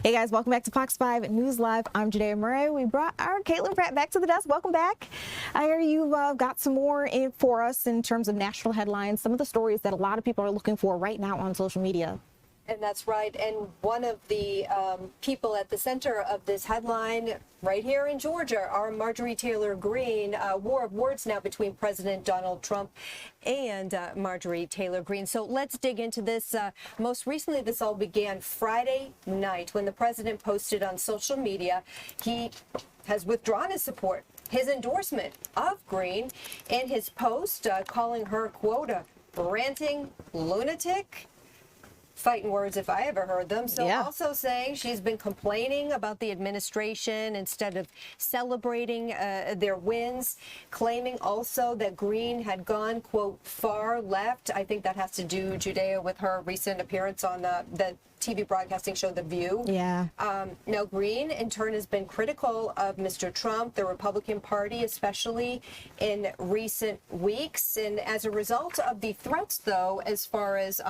Hey guys, welcome back to Fox 5 News Live. I'm Judea Murray. We brought our Caitlin Pratt back to the desk. Welcome back. I hear you've got some more in for us in terms of national headlines, some of the stories that a lot of people are looking for right now on social media. And that's right. And one of the people at the center of this headline right here in Georgia are Marjorie Taylor Greene. War of words now between President Donald Trump and Marjorie Taylor Greene. So let's dig into this. Most recently, this all began Friday night when the president posted on social media he has withdrawn his support, his endorsement of Greene, in his post calling her, quote, a ranting lunatic. Fighting words if I ever heard them. So also saying she's been complaining about the administration instead of celebrating their wins, claiming also that Greene had gone, quote, far left. I think that has to do, Judea, with her recent appearance on the TV broadcasting show The View. Yeah. Now, Greene, in turn, has been critical of Mr. Trump, the Republican Party, especially in recent weeks. And as a result of the threats, though, as far as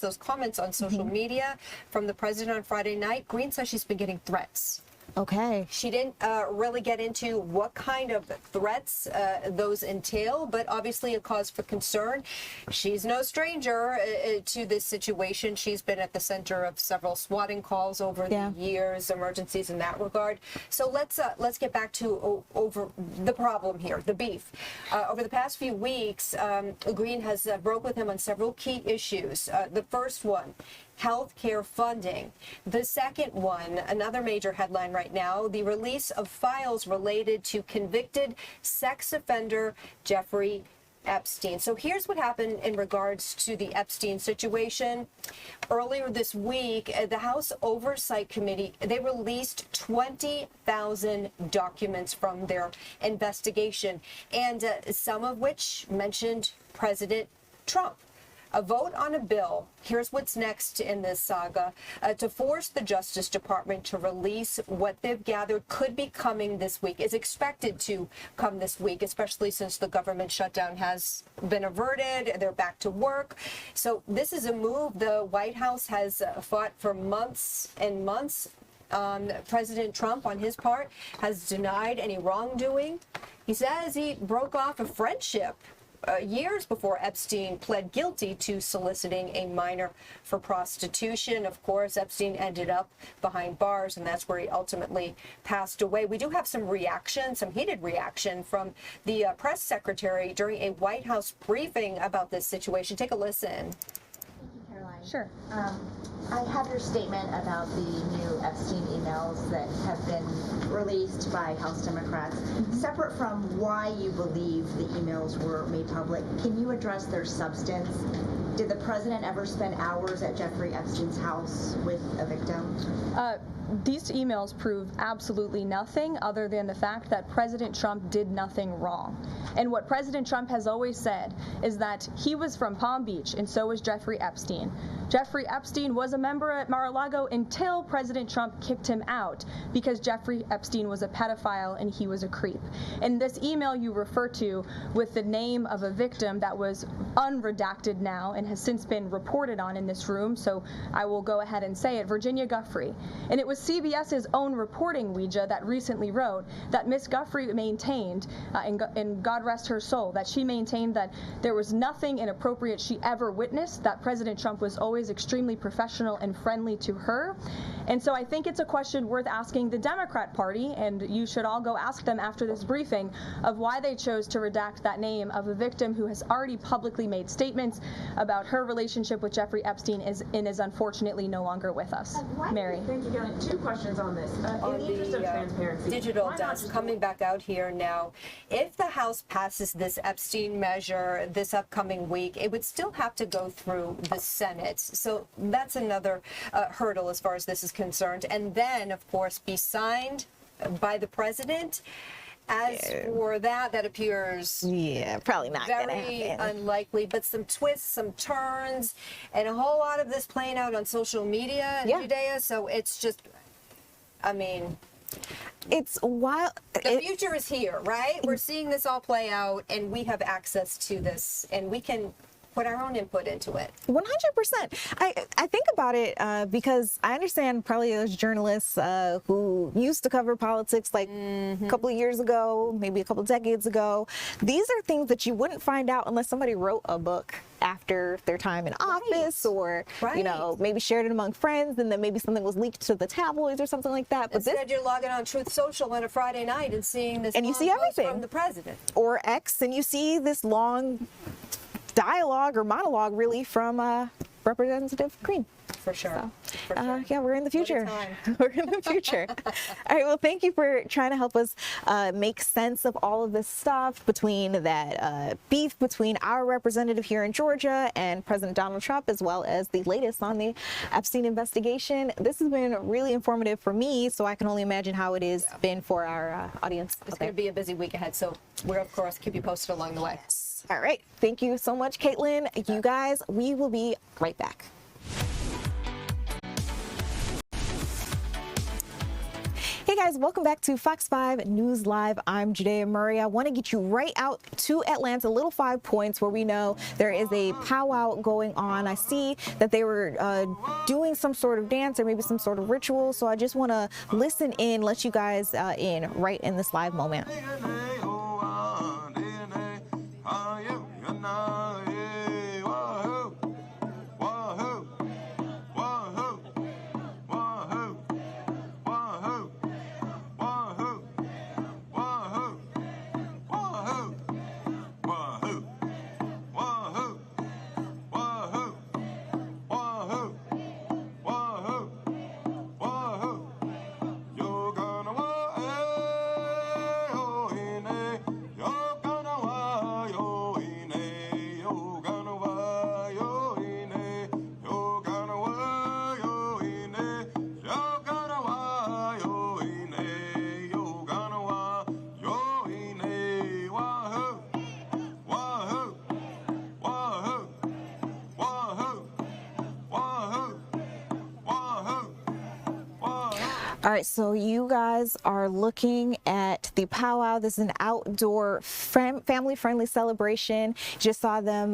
those comments on social media from the president on Friday night, Greene says she's been getting threats. Okay. She didn't really get into what kind of threats those entail, but obviously a cause for concern. She's no stranger to this situation. She's been at the center of several swatting calls over the years, emergencies in that regard. So let's get back to over the problem here, the beef. Over the past few weeks, Greene has broke with him on several key issues. The first one, health care funding. The second one, another major headline right now, the release of files related to convicted sex offender Jeffrey Epstein. So here's what happened in regards to the Epstein situation. Earlier this week, the House Oversight Committee, they released 20,000 documents from their investigation, and some of which mentioned President Trump. A vote on a bill, here's what's next in this saga, to force the Justice Department to release what they've gathered could be coming this week, is expected to come this week, especially since the government shutdown has been averted. They're back to work. So this is a move the White House has fought for months and months. President Trump, on his part, has denied any wrongdoing. He says he broke off a friendship years before Epstein pled guilty to soliciting a minor for prostitution. Of course, Epstein ended up behind bars, and that's where he ultimately passed away. We do have some reaction, some heated reaction from the press secretary during a White House briefing about this situation. Take a listen. Sure. I have your statement about the new Epstein emails that have been released by House Democrats. Separate from why you believe the emails were made public, can you address their substance? Did the president ever spend hours at Jeffrey Epstein's house with a victim? These emails prove absolutely nothing other than the fact that President Trump did nothing wrong. And what President Trump has always said is that he was from Palm Beach, and so was Jeffrey Epstein. Jeffrey Epstein was a member at Mar-a-Lago until President Trump kicked him out because Jeffrey Epstein was a pedophile and he was a creep. And this email you refer to with the name of a victim that was unredacted now and has since been reported on in this room, so I will go ahead and say it, Virginia Giuffre. And it was CBS's own reporting, Ouija, that recently wrote that Miss Giuffre maintained, and God rest her soul, that she maintained that there was nothing inappropriate she ever witnessed, that President Trump was always always extremely professional and friendly to her. And so I think it's a question worth asking the Democrat Party, and you should all go ask them after this briefing, of why they chose to redact that name of a victim who has already publicly made statements about her relationship with Jeffrey Epstein and is unfortunately no longer with us. Mary. Thank you, Kelly. 2 questions on this. On in the interest of transparency. Digital desk, coming back out here now, if the House passes this Epstein measure this upcoming week, it would still have to go through the Senate. So that's another hurdle as far as this is concerned. And then, of course, be signed by the president. As for that appears probably not very unlikely, but some twists, some turns, and a whole lot of this playing out on social media in Judea. So it's just, I mean, it's wild. The future is here, right? We're seeing this all play out, and we have access to this, and we can put our own input into it. 100%. I think about it because I understand probably those journalists who used to cover politics like a couple of years ago, maybe a couple of decades ago. These are things that you wouldn't find out unless somebody wrote a book after their time in office, or you know, maybe shared it among friends, and then maybe something was leaked to the tabloids or something like that. But instead, you're logging on Truth Social on a Friday night and seeing this, and you see everything from the president or X, and you see this long dialogue or monologue really from Representative Green. For sure. Yeah, we're in the future. We're in the future. All right, well, thank you for trying to help us make sense of all of this stuff between that beef between our representative here in Georgia and President Donald Trump, as well as the latest on the Epstein investigation. This has been really informative for me, so I can only imagine how it has been for our audience. It's going to be a busy week ahead, so we'll, of course, keep you posted along the way. All right. Thank you so much, Caitlin. You guys, we will be right back. Hey guys, welcome back to Fox 5 News Live. I'm Judea Murray. I want to get you right out to Atlanta, Little 5 Points, where we know there is a powwow going on. I see that they were doing some sort of dance or maybe some sort of ritual, so I just want to listen in, let you guys in right in this live moment. All right, so you guys are looking at the powwow. This is an outdoor family-friendly celebration. Just saw them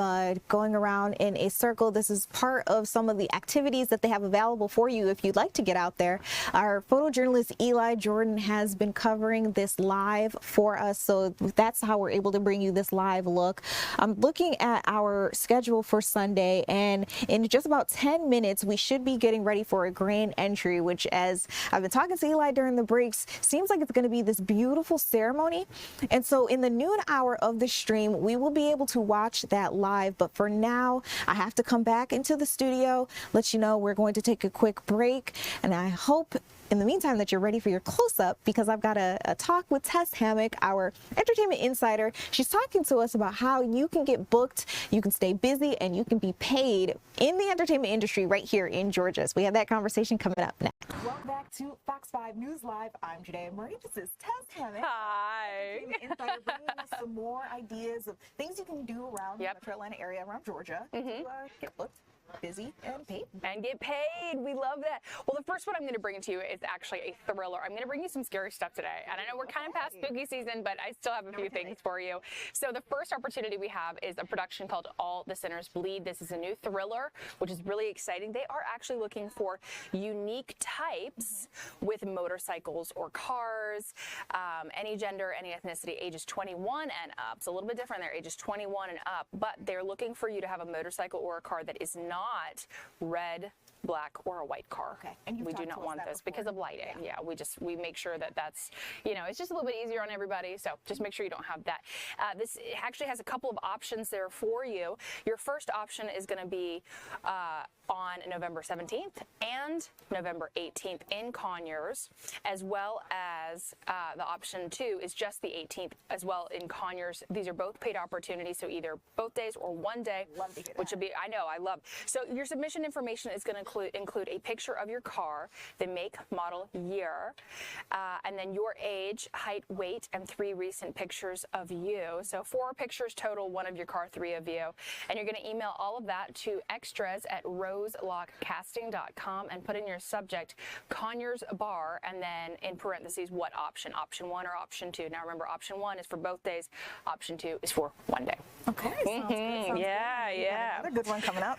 going around in a circle. This is part of some of the activities that they have available for you if you'd like to get out there. Our photojournalist Eli Jordan has been covering this live for us, so that's how we're able to bring you this live look. I'm looking at our schedule for Sunday, and in just about 10 minutes, we should be getting ready for a grand entry, which, as I've been talking to Eli during the breaks, seems like it's going to be this beautiful ceremony. And so in the noon hour of the stream, we will be able to watch that live. But for now, I have to come back into the studio, let you know we're going to take a quick break. And I hope in the meantime that you're ready for your close-up, because I've got a talk with Tess Hammock, our entertainment insider. She's talking to us about how you can get booked, you can stay busy, and you can be paid in the entertainment industry right here in Georgia. So we have that conversation coming up next. Welcome back to Fox 5 News Live. I'm Judea Murray. This is Tess Hammock. Hi. Insider, bringing us some more ideas of things you can do around the Metro Atlanta area, around Georgia, to get booked, busy, and paid. And get paid. We love that. Well, the first one I'm going to bring to you is actually a thriller. I'm going to bring you some scary stuff today. And I know we're kind of past spooky season, but I still have a few things for you. So the first opportunity we have is a production called All the Sinners Bleed. This is a new thriller, which is really exciting. They are actually looking for unique types with motorcycles or cars, any gender, any ethnicity, ages 21 and up. It's a little bit different. They're ages 21 and up, but they're looking for you to have a motorcycle or a car that is not not red, black, or a white car. Okay. And we do not want those because of lighting. Yeah, we make sure that that's, it's just a little bit easier on everybody. So just make sure you don't have that. This actually has a couple of options there for you. Your first option is going to be on November 17th and November 18th in Conyers, as well as the option 2 is just the 18th as well in Conyers. These are both paid opportunities, so either both days or one day, which would be, I know, I love. So your submission information is going to include a picture of your car, the make, model, year, and then your age, height, weight, and 3 recent pictures of you. So 4 pictures total, 1 of your car, 3 of you. And you're going to email all of that to extras@roselockcasting.com and put in your subject Conyers Bar, and then in parentheses what option, option 1 or option 2. Now remember, option 1 is for both days, option 2 is for one day. Okay. Sounds good. Yeah. Another good one coming up.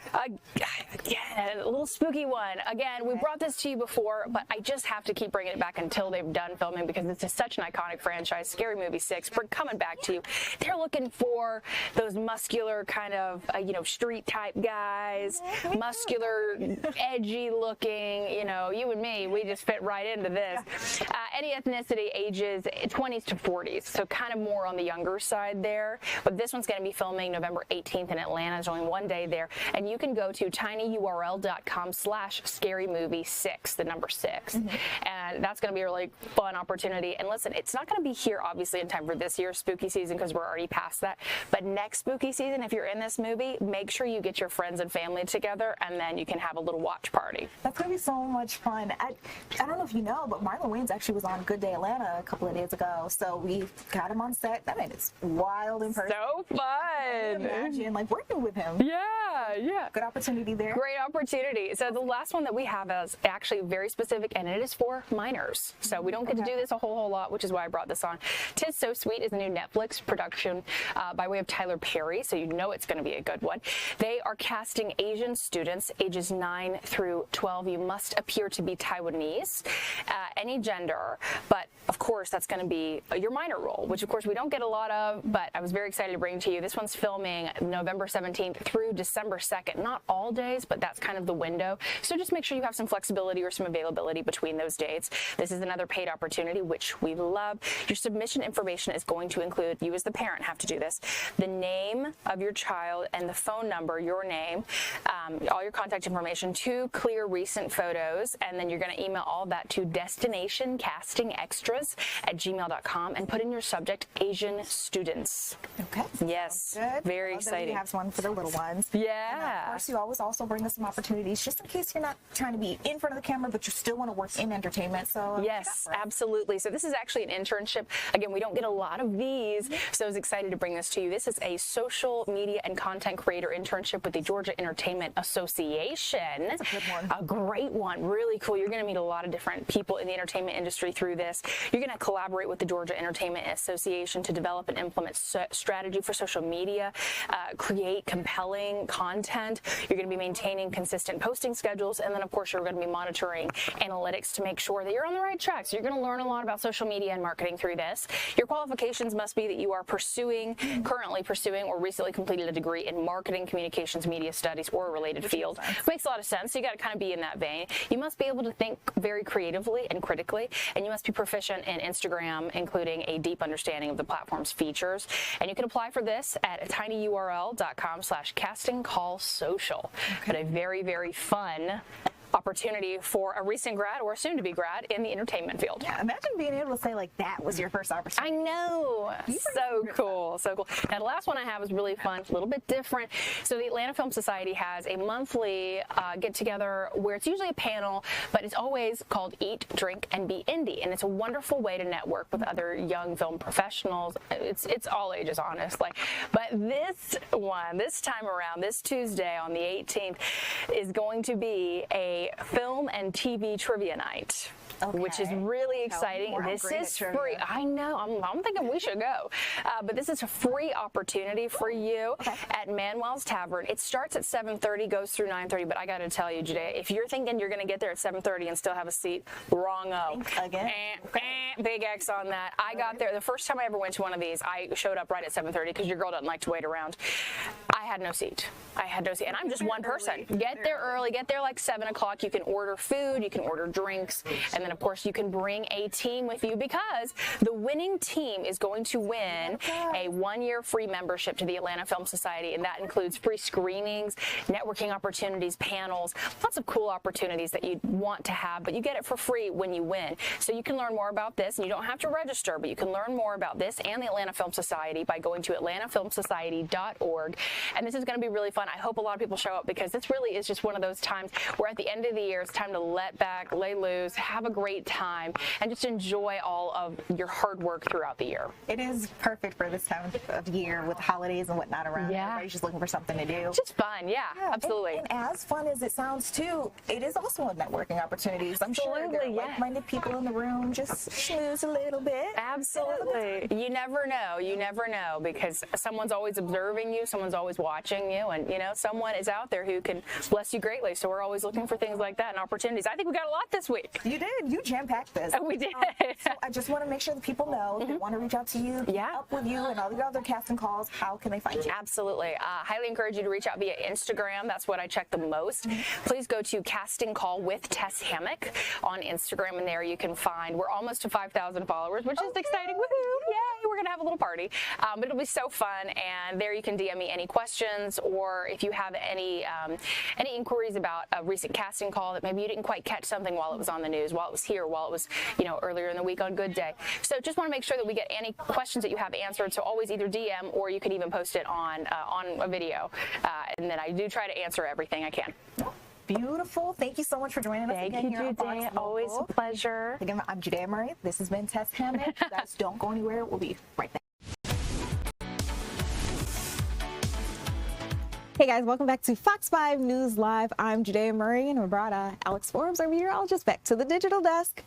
Yeah, a little spooky one. Again, we brought this to you before, but I just have to keep bringing it back until they've done filming because it's just such an iconic franchise. Scary Movie 6, we're coming back to you. They're looking for those muscular kind of, street type guys, muscular, edgy looking, you and me, we just fit right into this. Any ethnicity, ages 20s to 40s, so kind of more on the younger side there. But this one's going to be filming November 18th in Atlanta. There's only one day there. And you can go to tinyurl.com/scarymovie6, the number 6. And that's going to be a really fun opportunity. And listen, it's not going to be here, obviously, in time for this year's spooky season because we're already past that. But next spooky season, if you're in this movie, make sure you get your friends and family together, and then you can have a little watch party. That's going to be so much fun. I don't know if you know, but Marlon Wayans actually was on Good Day Atlanta a couple of days ago. So we got him on set. I mean, it's wild in person. So fun. Imagine working with him. Yeah. Good opportunity there. Great opportunity. So the last one that we have is actually very specific, and it is for minors. So we don't get to do this a whole lot, which is why I brought this on. 'Tis So Sweet is a new Netflix production by way of Tyler Perry, so you know it's going to be a good one. They are casting Asian students ages 9 through 12. You must appear to be Taiwanese, any gender, but of course that's going to be your minor role, which of course we don't get a lot of, but I was very excited to bring to you. This one's filming November 17th through December 2nd. Not all days, but that's kind of the window. So just make sure you have some flexibility or some availability between those dates. This is another paid opportunity, which we love. Your submission information is going to include, you as the parent have to do this, the name of your child and the phone number, your name, all your contact information, 2 clear recent photos, and then you're going to email all that to destinationcastingextras@gmail.com and put in your subject Asian students. Okay. Yes. Good. Very exciting. We have one for the little ones. Yeah. And of course, you always also bring us some opportunities just in case you're not trying to be in front of the camera, but you still want to work in entertainment. So yes, absolutely. So this is actually an internship. Again, we don't get a lot of these, so I was excited to bring this to you. This is a social media and content creator internship with the Georgia Entertainment Association. That's a good one. A great one. Really cool. You're going to meet a lot of different people in the entertainment industry through this. You're going to collaborate with the Georgia Entertainment Association to develop and implement strategy for social media, create compelling content. You're going to be maintaining consistent posting schedules, and then of course you're going to be monitoring analytics to make sure that you're on the right track. So you're going to learn a lot about social media and marketing through this. Your qualifications must be that you are currently pursuing or recently completed a degree in marketing, communications, media studies, or a related field. Makes a lot of sense. So you got to kind of be in that vein. You must be able to think very creatively and critically, and you must be proficient in Instagram, including a deep understanding of the platform's features. And you can apply for this at tinyurl.com/castingcallsocial. But a very, very fun opportunity for a recent grad or soon-to-be grad in the entertainment field. Yeah, imagine being able to say that was your first opportunity. I know. So cool. So cool. Now the last one I have is really fun, a little bit different. So the Atlanta Film Society has a monthly get-together where it's usually a panel, but it's always called Eat, Drink, and Be Indie. And it's a wonderful way to network with other young film professionals. It's all ages, honestly. But this time around, this Tuesday on the 18th, is going to be a film and TV trivia night. Which is really exciting. This is free. I know. I'm thinking we should go. But this is a free opportunity for you at Manuel's Tavern. It starts at 7:30, goes through 9:30. But I got to tell you, Judea, if you're thinking you're going to get there at 7:30 and still have a seat, wrong-o. Again? Big X on that. I got there. The first time I ever went to one of these, I showed up right at 7:30 because your girl doesn't like to wait around. I had no seat. And I'm just one person. Get there early. Get there like 7 o'clock. You can order food. You can order drinks. And then, of course, you can bring a team with you because the winning team is going to win a 1-year free membership to the Atlanta Film Society. And that includes free screenings, networking opportunities, panels, lots of cool opportunities that you want to have, but you get it for free when you win. So you can learn more about this, and you don't have to register, but you can learn more about this and the Atlanta Film Society by going to atlantafilmsociety.org. And this is going to be really fun. I hope a lot of people show up because this really is just one of those times where at the end of the year, it's time to let back, lay loose, have a great time, and just enjoy all of your hard work throughout the year. It is perfect for this time of year with holidays and whatnot around. Yeah. Everybody's just looking for something to do. Just fun, yeah, absolutely. And as fun as it sounds too, it is also a networking opportunity. So I'm sure there are like-minded people in the room, just schmooze a little bit. Absolutely. You never know because someone's always observing you, someone's always watching you, and someone is out there who can bless you greatly. So we're always looking for things like that and opportunities. I think we got a lot this week. You did. You jam-packed this. We did. So I just want to make sure that people know if they want to reach out to you, up with you and all the other casting calls, how can they find you? Absolutely. Highly encourage you to reach out via Instagram. That's what I check the most. Please go to Casting Call with Tess Hammock on Instagram, and there you can find, we're almost to 5,000 followers, which is exciting. Woohoo! Yay! We're going to have a little party. But it'll be so fun, and there you can DM me any questions, or if you have any inquiries about a recent casting call that maybe you didn't quite catch something while it was on the news, while it was here, while it was earlier in the week on Good Day. So just want to make sure that we get any questions that you have answered. So always either DM or you can even post it on a video, and then I do try to answer everything I can. Beautiful. Thank you so much for joining us again here on Fox Local. Always a pleasure. Again, I'm Judea Murray. This has been Tess Hammock. You guys don't go anywhere. We'll be right back. Hey guys, welcome back to Fox 5 News Live. I'm Judea Murray, and we brought Alex Forbes, our meteorologist, back to the digital desk.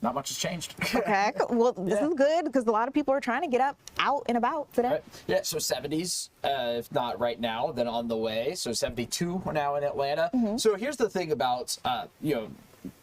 Not much has changed. Okay, well, this is good because a lot of people are trying to get out and about today. Right. Yeah, so 70s, if not right now, then on the way. So 72 now in Atlanta. So here's the thing about,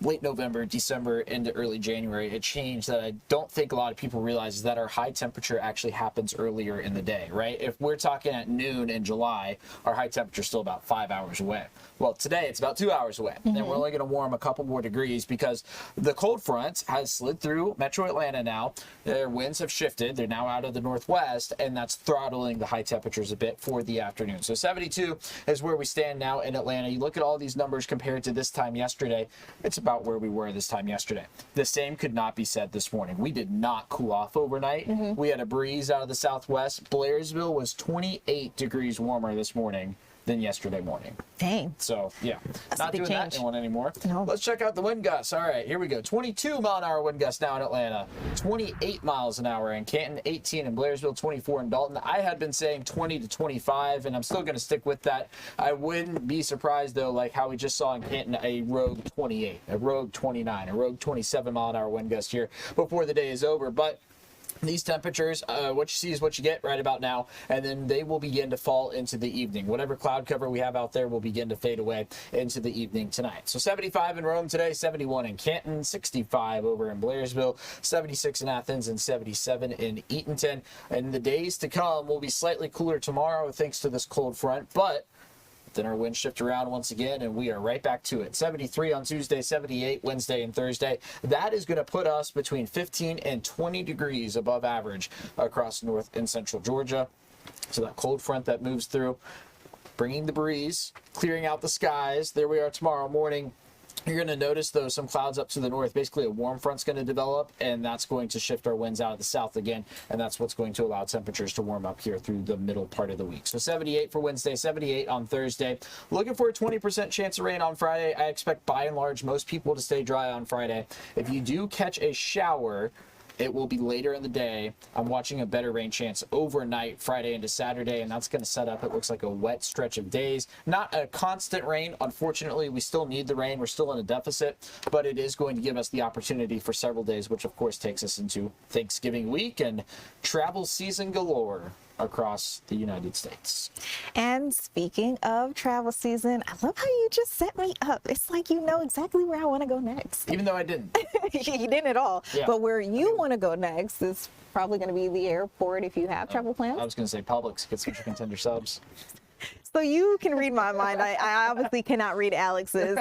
late November, December into early January, a change that I don't think a lot of people realize is that our high temperature actually happens earlier in the day, right? If we're talking at noon in July, our high temperature is still about 5 hours away. Well, today it's about 2 hours away, and we're only going to warm a couple more degrees because the cold front has slid through Metro Atlanta now. Their winds have shifted. They're now out of the northwest, and that's throttling the high temperatures a bit for the afternoon. So 72 is where we stand now in Atlanta. You look at all these numbers compared to this time yesterday, it's about where we were this time yesterday. The same could not be said this morning. We did not cool off overnight. We had a breeze out of the southwest. Blairsville was 28 degrees warmer this morning than yesterday morning. Dang. So, yeah, That's not a big doing change. that one anymore. No. Let's check out the wind gusts. All right, here we go. 22-mile-an-hour wind gusts now in Atlanta. 28 miles an hour in Canton, 18 in Blairsville, 24 in Dalton. I had been saying 20 to 25, and I'm still going to stick with that. I wouldn't be surprised, though, like how we just saw in Canton, a rogue 28, a rogue 29, a rogue 27-mile-an-hour wind gust here before the day is over. But these temperatures, what you see is what you get right about now, and then they will begin to fall into the evening. Whatever cloud cover we have out there will begin to fade away into the evening tonight. So 75 in Rome today, 71 in Canton, 65 over in Blairsville, 76 in Athens, and 77 in Eatonton. And the days to come will be slightly cooler tomorrow thanks to this cold front, but then our winds shift around once again, and we are right back to it. 73 on Tuesday, 78 Wednesday and Thursday. That is going to put us between 15 and 20 degrees above average across north and central Georgia. So that cold front that moves through, bringing the breeze, clearing out the skies. There we are tomorrow morning. You're going to notice, though, some clouds up to the north. Basically, a warm front's going to develop, and that's going to shift our winds out of the south again, and that's what's going to allow temperatures to warm up here through the middle part of the week. So 78 for Wednesday, 78 on Thursday. Looking for a 20% chance of rain on Friday. I expect, by and large, most people to stay dry on Friday. If you do catch a shower, it will be later in the day. I'm watching a better rain chance overnight, Friday into Saturday, and that's going to set up, it looks like, a wet stretch of days. Not a constant rain. Unfortunately, we still need the rain. We're still in a deficit, but it is going to give us the opportunity for several days, which, of course, takes us into Thanksgiving week and travel season galore across the United States. And speaking of travel season, I love how you just set me up. It's like you know exactly where I want to go next. Even though I didn't. You didn't at all. Yeah. But where you want to go next is probably going to be the airport if you have travel plans. I was going to say Publix, get some chicken tender subs. So you can read my mind. I obviously cannot read Alex's.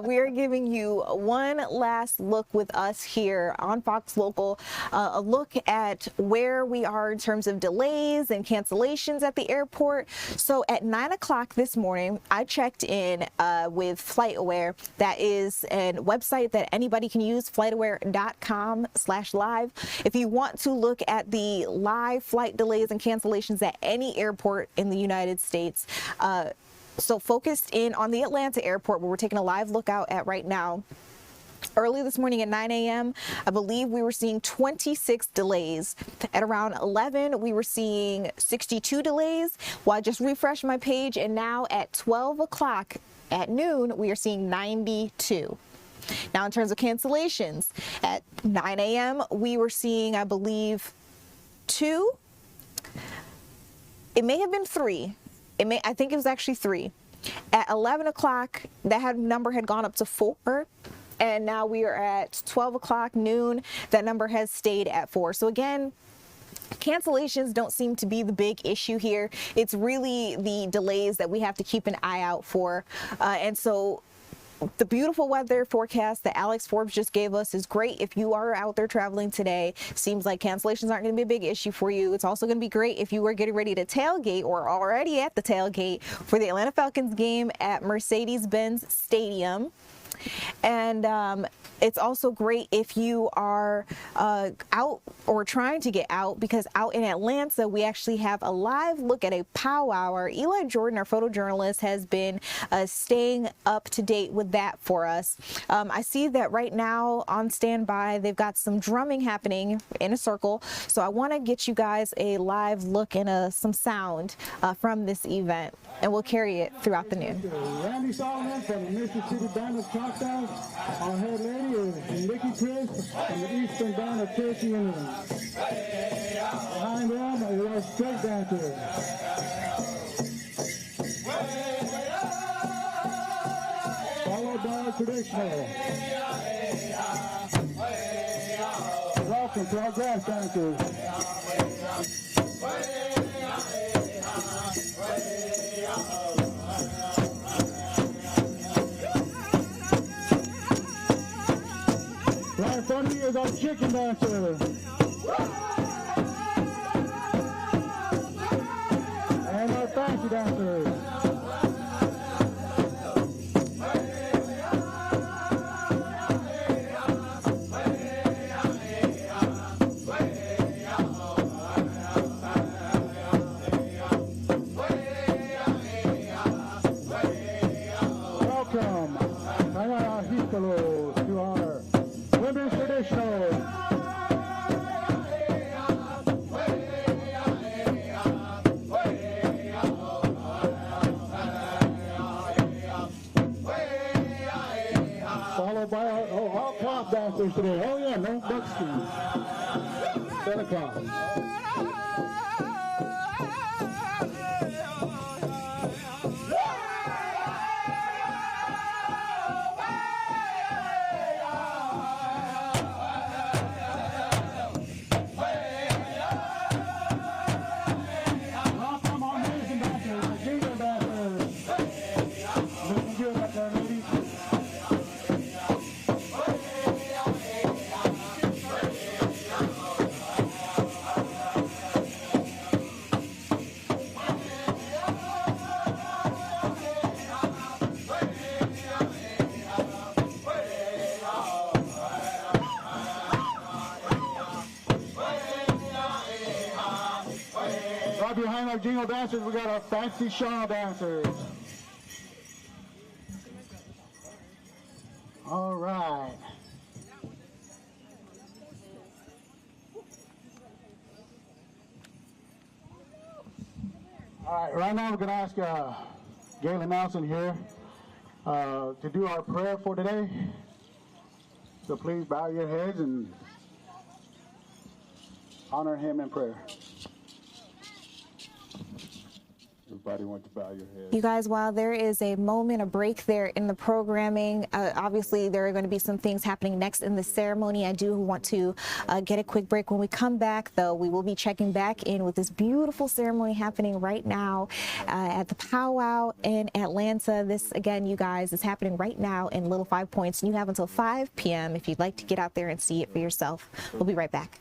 We are giving you one last look with us here on Fox Local, a look at where we are in terms of delays and cancellations at the airport. So at 9 o'clock this morning, I checked in with FlightAware. That is a website that anybody can use, flightaware.com/live. If you want to look at the live flight delays and cancellations at any airport in the United States, so focused in on the Atlanta airport, where we're taking a live look out at right now. Early this morning at 9 a.m., I believe we were seeing 26 delays. At around 11, we were seeing 62 delays. Well, I just refreshed my page, and now at 12 o'clock at noon, we are seeing 92. Now, in terms of cancellations, at 9 a.m., we were seeing, I believe, 2. It may have been 3. I think it was actually 3. At 11 o'clock, that number had gone up to 4. And now we are at 12 o'clock noon. That number has stayed at 4. So again, cancellations don't seem to be the big issue here. It's really the delays that we have to keep an eye out for. And so the beautiful weather forecast that Alex Forbes just gave us is great if you are out there traveling today. Seems like cancellations aren't going to be a big issue for you. It's also going to be great if you are getting ready to tailgate or already at the tailgate for the Atlanta Falcons game at Mercedes-Benz Stadium. And it's also great if you are out or trying to get out, because out in Atlanta, we actually have a live look at a powwow. Eli Jordan, our photojournalist, has been staying up to date with that for us. I see that right now on standby, they've got some drumming happening in a circle. So I want to get you guys a live look and some sound from this event, and we'll carry it throughout the noon. Randy Solomon from the Mission City Band of Choctaw. Our head lady is Nikki Chris from the Eastern Band of Cherokee Indians. Behind them is our straight dancer. Followed by our traditional. Welcome to our grass dancers. Right in front of you is our chicken dancer. And our fancy dancers. Welcome, Kaya Hikalo, to our women's traditional. Followed by our cloth dancers today. Oh yeah, no buckskin. Santa Claus. Right behind our jingle dancers, we got our fancy shawl dancers. All right. All right, right now we're going to ask Galen Nelson here to do our prayer for today. So please bow your heads and honor him in prayer. everybody want to bow your head. You guys, while there is a moment, a break there in the programming, obviously there are going to be some things happening next in the ceremony. I do want to get a quick break. When we come back, though, we will be checking back in with this beautiful ceremony happening right now at the powwow in Atlanta. This, again, you guys, is happening right now in Little Five Points. And you have until 5 p.m. if you'd like to get out there and see it for yourself. We'll be right back.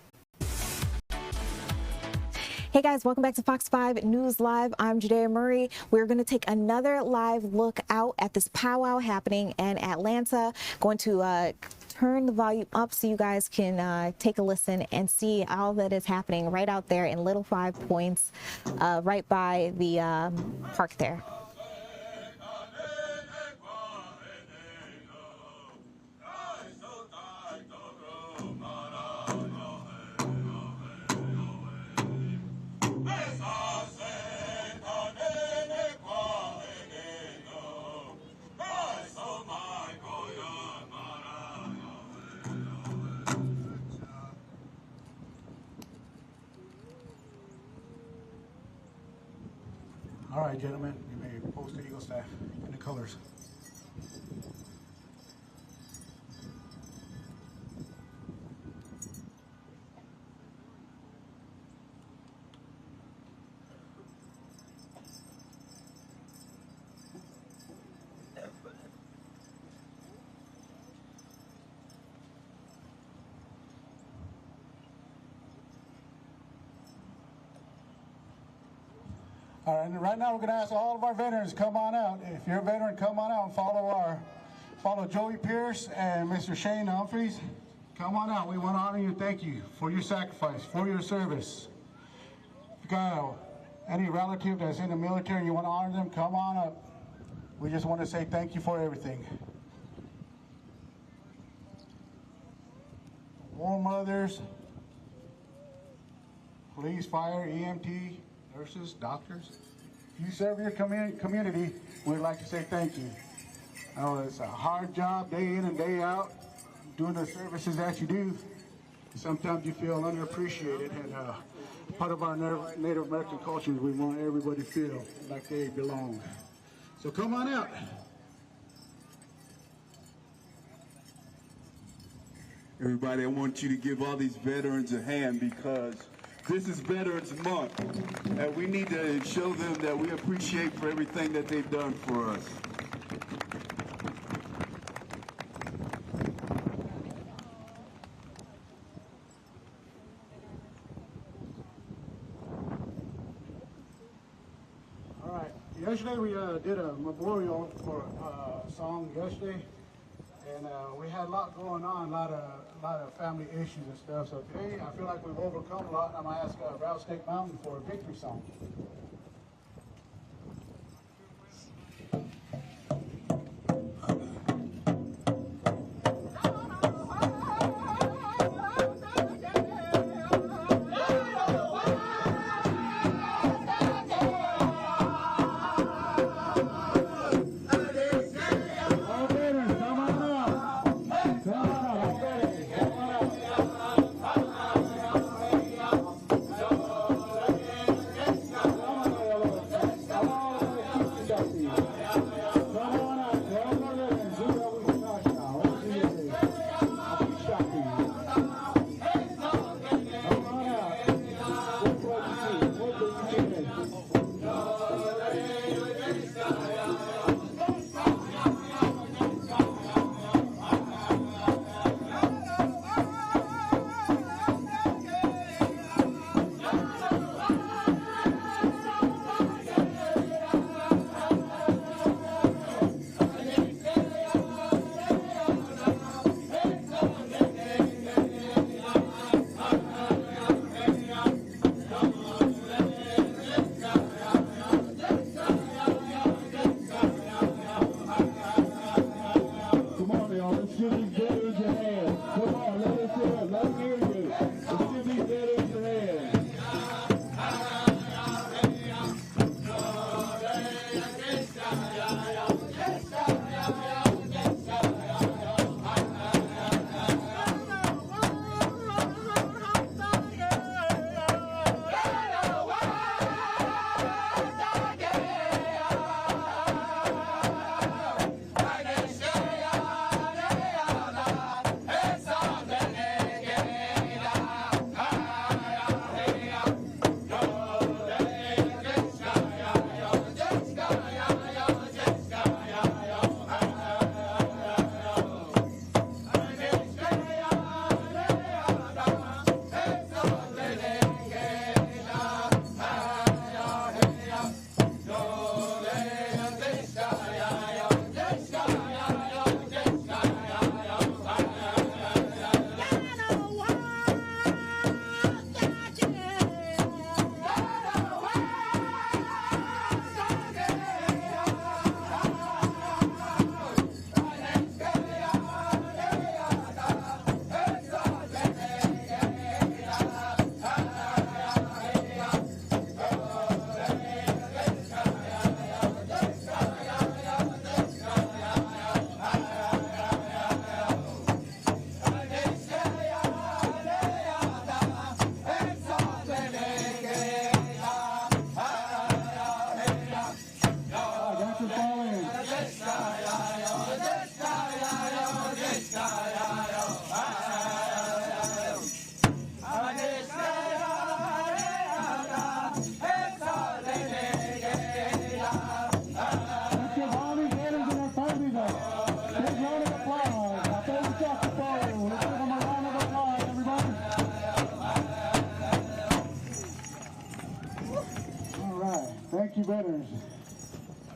Hey guys, welcome back to Fox 5 News Live. I'm Judea Murray. We're going to take another live look out at this powwow happening in Atlanta. Going to turn the volume up so you guys can take a listen and see all that is happening right out there in Little Five Points, right by the park there. All right, gentlemen, you may post the Eagle staff in the colors. All right, and right now we're going to ask all of our veterans to come on out. If you're a veteran, come on out and follow Joey Pierce and Mr. Shane Humphreys. Come on out. We want to honor you and thank you for your sacrifice, for your service. If you got any relative that's in the military and you want to honor them, come on up. We just want to say thank you for everything. War mothers, police, fire, EMT, nurses, doctors. If you serve your community, we'd like to say thank you. I know it's a hard job day in and day out, doing the services that you do. Sometimes you feel underappreciated, and part of our Native American culture is we want everybody to feel like they belong. So come on out. Everybody, I want you to give all these veterans a hand because this is Veterans Month, and we need to show them that we appreciate for everything that they've done for us. All right. Yesterday we did a memorial for a song yesterday, and we had a lot going on, a lot of family issues and stuff. So today I feel like we've overcome a lot. I'm gonna ask Rattlesnake Mountain for a victory song. Come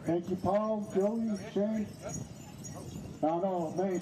Thank you, Paul, Joey, Shane. No, me,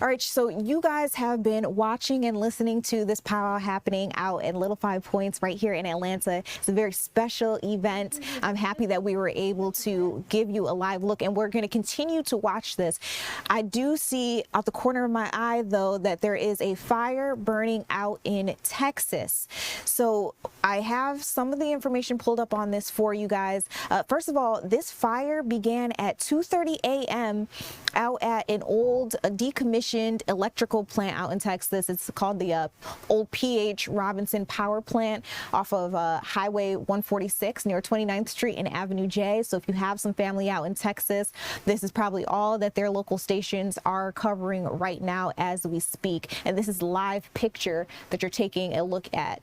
All right, so you guys have been watching and listening to this powwow happening out at Little Five Points right here in Atlanta. It's a very special event. I'm happy that we were able to give you a live look, and we're going to continue to watch this. I do see out the corner of my eye, though, that there is a fire burning out in Texas. So I have some of the information pulled up on this for you guys. First of all, this fire began at 2:30 a.m. out at an old decommissioned electrical plant out in Texas. It's called the old P.H. Robinson Power Plant off of Highway 146 near 29th Street and Avenue J. So if you have some family out in Texas, this is probably all that their local stations are covering right now as we speak. And this is live picture that you're taking a look at.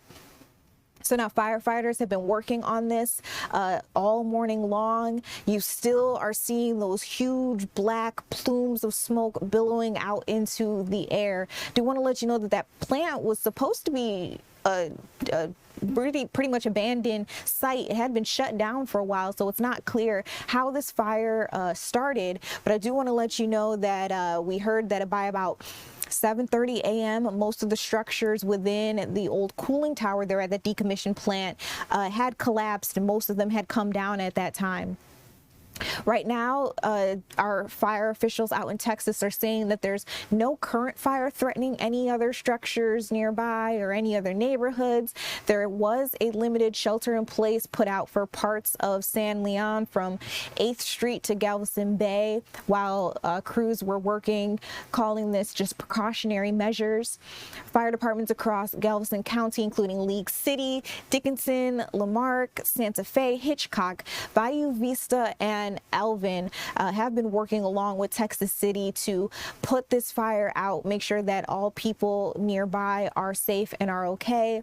So now firefighters have been working on this all morning long. You still are seeing those huge black plumes of smoke billowing out into the air. Do want to let you know that that plant was supposed to be a pretty much abandoned site. It had been shut down for a while, so it's not clear how this fire started. But I do want to let you know that we heard that by about 7:30 a.m. most of the structures within the old cooling tower there at the decommissioned plant had collapsed, and most of them had come down at that time. Right now, our fire officials out in Texas are saying that there's no current fire threatening any other structures nearby or any other neighborhoods. There was a limited shelter in place put out for parts of San Leon from 8th Street to Galveston Bay while crews were working, calling this just precautionary measures. Fire departments across Galveston County, including League City, Dickinson, Lamarck, Santa Fe, Hitchcock, Bayou Vista, and Alvin have been working along with Texas City to put this fire out, make sure that all people nearby are safe and are okay.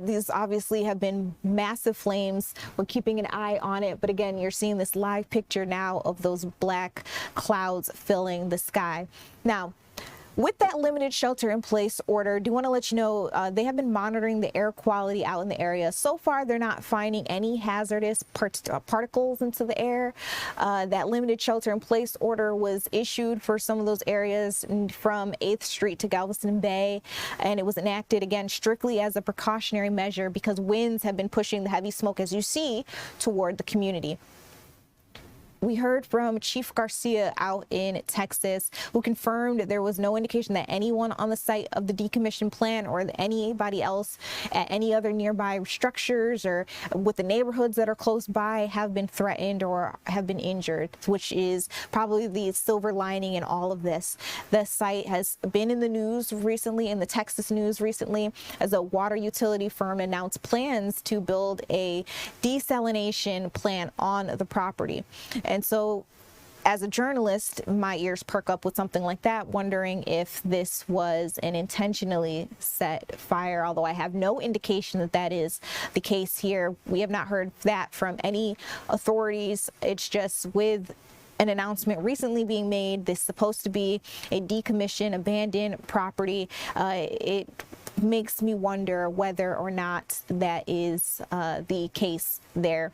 These obviously have been massive flames. We're keeping an eye on it, but again, you're seeing this live picture now of those black clouds filling the sky. Now, with that limited shelter in place order, do want to let you know they have been monitoring the air quality out in the area. So far, they're not finding any hazardous particles into the air. That limited shelter in place order was issued for some of those areas from 8th Street to Galveston Bay, and it was enacted again strictly as a precautionary measure because winds have been pushing the heavy smoke, as you see, toward the community. We heard from Chief Garcia out in Texas, who confirmed there was no indication that anyone on the site of the decommissioned plant or anybody else at any other nearby structures or with the neighborhoods that are close by have been threatened or have been injured, which is probably the silver lining in all of this. The site has been in the news recently, in the Texas news recently, as a water utility firm announced plans to build a desalination plant on the property. And so as a journalist, my ears perk up with something like that, wondering if this was an intentionally set fire, although I have no indication that that is the case here. We have not heard that from any authorities. It's just with an announcement recently being made, this is supposed to be a decommissioned, abandoned property. It makes me wonder whether or not that is the case there.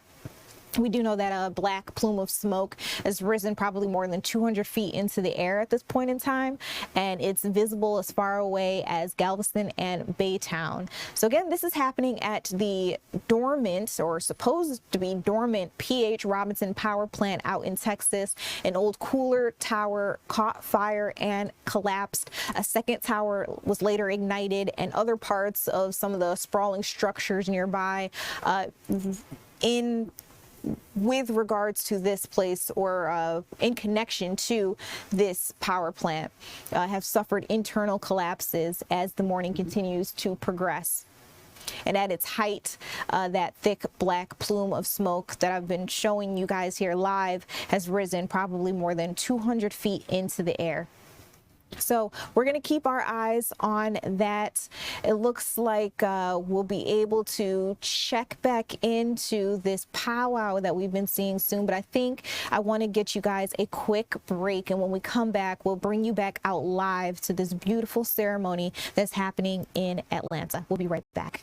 We do know that a black plume of smoke has risen probably more than 200 feet into the air at this point in time, and it's visible as far away as Galveston and Baytown. So again, this is happening at the dormant, or supposed to be dormant, P.H. Robinson power plant out in Texas. An old cooler tower caught fire and collapsed. A second tower was later ignited, and other parts of some of the sprawling structures nearby with regards to this place, or in connection to this power plant, have suffered internal collapses as the morning continues to progress. And at its height, that thick black plume of smoke that I've been showing you guys here live has risen probably more than 200 feet into the air. So we're going to keep our eyes on that. It looks like we'll be able to check back into this powwow that we've been seeing soon. But I think I want to get you guys a quick break. And when we come back, we'll bring you back out live to this beautiful ceremony that's happening in Atlanta. We'll be right back.